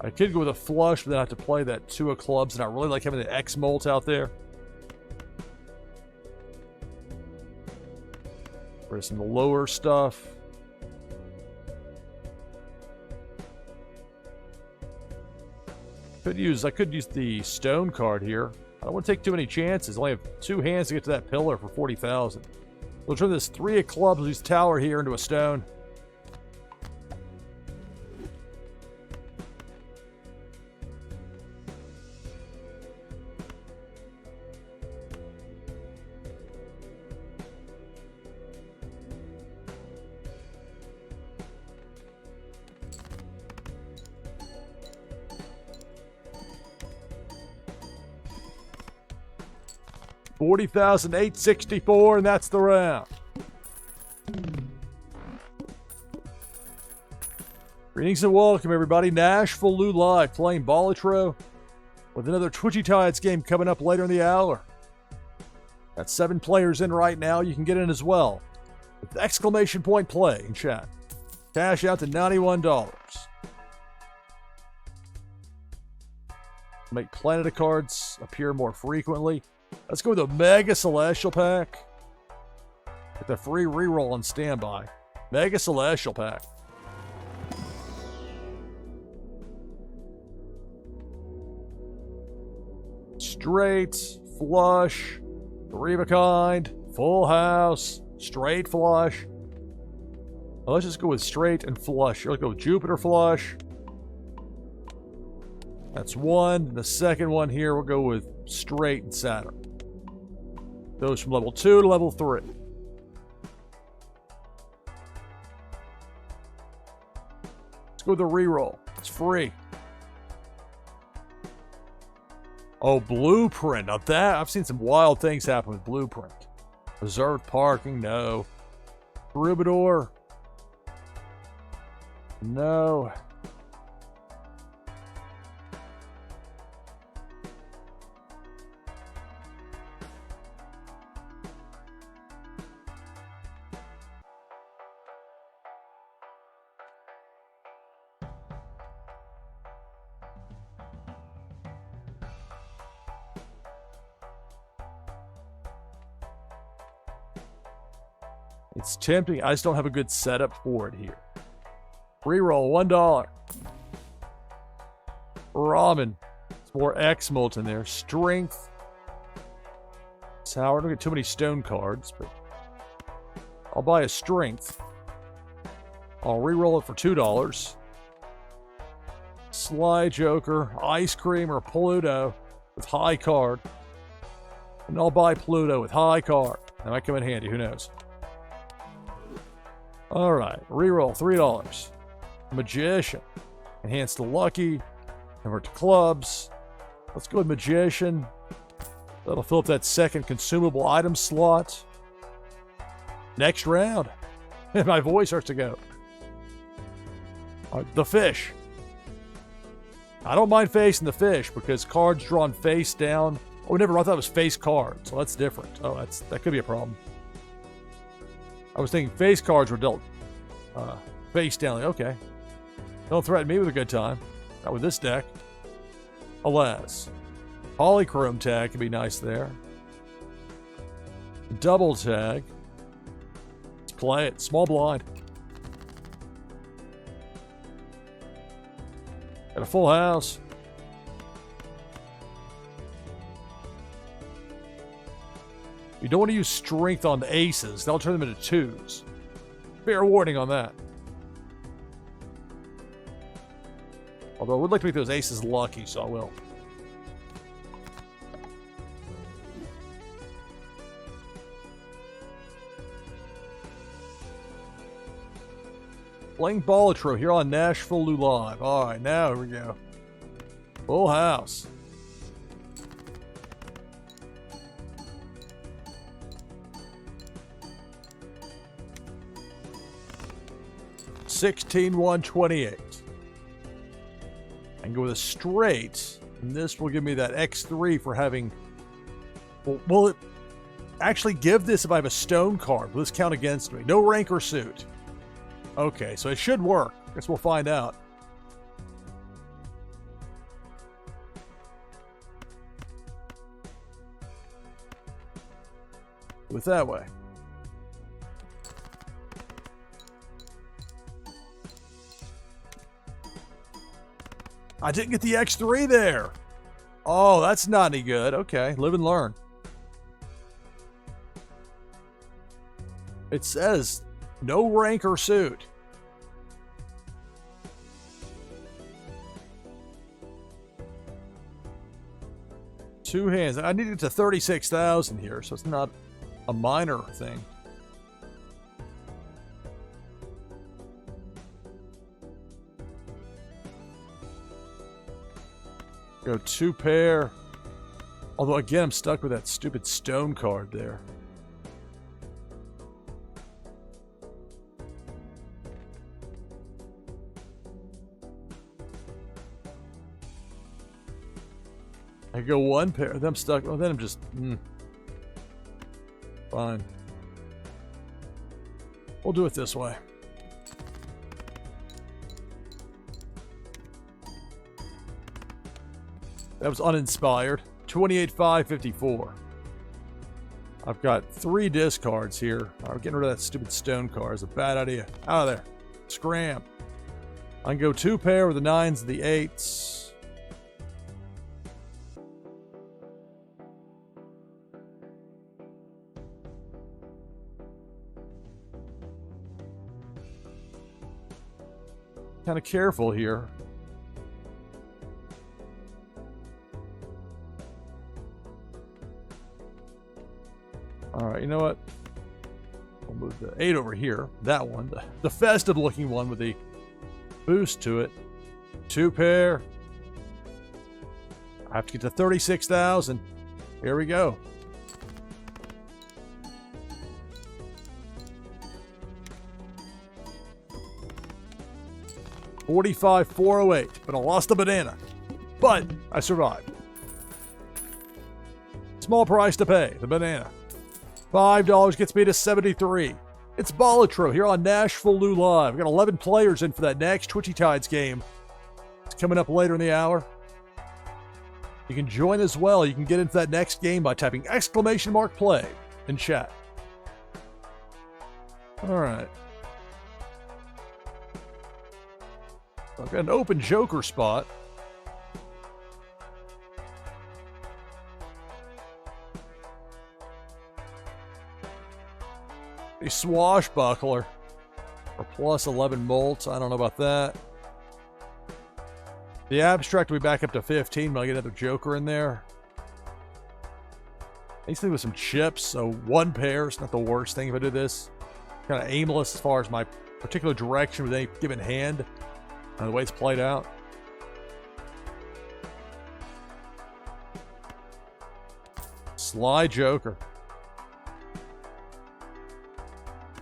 I could go with a flush, but then I have to play that 2 of clubs, and I really like having the X mult out there. For some lower stuff. I could use the stone card here. I don't want to take too many chances. I only have 2 hands to get to that pillar for 40,000. We'll turn this 3 of clubs, use tower here into a stone. $40,864, and that's the round. Greetings and welcome, everybody. NashvilleLou live playing Balatro with another Twitchy Tides game coming up later in the hour. Got 7 players in right now. You can get in as well with exclamation point play in chat. Cash out to $91. Make Planet of Cards appear more frequently. Let's go with a Mega Celestial Pack. Get the free reroll on standby. Mega Celestial Pack. Straight, flush, 3 of a kind, full house, straight flush. Well, let's just go with straight and flush. Let's go with Jupiter flush. That's 1. The second one here, we'll go with straight and Saturn. Goes from level 2 to level 3. Let's go with the reroll. It's free. Oh, Blueprint. Now that, I've seen some wild things happen with Blueprint. Reserved parking, no. Troubadour. No. It's tempting. I just don't have a good setup for it here. Reroll, $1. Ramen. It's more X-Molt in there. Strength. Sour. I don't get too many stone cards, but I'll buy a Strength. I'll reroll it for $2. Sly Joker, Ice Cream, or Pluto with high card. And I'll buy Pluto with high card. That might come in handy. Who knows? Alright, reroll, $3. Magician. Enhance to Lucky. Convert to clubs. Let's go with Magician. That'll fill up that second consumable item slot. Next round. My voice starts to go. The fish. I don't mind facing the fish because cards drawn face down. Oh, never. I thought it was face cards. So that's different. Oh, that could be a problem. I was thinking face cards were dealt face down. Okay. Don't threaten me with a good time. Not with this deck. Alas. Polychrome tag could be nice there. Double tag. Let's play it. Small blind. Got a full house. You don't want to use strength on the aces. That'll turn them into twos. Fair warning on that. Although I would like to make those aces lucky, so I will. Playing Balatro here on NashvilleLou Live. Alright, now here we go. Full house. $16,128. I can go with a straight, and this will give me that X3 for having... Well, will it actually give this if I have a stone card? Will this count against me? No rank or suit. Okay, so it should work. Guess we'll find out. Do it that way. I didn't get the X3 there. Oh, that's not any good. Okay, live and learn. It says no rank or suit. Two hands. I need it to 36,000 here, so it's not a minor thing. Go two pair. Although, again, I'm stuck with that stupid stone card there. I go one pair, then I'm stuck. Oh, then I'm just... Fine. We'll do it this way. That was uninspired. 28,554. I've got 3 discards here. I'm getting rid of that stupid stone card. It's a bad idea. Out of there. Scram. I can go 2 pair with the 9s and the 8s. Kind of careful here. Alright, you know what? We'll move the 8 over here. That one. The festive looking one with the boost to it. 2 pair. I have to get to 36,000. Here we go. $45,408. But I lost the banana. But I survived. Small price to pay. The banana. $5 gets me to 73. It's Balatro here on NashvilleLou Live. We've got 11 players in for that next Twitchy Tides game. It's coming up later in the hour. You can join as well. You can get into that next game by typing !play in chat. Alright. I've got an open joker spot. A swashbuckler for plus 11 molts. I don't know about that. The abstract will be back up to 15, but I'll get another joker in there. I used to with some chips, so 1 pair is not the worst thing if I do this. Kind of aimless as far as my particular direction with any given hand and the way it's played out. Sly joker.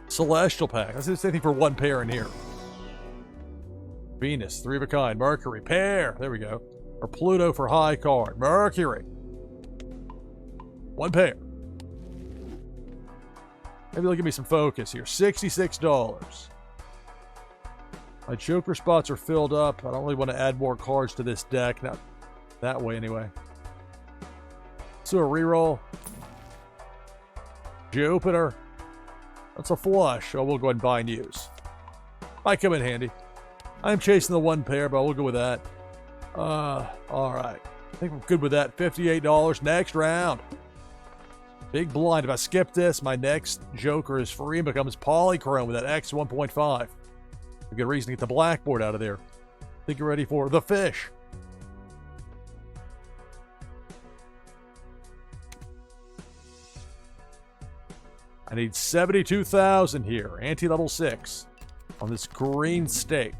Celestial pack. Let's do the same thing for 1 pair in here. Venus, 3 of a kind. Mercury, pair. There we go. Or Pluto for high card. Mercury. 1 pair. Maybe they'll give me some focus here. $66. My joker spots are filled up. I don't really want to add more cards to this deck. Not that way anyway. So a reroll. Jupiter. That's a flush. Oh, we'll go ahead and buy and use. Might come in handy. I'm chasing the 1 pair, but we'll go with that. All right. I think we're good with that. $58. Next round. Big blind. If I skip this, my next joker is free and becomes polychrome with that X 1.5. A good reason to get the blackboard out of there. I think you're ready for the fish. I need 72,000 here. Anti-level 6 on this green stake.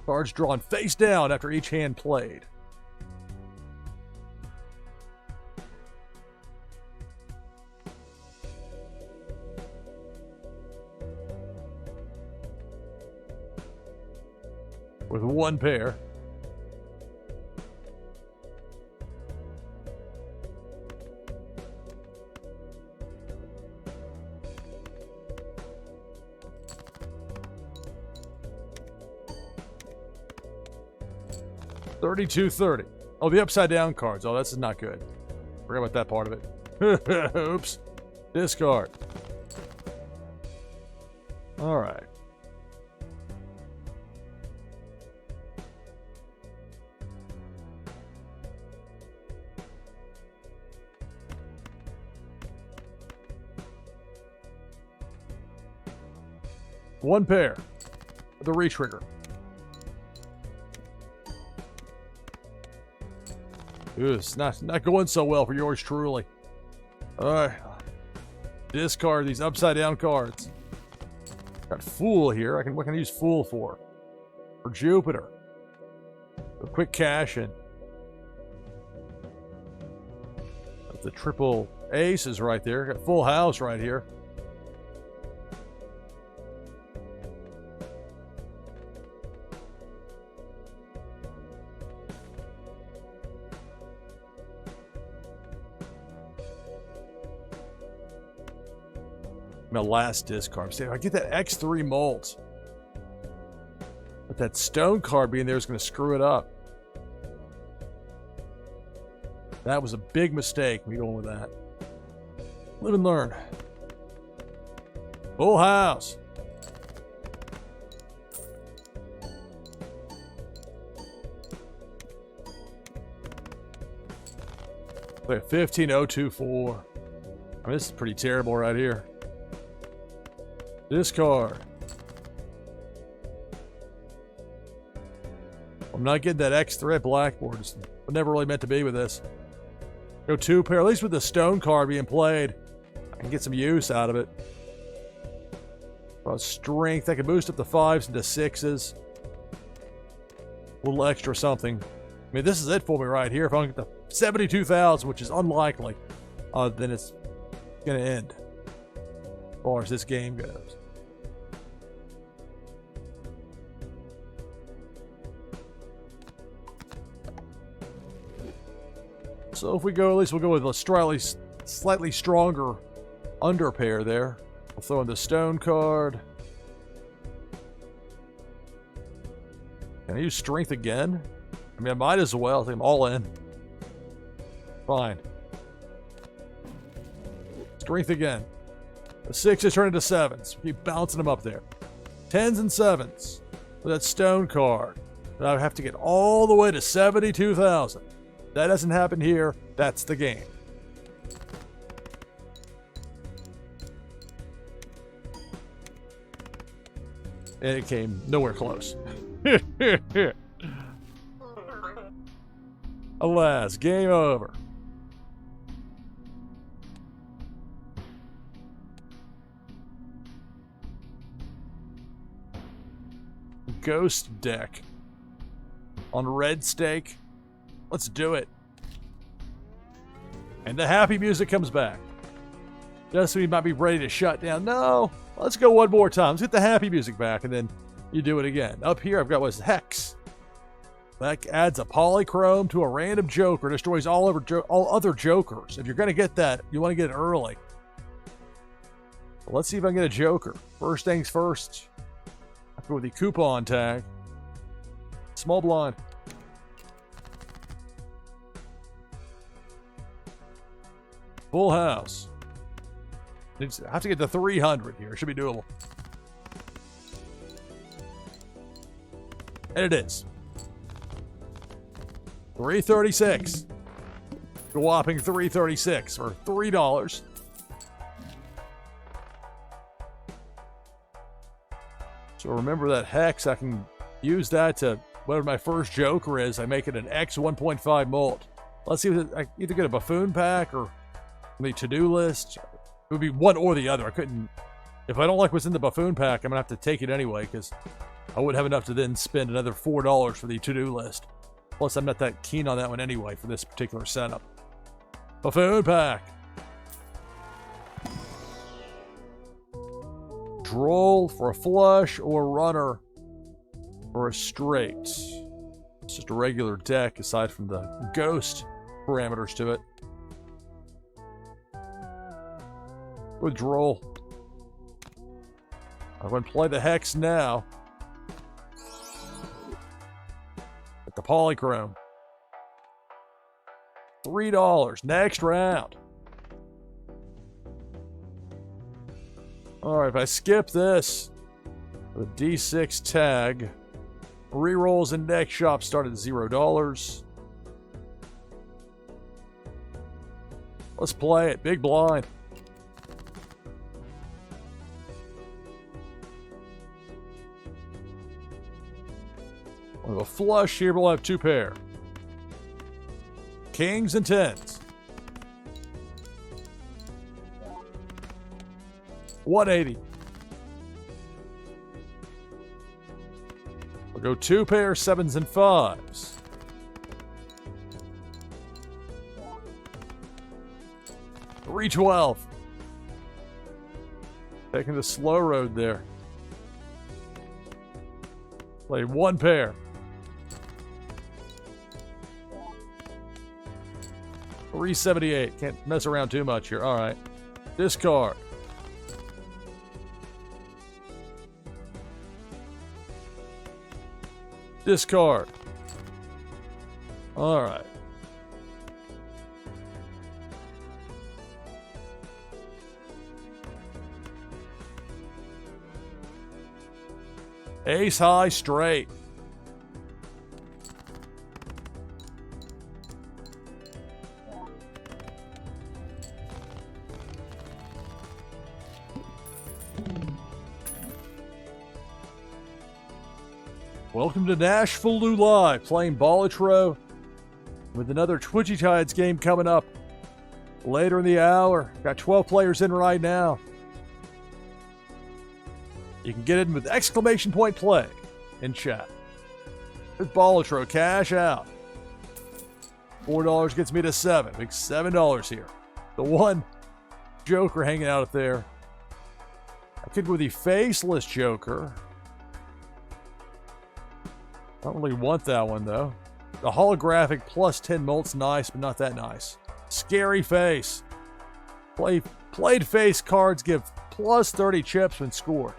Cards drawn face down after each hand played. With one pair. $32.30. Oh, the upside down cards. Oh, that's not good. Forgot about that part of it. Oops. Discard. All right. One pair. The retrigger. It's not going so well for yours truly. Alright. Discard these upside down cards. Got Fool here. What can I use Fool for? For Jupiter. A quick cash in. Got the triple aces right there. Got Full House right here. My last discard. See, if I get that X3 molt, but that stone card being there is going to screw it up. That was a big mistake, me going with that. Live and learn. Full House. Play 15024. I mean, this is pretty terrible right here. Discard. I'm not getting that X3 blackboard. It's never really meant to be with this. Go two pair. At least with the stone card being played, I can get some use out of it. Strength. I can boost up the 5s into 6s. A little extra something. I mean, this is it for me right here. If I don't get the 72,000, which is unlikely, then it's going to end. As far as this game goes. So if we go, at least we'll go with a slightly stronger under pair there. We'll throw in the stone card. Can I use strength again? I mean, I might as well. I think I'm all in. Fine. Strength again. The 6s turn into 7s. Keep bouncing them up there. 10s and 7s. With that stone card. But I have to get all the way to 72,000. That doesn't happen here. That's the game. And it came nowhere close. Alas, game over. Ghost deck on red stake. Let's do it. And the happy music comes back. Just so we might be ready to shut down. No, let's go one more time. Let's get the happy music back, and then you do it again. Up here, I've got what's Hex. That adds a polychrome to a random joker. Destroys all other jokers. If you're going to get that, you want to get it early. Let's see if I can get a joker. First things first. I'll go with the coupon tag. Small blind. Full House. I have to get to 300 here. It should be doable. And it is. $3.36. A whopping $3.36 or $3. So remember that hex, I can use that to, whatever my first Joker is, I make it an X 1.5 mult. Let's see if I either get a buffoon pack or the to-do list. It would be one or the other. I couldn't, if I don't like what's in the buffoon pack, I'm gonna have to take it anyway because I wouldn't have enough to then spend another $4 for the to-do list. Plus, I'm not that keen on that one anyway for this particular setup. Buffoon pack. Droll for a flush or runner for a straight. It's just a regular deck aside from the ghost parameters to it. With droll. I'm going to play the hex now. At the polychrome. $3. Next round. Alright, if I skip this, the D6 tag, rerolls in next shop start at $0. Let's play it. Big blind. With a flush here, we'll have two pair. Kings and tens. 180. We'll go two pair, sevens and fives. $3.12. Taking the slow road there. Play one pair. $3.78. Can't mess around too much here. All right. Discard. Discard. All right. Ace high straight. Welcome to NashvilleLou Live, playing Balatro with another Twitchy Tides game coming up later in the hour. Got 12 players in right now. You can get in with exclamation point play in chat. With Balatro, cash out. $4 gets me to $7. Big $7 here. The one Joker hanging out up there. I could go with the faceless Joker. I don't really want that one, though. The holographic plus 10 mult's nice, but not that nice. Scary face. Played face cards give plus 30 chips when scored.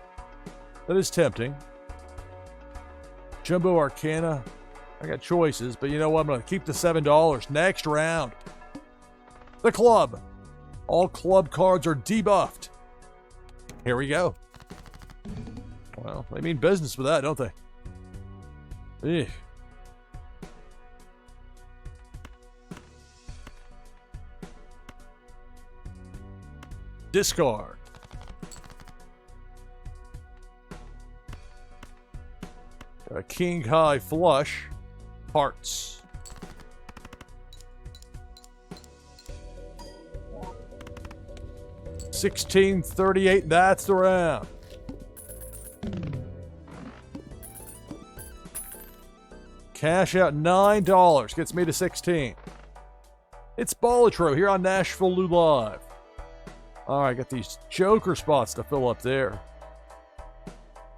That is tempting. Jumbo Arcana. I got choices, but you know what? I'm going to keep the $7. Next round. The club. All club cards are debuffed. Here we go. Well, they mean business with that, don't they? Eugh. Discard. A king high flush. Hearts. $16.38. That's the round. Cash out $9. Gets me to 16. It's Balatro here on NashvilleLou Live. Alright, got these Joker spots to fill up there.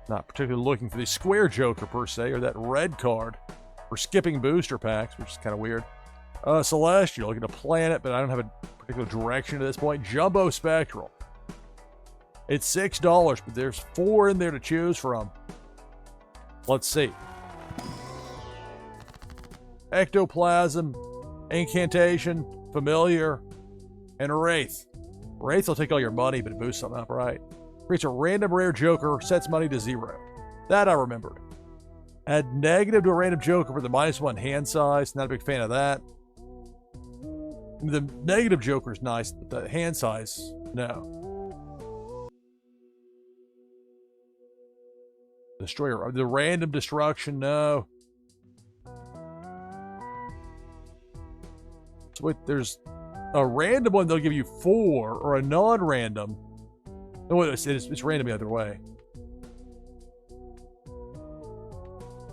Not particularly looking for the square Joker per se, or that red card for skipping booster packs, which is kind of weird. Celestial, looking to plan it, but I don't have a particular direction at this point. Jumbo Spectral. It's $6, but there's 4 in there to choose from. Let's see. Ectoplasm, Incantation, Familiar, and Wraith. Wraith will take all your money, but it boosts something up, right? Creates a random rare Joker, sets money to 0. That I remembered. Add negative to a random joker for the -1 hand size. Not a big fan of that. I mean, the negative joker is nice, but the hand size, no. Destroyer, the random destruction, no. So wait, there's a random one, they'll give you 4, or a non-random. No, it's random the other way.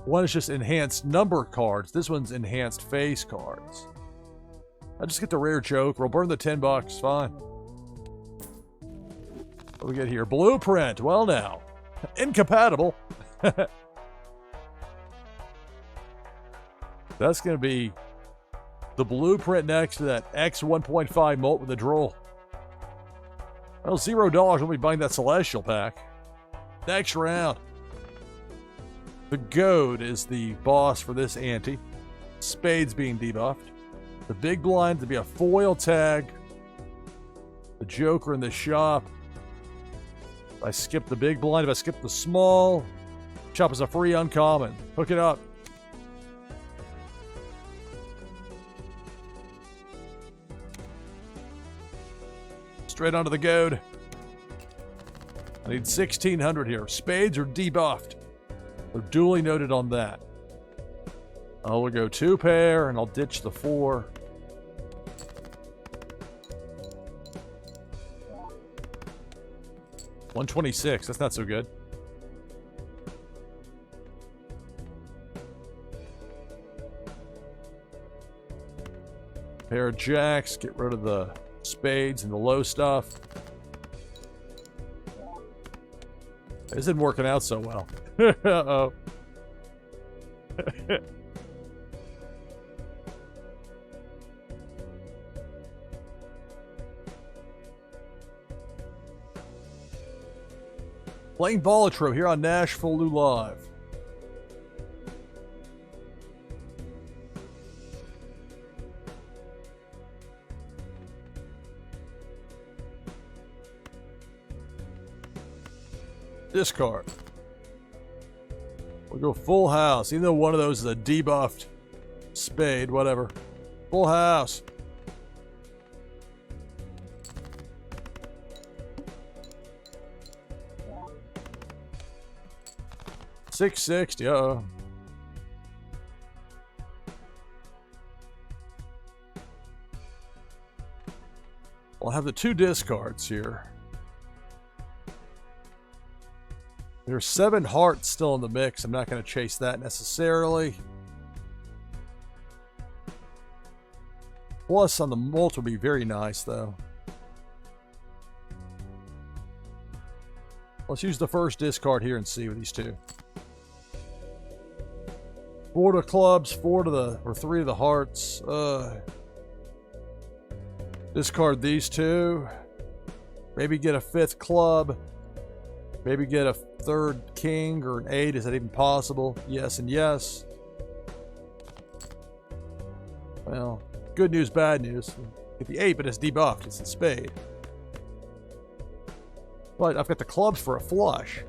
One is just enhanced number cards. This one's enhanced face cards. I'll just get the rare joker. I'll burn the $10. Fine. What do we get here? Blueprint. Well, now. Incompatible. That's going to be the blueprint next to that X 1.5 molt with the droll. Well, $0. We'll be buying that Celestial pack. Next round. The Goad is the boss for this ante. Spades being debuffed. The big blind to be a foil tag. The Joker in the shop. If I skip the big blind, if I skip the small, shop is a free uncommon. Hook it up. Straight onto the Goad. I need 1,600 here. Spades are debuffed. They're duly noted on that. I'll go 2 pair, and I'll ditch the 4. $126. That's not so good. Pair of jacks. Get rid of the spades and the low stuff. This isn't working out so well. Uh-oh. Playing Balatro here on NashvilleLou Live. Discard. We'll go full house, even though one of those is a debuffed spade, whatever. Full house. $660. Uh-oh. I'll have the 2 discards here. There's 7 hearts still in the mix. I'm not going to chase that necessarily. Plus on the mult would be very nice, though. Let's use the first discard here and see with these 2. 4 to clubs, 4 to the, or 3 to the hearts. Discard these 2. Maybe get a 5th club. Maybe get a 3rd king or an 8. Is that even possible? Yes and yes. Well, good news, bad news. Get the 8, but it's debuffed. It's a spade. But I've got the clubs for a flush.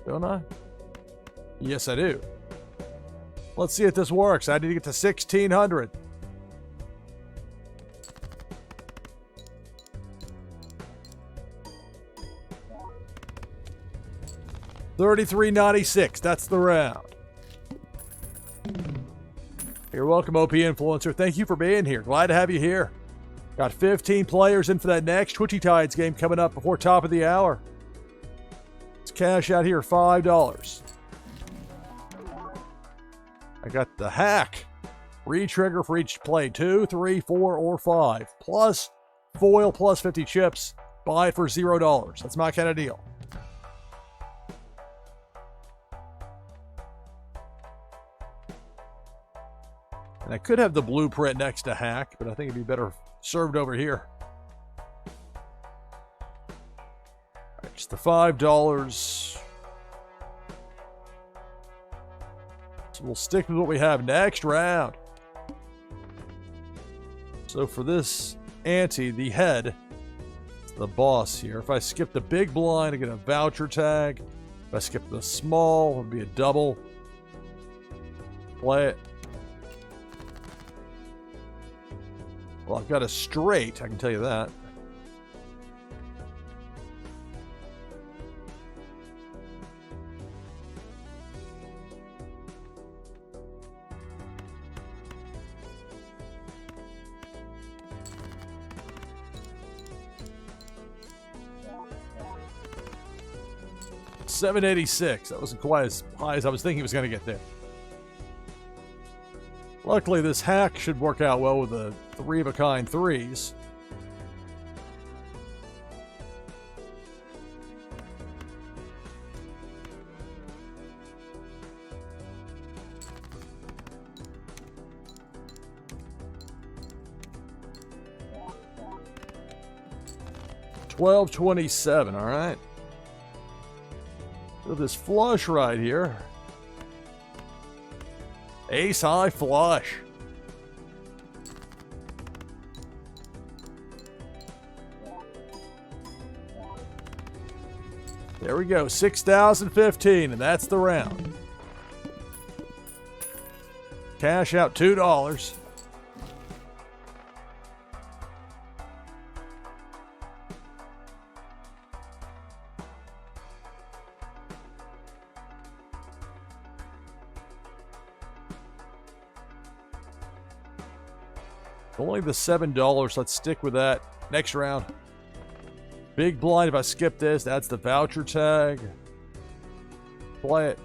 Don't I? Yes, I do. Let's see if this works. I need to get to 1,600. $33.96. That's the round. You're welcome, OP Influencer. Thank you for being here. Glad to have you here. Got 15 players in for that next Twitchy Tides game coming up before top of the hour. Let's cash out here $5. I got the hack. Re-trigger for each play. 2, 3, 4, or 5. Plus foil plus 50 chips. Buy it for $0. That's my kind of deal. And I could have the blueprint next to hack, but I think it'd be better served over here. All right, just the $5. So we'll stick with what we have next round. So for this ante, the head, the boss here. If I skip the big blind, I get a voucher tag. If I skip the small, it would be a double. Play it. Well, I've got a straight, I can tell you that. $786. That wasn't quite as high as I was thinking it was going to get there. Luckily, this hack should work out well with the three-of-a-kind threes. $12.27, all right. So this flush right here. Ace high flush. There we go, 6,015, and that's the round. Cash out $2. Only the $7. Let's stick with that. Next round. Big blind. If I skip this, that's the voucher tag. Play it.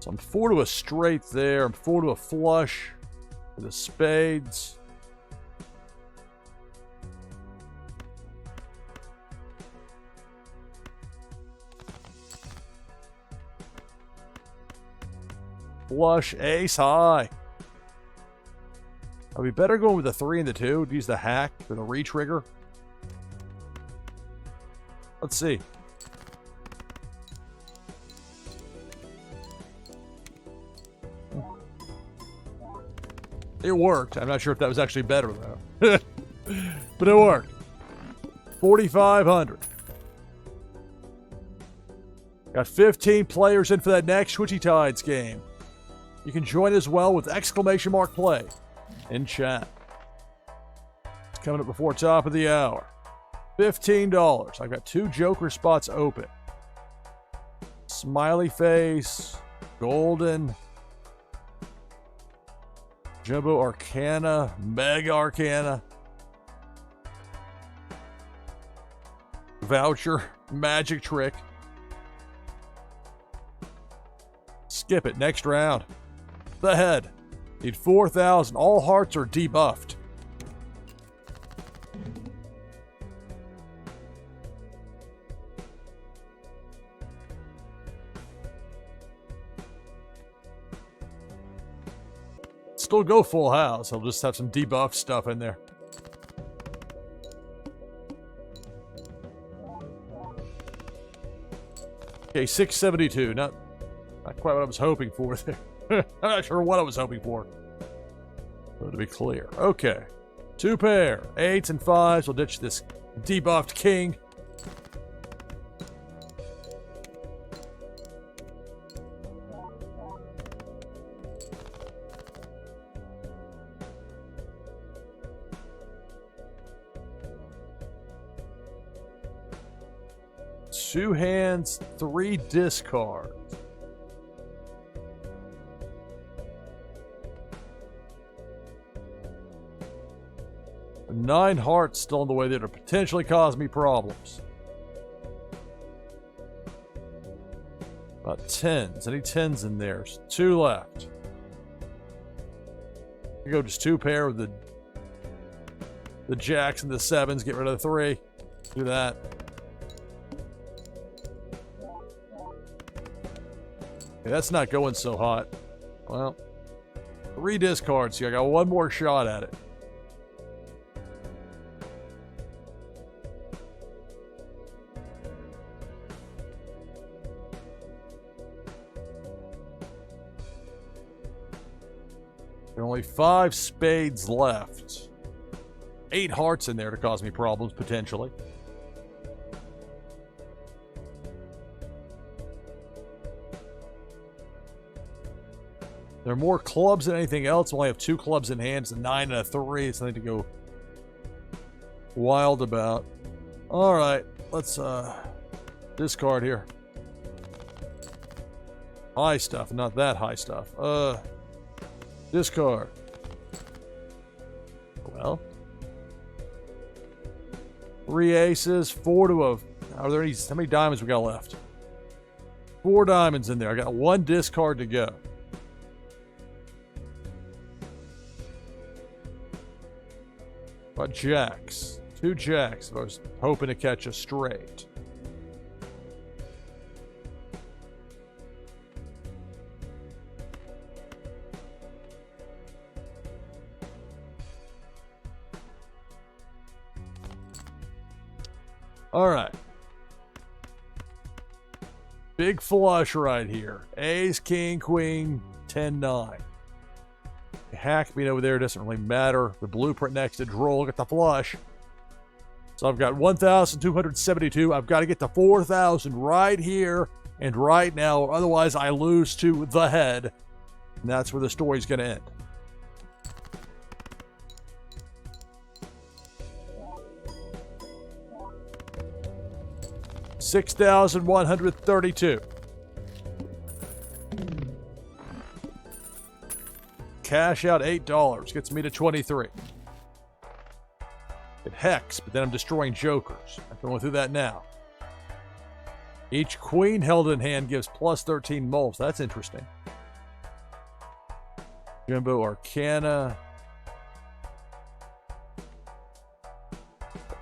So I'm 4 to a straight there. I'm 4 to a flush with the spades. Flush, ace high. Are we better going with the 3 and the 2? Use the hack for the re-trigger. Let's see. It worked. I'm not sure if that was actually better though. But it worked. 4,500. Got 15 players in for that next Twitchy Tides game. You can join as well with !play in chat. It's coming up before top of the hour. $15. I've got 2 joker spots open. Smiley face, golden, jumbo arcana, mega arcana, voucher, magic trick. Skip it. Next round. The head. Need 4,000. All hearts are debuffed. Still go full house. I'll just have some debuff stuff in there. Okay, 672. Not quite what I was hoping for there. I'm not sure what I was hoping for. But to be clear. Okay. 2 pair. 8s and 5s. We'll ditch this debuffed king. Two hands, 3 discards. 9 hearts still in the way that are potentially cause me problems. About 10s. Any 10s in there? 2 left. You go just 2 pair with the jacks and the 7s. Get rid of the 3. Do that. Okay, that's not going so hot. Well, 3 discards. So I got 1 more shot at it. There are only 5 spades left. 8 hearts in there to cause me problems, potentially. There are more clubs than anything else. I only have 2 clubs in hand. It's a 9 and a 3. It's something to go wild about. All right, let's discard here. High stuff, not that high stuff. Discard. Well, 3 aces, 4 to a. Are there any? How many diamonds we got left? 4 diamonds in there. I got 1 discard to go. But jacks. 2 jacks. I was hoping to catch a straight. All right. Big flush right here. Ace, king, queen, 10-9. Hack being over there doesn't really matter. The blueprint next to draw. Look at the flush. So I've got 1,272. I've got to get to 4,000 right here and right now. Otherwise, I lose to the head. And that's where the story's going to end. $6,132. Cash out $8. Gets me to 23. It hex, but then I'm destroying jokers. I'm going through that now. Each queen held in hand gives plus 13 mulps. That's interesting. Jumbo Arcana.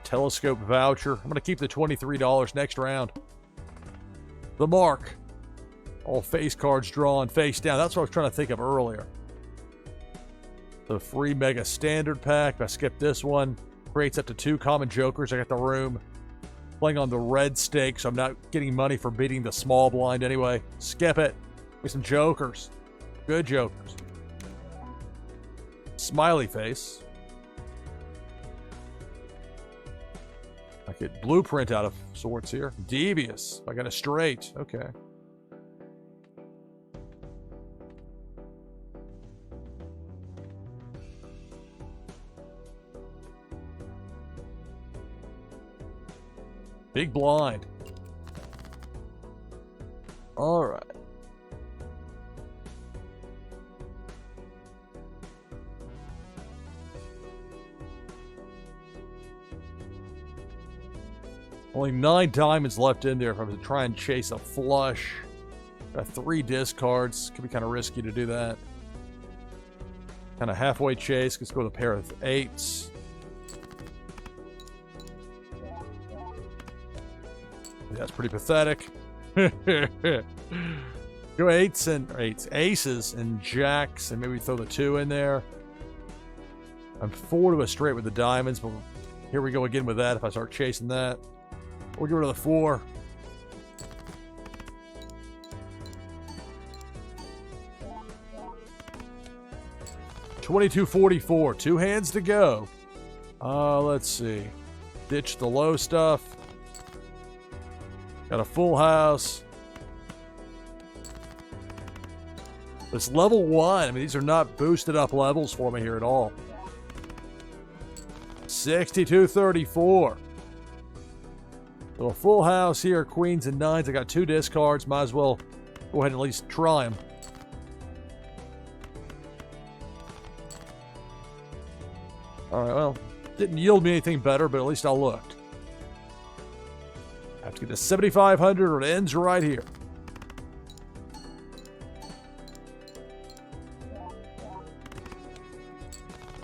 Telescope voucher. I'm going to keep the $23 next round. The mark. All face cards drawn face down. That's what I was trying to think of earlier. The free mega standard pack. If I skip this one, creates up to 2 common jokers. I got the room. Playing on the red stake, so I'm not getting money for beating the small blind anyway. Skip it. With some jokers. Good jokers. Smiley face. I get blueprint out of sorts here. Devious. I got a straight. Okay. Big blind. All right. Only 9 diamonds left in there if I was to try and chase a flush. Got 3 discards. Could be kind of risky to do that. Kind of halfway chase. Let's go with a pair of 8s. That's pretty pathetic. Go 8s and 8s, aces and jacks, and maybe throw the 2 in there. I'm 4 to a straight with the diamonds, but here we go again with that if I start chasing that. We'll get rid of the 4. $22.44. 2 hands to go. Let's see. Ditch the low stuff. Got a full house. It's level 1. I mean, these are not boosted up levels for me here at all. 62.34. So a full house here, queens and 9s. I got 2 discards. Might as well go ahead and at least try them. All right, well, didn't yield me anything better, but at least I looked. Have to get to 7,500 or it ends right here.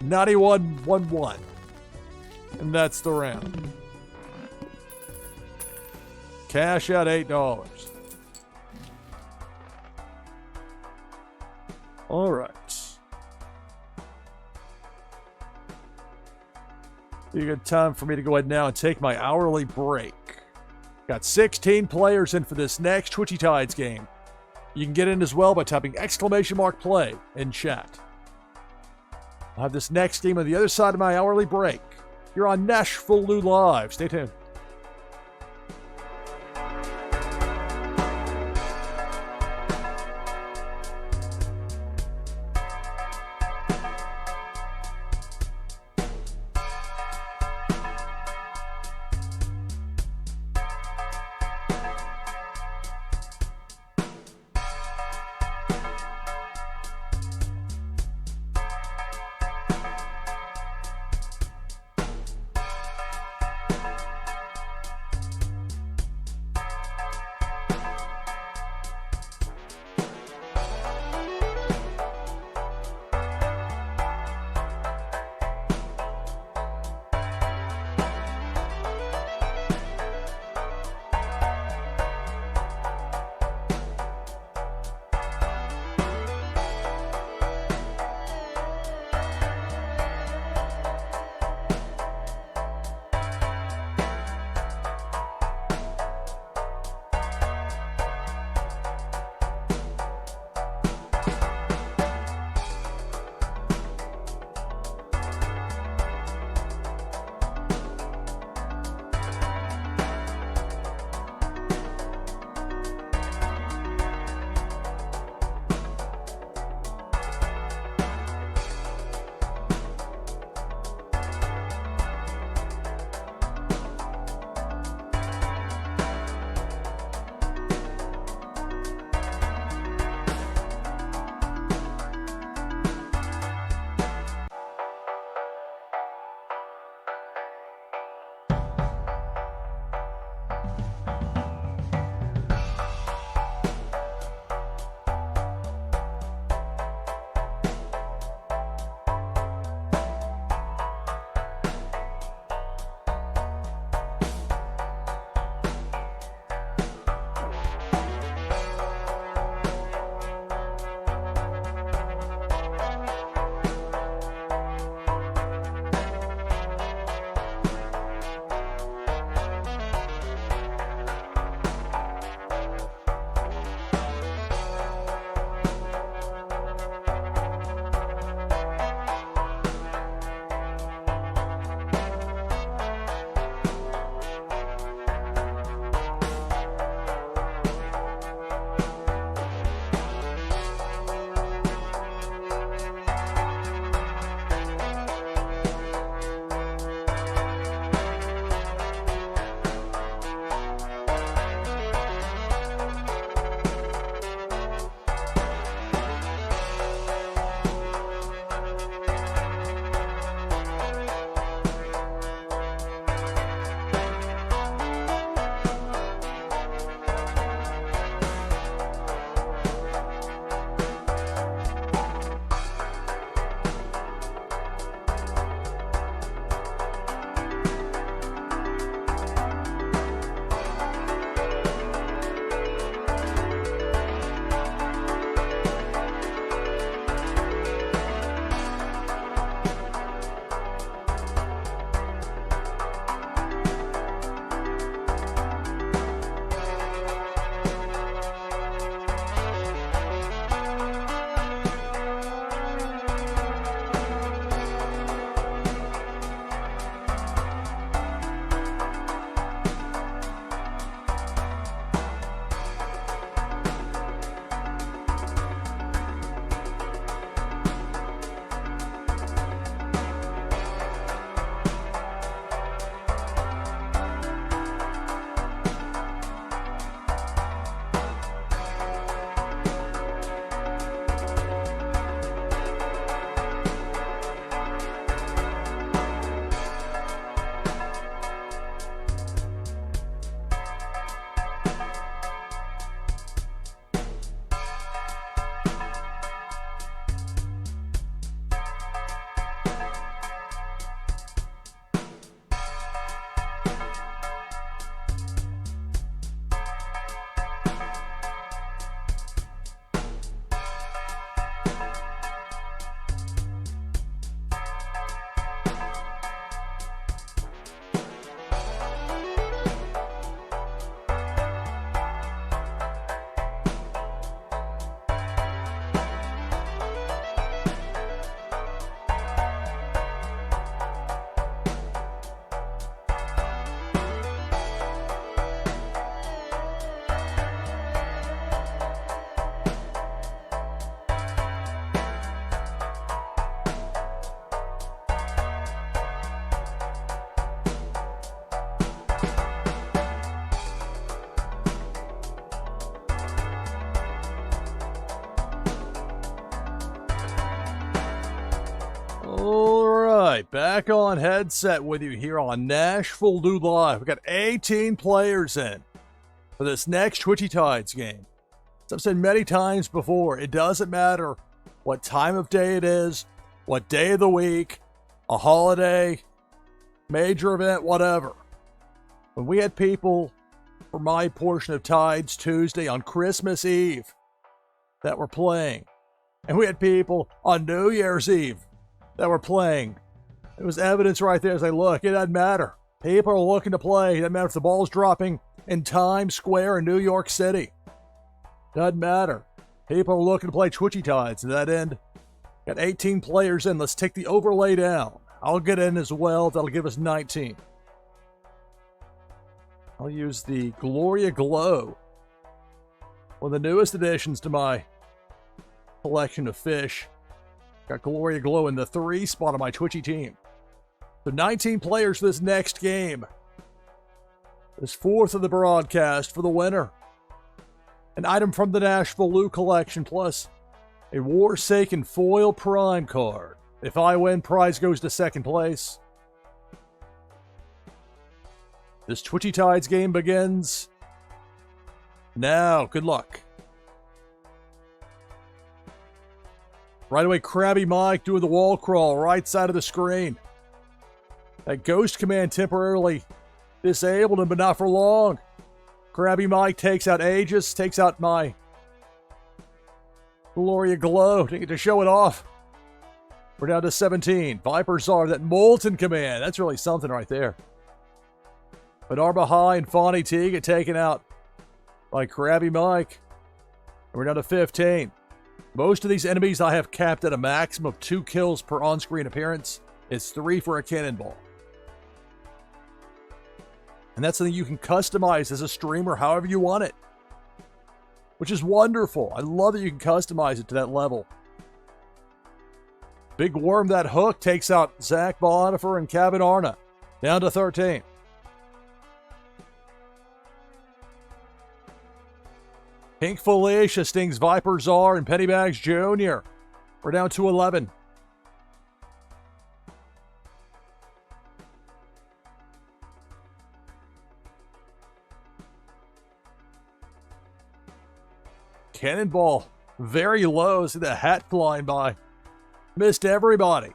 $91.11. And that's the round. Cash out $8. All right. Be a good time for me to go ahead now and take my hourly break. Got 16 players in for this next Twitchy Tides game. You can get in as well by typing !play in chat. I'll have this next game on the other side of my hourly break. You're on NashvilleLou Live. Stay tuned. Alright, back on headset with you here on NashvilleLou Live. We've got 18 players in for this next Twitchy Tides game. As I've said many times before, it doesn't matter what time of day it is, what day of the week, a holiday, major event, whatever. When we had people for my portion of Tides Tuesday on Christmas Eve that were playing, and we had people on New Year's Eve that were playing. It was evidence right there as I look. It doesn't matter. People are looking to play. It doesn't matter if the ball's dropping in Times Square in New York City. Doesn't matter. People are looking to play Twitchy Tides. To that end, got 18 players in. Let's take the overlay down. I'll get in as well. That'll give us 19. I'll use the Gloria Glow, one of the newest additions to my collection of fish. Got Gloria Glow in the 3 spot of my Twitchy team. So 19 players for this next game. This 4th of the broadcast for the winner. An item from the NashvilleLou collection, plus a Warsaken foil prime card. If I win, prize goes to second place. This Twitchy Tides game begins now. Good luck. Right away, Krabby Mike doing the wall crawl, right side of the screen. That ghost command temporarily disabled him, but not for long. Krabby Mike takes out Aegis, takes out my Gloria Glow. Didn't get to show it off. We're down to 17. Vipers are that Molten command. That's really something right there. But Arbahai and Fawny T get taken out by Krabby Mike. And we're down to 15. Most of these enemies I have capped at a maximum of 2 kills per on-screen appearance. It's 3 for a cannonball. And that's something you can customize as a streamer however you want it, which is wonderful. I love that you can customize it to that level. Big Worm, that hook, takes out Zach Bonifer and Kevin Arna. Down to 13. Pink Felicia stings Viper Czar and Pennybags Jr. We're down to 11. Cannonball very low. See the hat flying by. Missed everybody.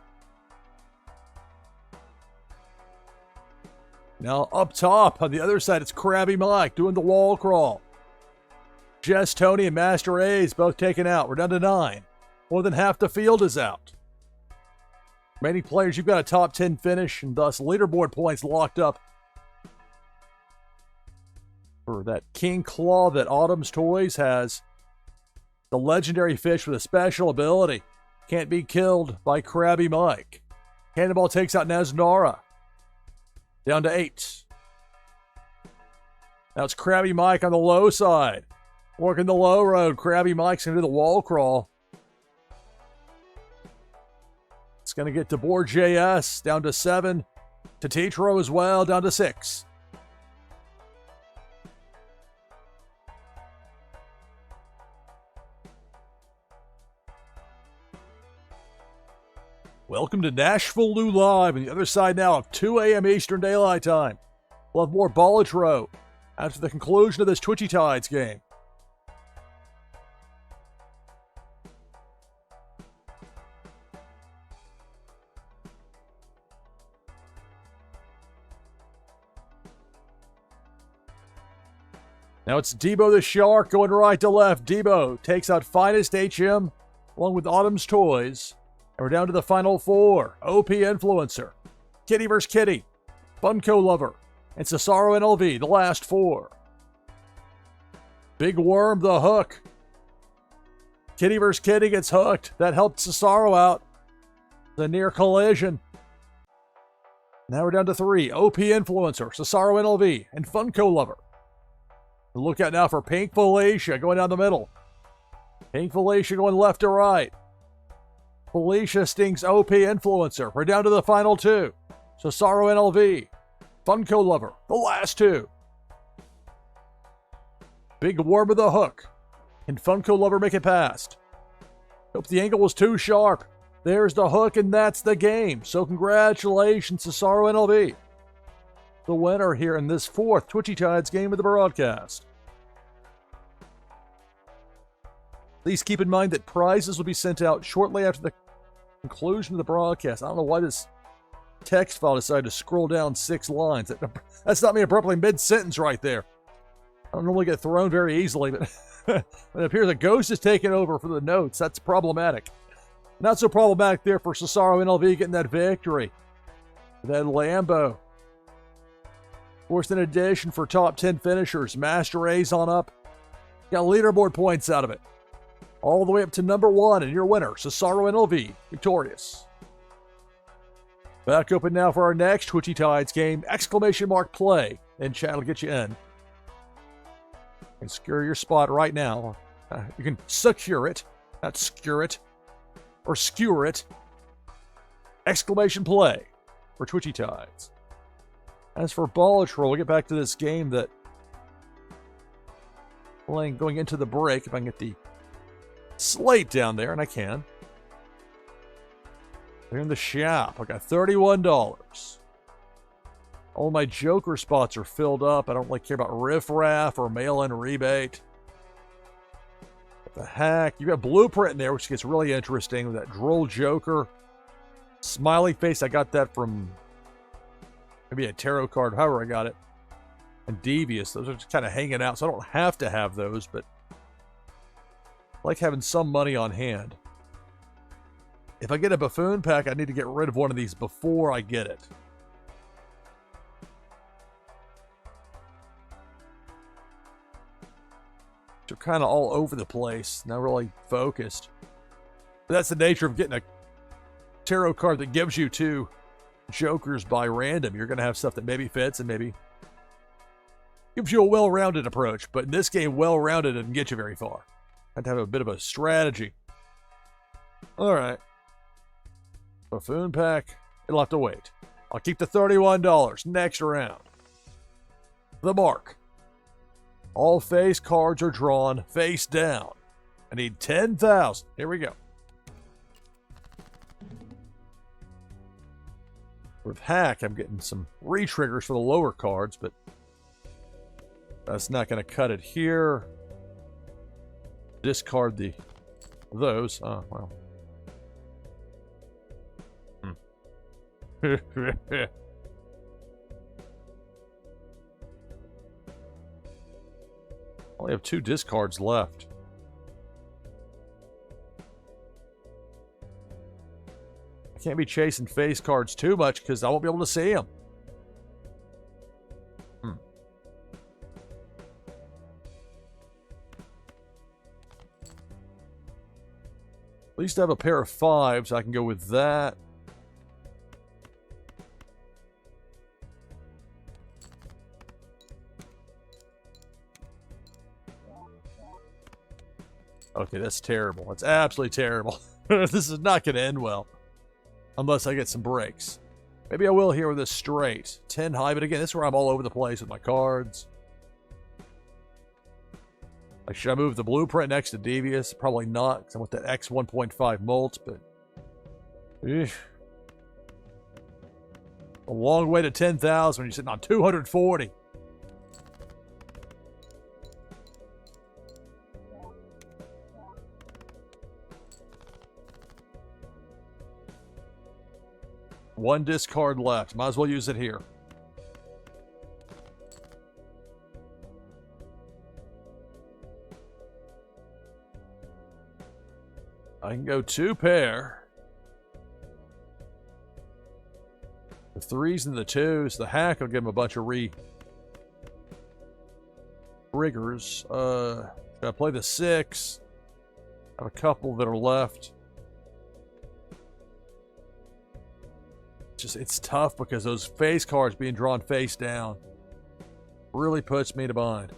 Now up top on the other side, it's Krabby Mike doing the wall crawl. Jess, Tony, and Master A's both taken out. We're down to 9. More than half the field is out. Remaining players, you've got a top 10 finish, and thus leaderboard points locked up for that King Claw that Autumn's Toys has. The legendary fish with a special ability. Can't be killed by Krabby Mike. Cannonball takes out Naznara. Down to 8. Now it's Krabby Mike on the low side. Working the low road. Krabby Mike's going to do the wall crawl. It's going to get DeBoer JS down to 7. Tatitro as well down to 6. Welcome to NashvilleLou Live, on the other side now of 2 a.m. Eastern Daylight Time. We'll have more Balatro after the conclusion of this Twitchy Tides game. Now it's Debo the Shark going right to left. Debo takes out Finest HM along with Autumn's Toys. And we're down to the final 4. OP Influencer, Kitty vs. Kitty, Funko Lover, and Cesaro NLV, the last 4. Big Worm, the hook. Kitty vs. Kitty gets hooked. That helped Cesaro out. The near collision. Now we're down to 3. OP Influencer, Cesaro NLV, and Funko Lover. Look out now for Pink Felicia going down the middle. Pink Felicia going left to right. Felicia stings OP Influencer. We're down to the final 2. Cesaro NLV. Funko Lover. The last 2. Big Worm with the hook. Can Funko Lover make it past? Hope the angle was too sharp. There's the hook, and that's the game. So congratulations to Cesaro NLV, the winner here in this fourth Twitchy Tides game of the broadcast. Please keep in mind that prizes will be sent out shortly after the conclusion of the broadcast. I don't know why this text file decided to scroll down 6 lines. That's not me abruptly mid-sentence right there. I don't normally get thrown very easily, but it appears a ghost is taking over for the notes. That's problematic. Not so problematic there for Cesaro NLV getting that victory. That Lambo. Of course, in addition, for top 10 finishers, Master A's on up. Got leaderboard points out of it. All the way up to number 1, and your winner, Cesaro NLV, victorious. Back open now for our next Twitchy Tides game. Exclamation mark play. And chat will get you in. And secure your spot right now. You can secure it, not skewer it, or skewer it. Exclamation play for Twitchy Tides. As for Balatro, we'll get back to this game that going into the break, if I can get the slate down there, and I can. They're in the shop. I got $31. All my Joker spots are filled up. I don't really care about Riff Raff or mail-in rebate. What the heck? You got Blueprint in there, which gets really interesting with that Droll Joker. Smiley Face, I got that from maybe a tarot card, however I got it. And Devious, those are just kind of hanging out, so I don't have to have those, but I like having some money on hand. If I get a Buffoon pack, I need to get rid of one of these before I get it. They're kind of all over the place, not really focused. But that's the nature of getting a tarot card that gives you 2 Jokers by random. You're going to have stuff that maybe fits and maybe gives you a well-rounded approach. But in this game, well-rounded doesn't get you very far. Had to have a bit of a strategy. All right. Buffoon pack. It'll have to wait. I'll keep the $31 next round. The mark. All face cards are drawn face down. I need 10,000. Here we go. With hack, I'm getting some re-triggers for the lower cards, but that's not going to cut it here. Discard those. Oh, well. Only have 2 discards left. I can't be chasing face cards too much because I won't be able to see them. At least I have a pair of 5s. I can go with that. Okay, that's terrible. That's absolutely terrible. This is not going to end well. Unless I get some breaks. Maybe I will here with this straight. 10 high, but again, this is where I'm all over the place with my cards. Like, should I move the Blueprint next to Devious? Probably not, because I want that X 1.5 mult, but... a long way to 10,000 when you're sitting on 240. One discard left. Might as well use it here. I can go 2 pair. The 3s and the 2s. The hack will give him a bunch of triggers. Should I play the 6? I have a couple that are left. It's tough because those face cards being drawn face down really puts me to bind.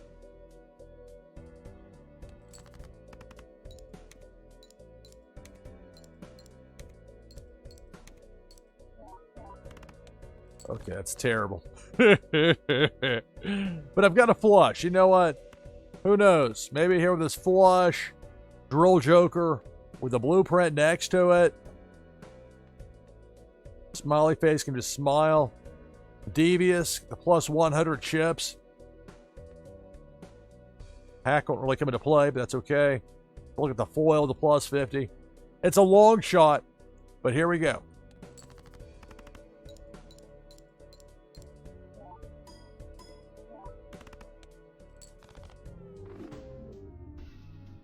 Okay, that's terrible. But I've got a flush. You know what? Who knows? Maybe here with this flush, Droll Joker with a Blueprint next to it. Smiley face can just smile. Devious, the plus 100 chips. Hack won't really come into play, but that's okay. Look at the foil, the plus 50. It's a long shot, but here we go.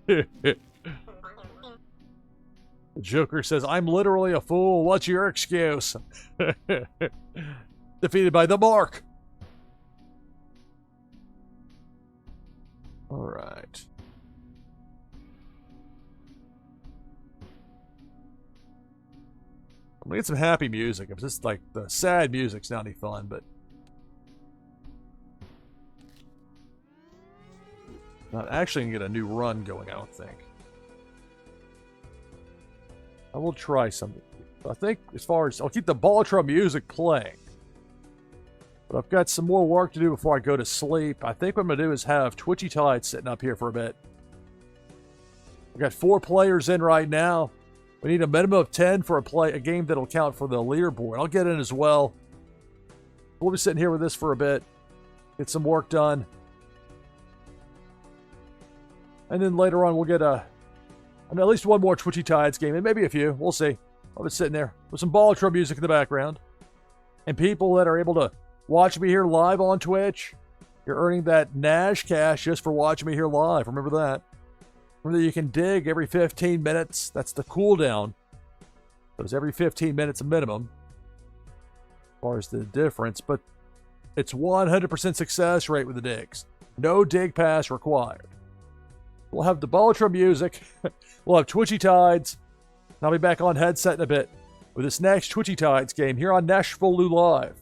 The Joker says, I'm literally a fool. What's your excuse? Defeated by the mark. All right. I'm gonna get some happy music. If this like the sad music's not any fun, but not actually gonna get a new run going, I don't think. I will try something. I think as far as I'll keep the Balatro music playing. But I've got some more work to do before I go to sleep. I think what I'm going to do is have Twitchy Tide sitting up here for a bit. We've got 4 players in right now. We need a minimum of 10 for a game that'll count for the leaderboard. I'll get in as well. We'll be sitting here with this for a bit. Get some work done. And then later on we'll get at least one more Twitchy Tides game, and maybe a few. We'll see. I'll be sitting there with some Balatro music in the background. And people that are able to watch me here live on Twitch, you're earning that Nash cash just for watching me here live. Remember that. Remember that you can dig every 15 minutes. That's the cooldown. So it's every 15 minutes a minimum as far as the difference. But it's 100% success rate with the digs. No dig pass required. We'll have the Balatro music. We'll have Twitchy Tides. And I'll be back on headset in a bit with this next Twitchy Tides game here on NashvilleLou Live.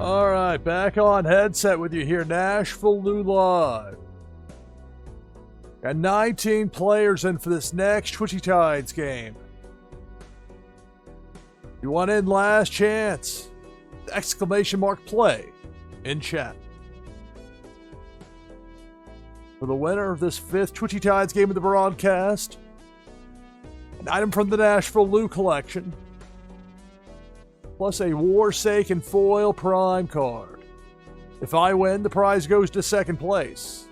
All right, back on headset with you here, NashvilleLou Live. Got 19 players in for this next Twitchy Tides game. You want in last chance? Exclamation mark play in chat. For the winner of this 5th Twitchy Tides game of the broadcast, an item from the NashvilleLou collection, plus a Warsaken foil prime card. If I win, the prize goes to second place.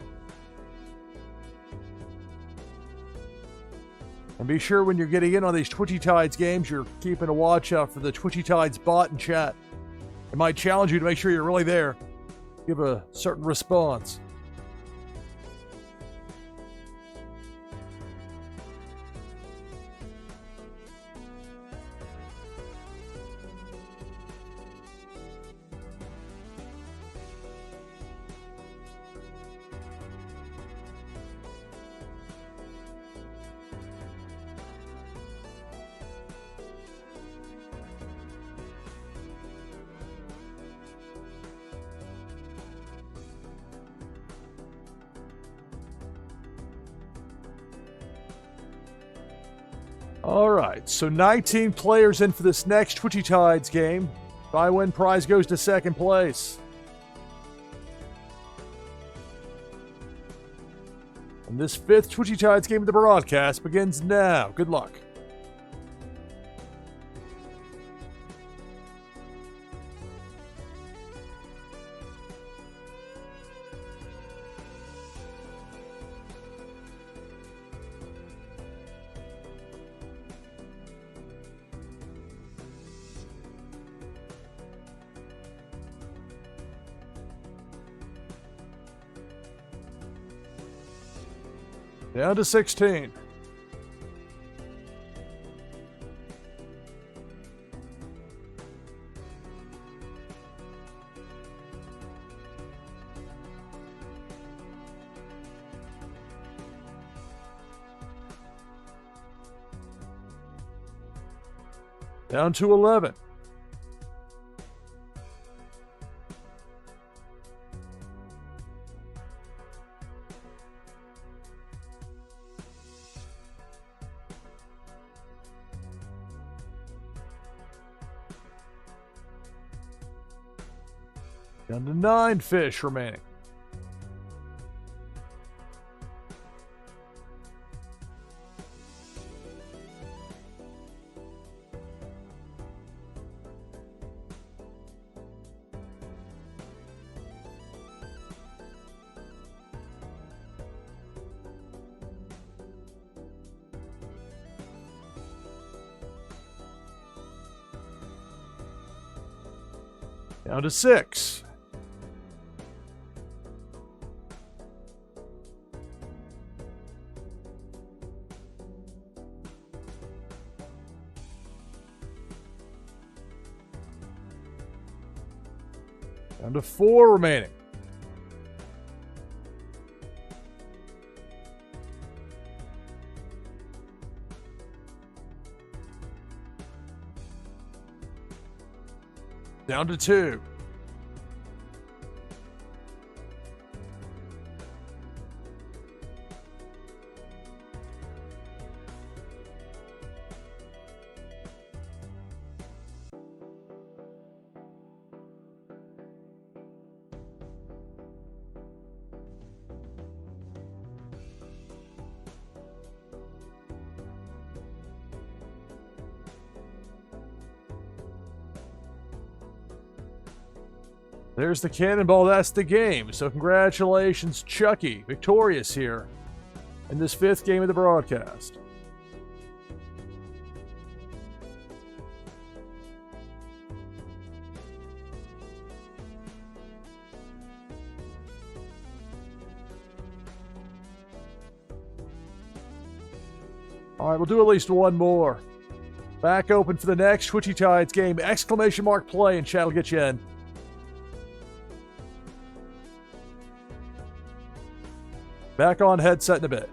And be sure when you're getting in on these Twitchy Tides games, you're keeping a watch out for the Twitchy Tides bot in chat. It might challenge you to make sure you're really there. Give a certain response. Alright, so 19 players in for this next Twitchy Tides game. If I win, prize goes to second place. And this 5th Twitchy Tides game of the broadcast begins now. Good luck. Down to 16. Down to 11. Down to 9 fish remaining. Down to 6. Down to 4 remaining. Down to 2. There's the cannonball. That's the game. So congratulations, Chucky. Victorious here in this 5th game of the broadcast. All right, we'll do at least one more. Back open for the next Twitchy Tides game. Exclamation mark play, and chat will get you in. Back on headset in a bit.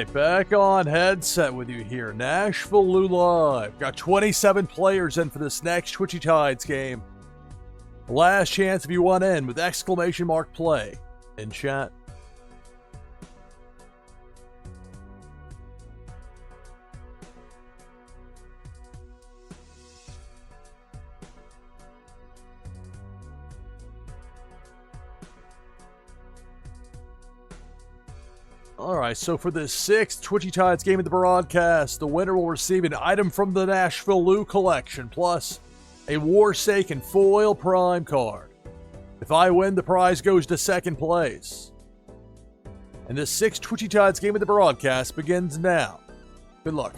right, back on headset with you here. NashvilleLou Live. Got 27 players in for this next Twitchy Tides game. Last chance if you want in with exclamation mark play in chat. Alright, so for the sixth Twitchy Tides game of the broadcast, the winner will receive an item from the NashvilleLou collection, plus a Warsaken foil prime card. If I win, the prize goes to second place. And the sixth Twitchy Tides game of the broadcast begins now. Good luck.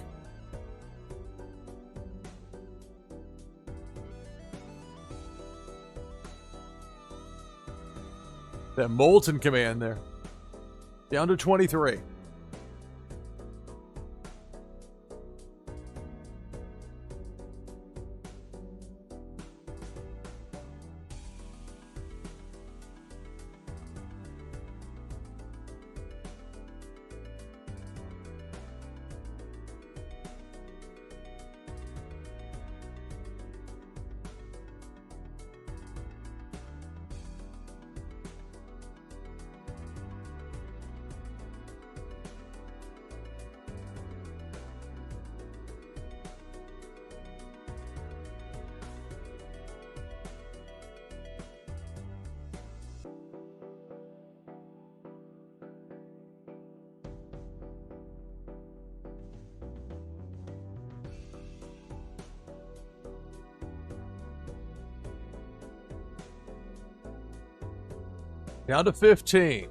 That Molten command there. Down to 23. Down to 15.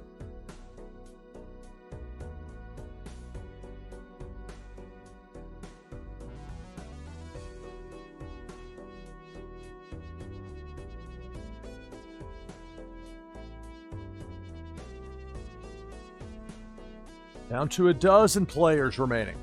Down to a dozen players remaining.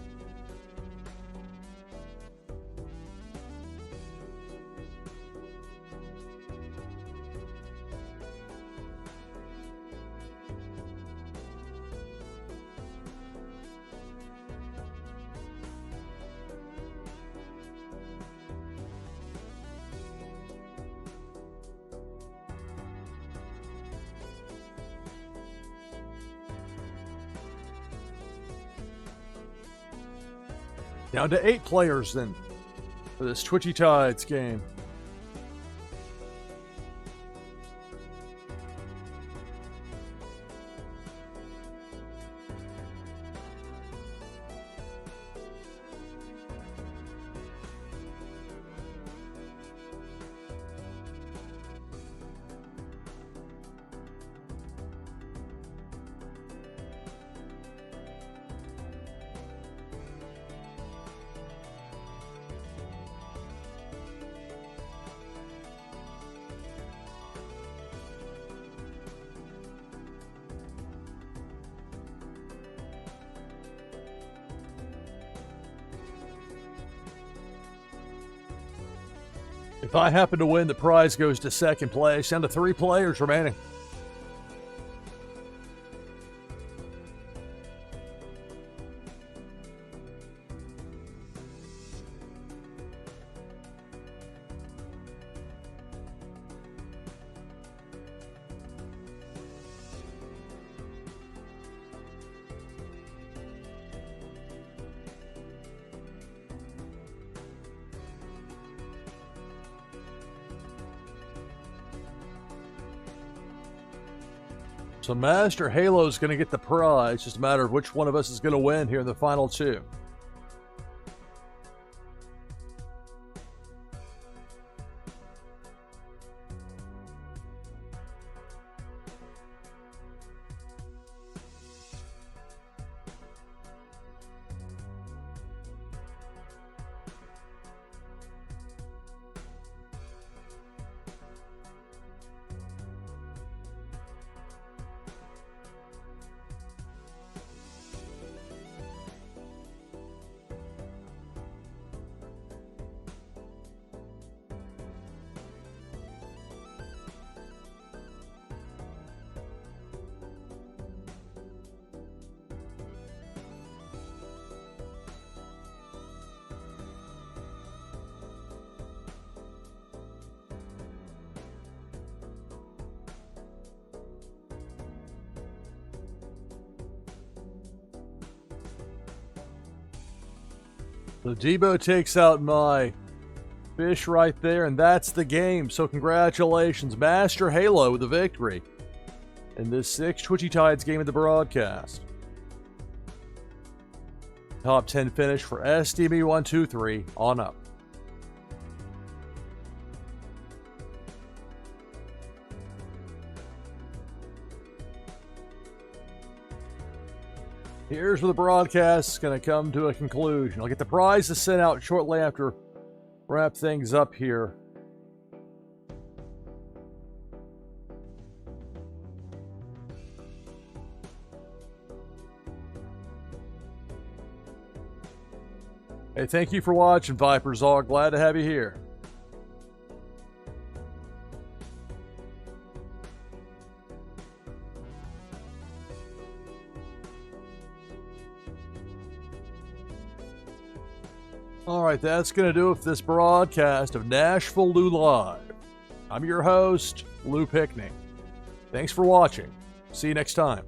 Down to 8 players then for this Twitchy Tides game. If I happen to win, the prize goes to second place. Down to 3 players remaining. So Master Halo is going to get the prize. It's just a matter of which one of us is going to win here in the final 2. So Debo takes out my fish right there, and that's the game. So congratulations, Master Halo, with the victory in this 6 Twitchy Tides game of the broadcast. Top 10 finish for SDME123 on up. Here's where the broadcast is going to come to a conclusion. I'll get the prizes sent out shortly after wrap things up here. Hey, thank you for watching, Vipers. All glad to have you here. Alright, that's going to do it for this broadcast of NashvilleLou Live. I'm your host, Lou Pickney. Thanks for watching. See you next time.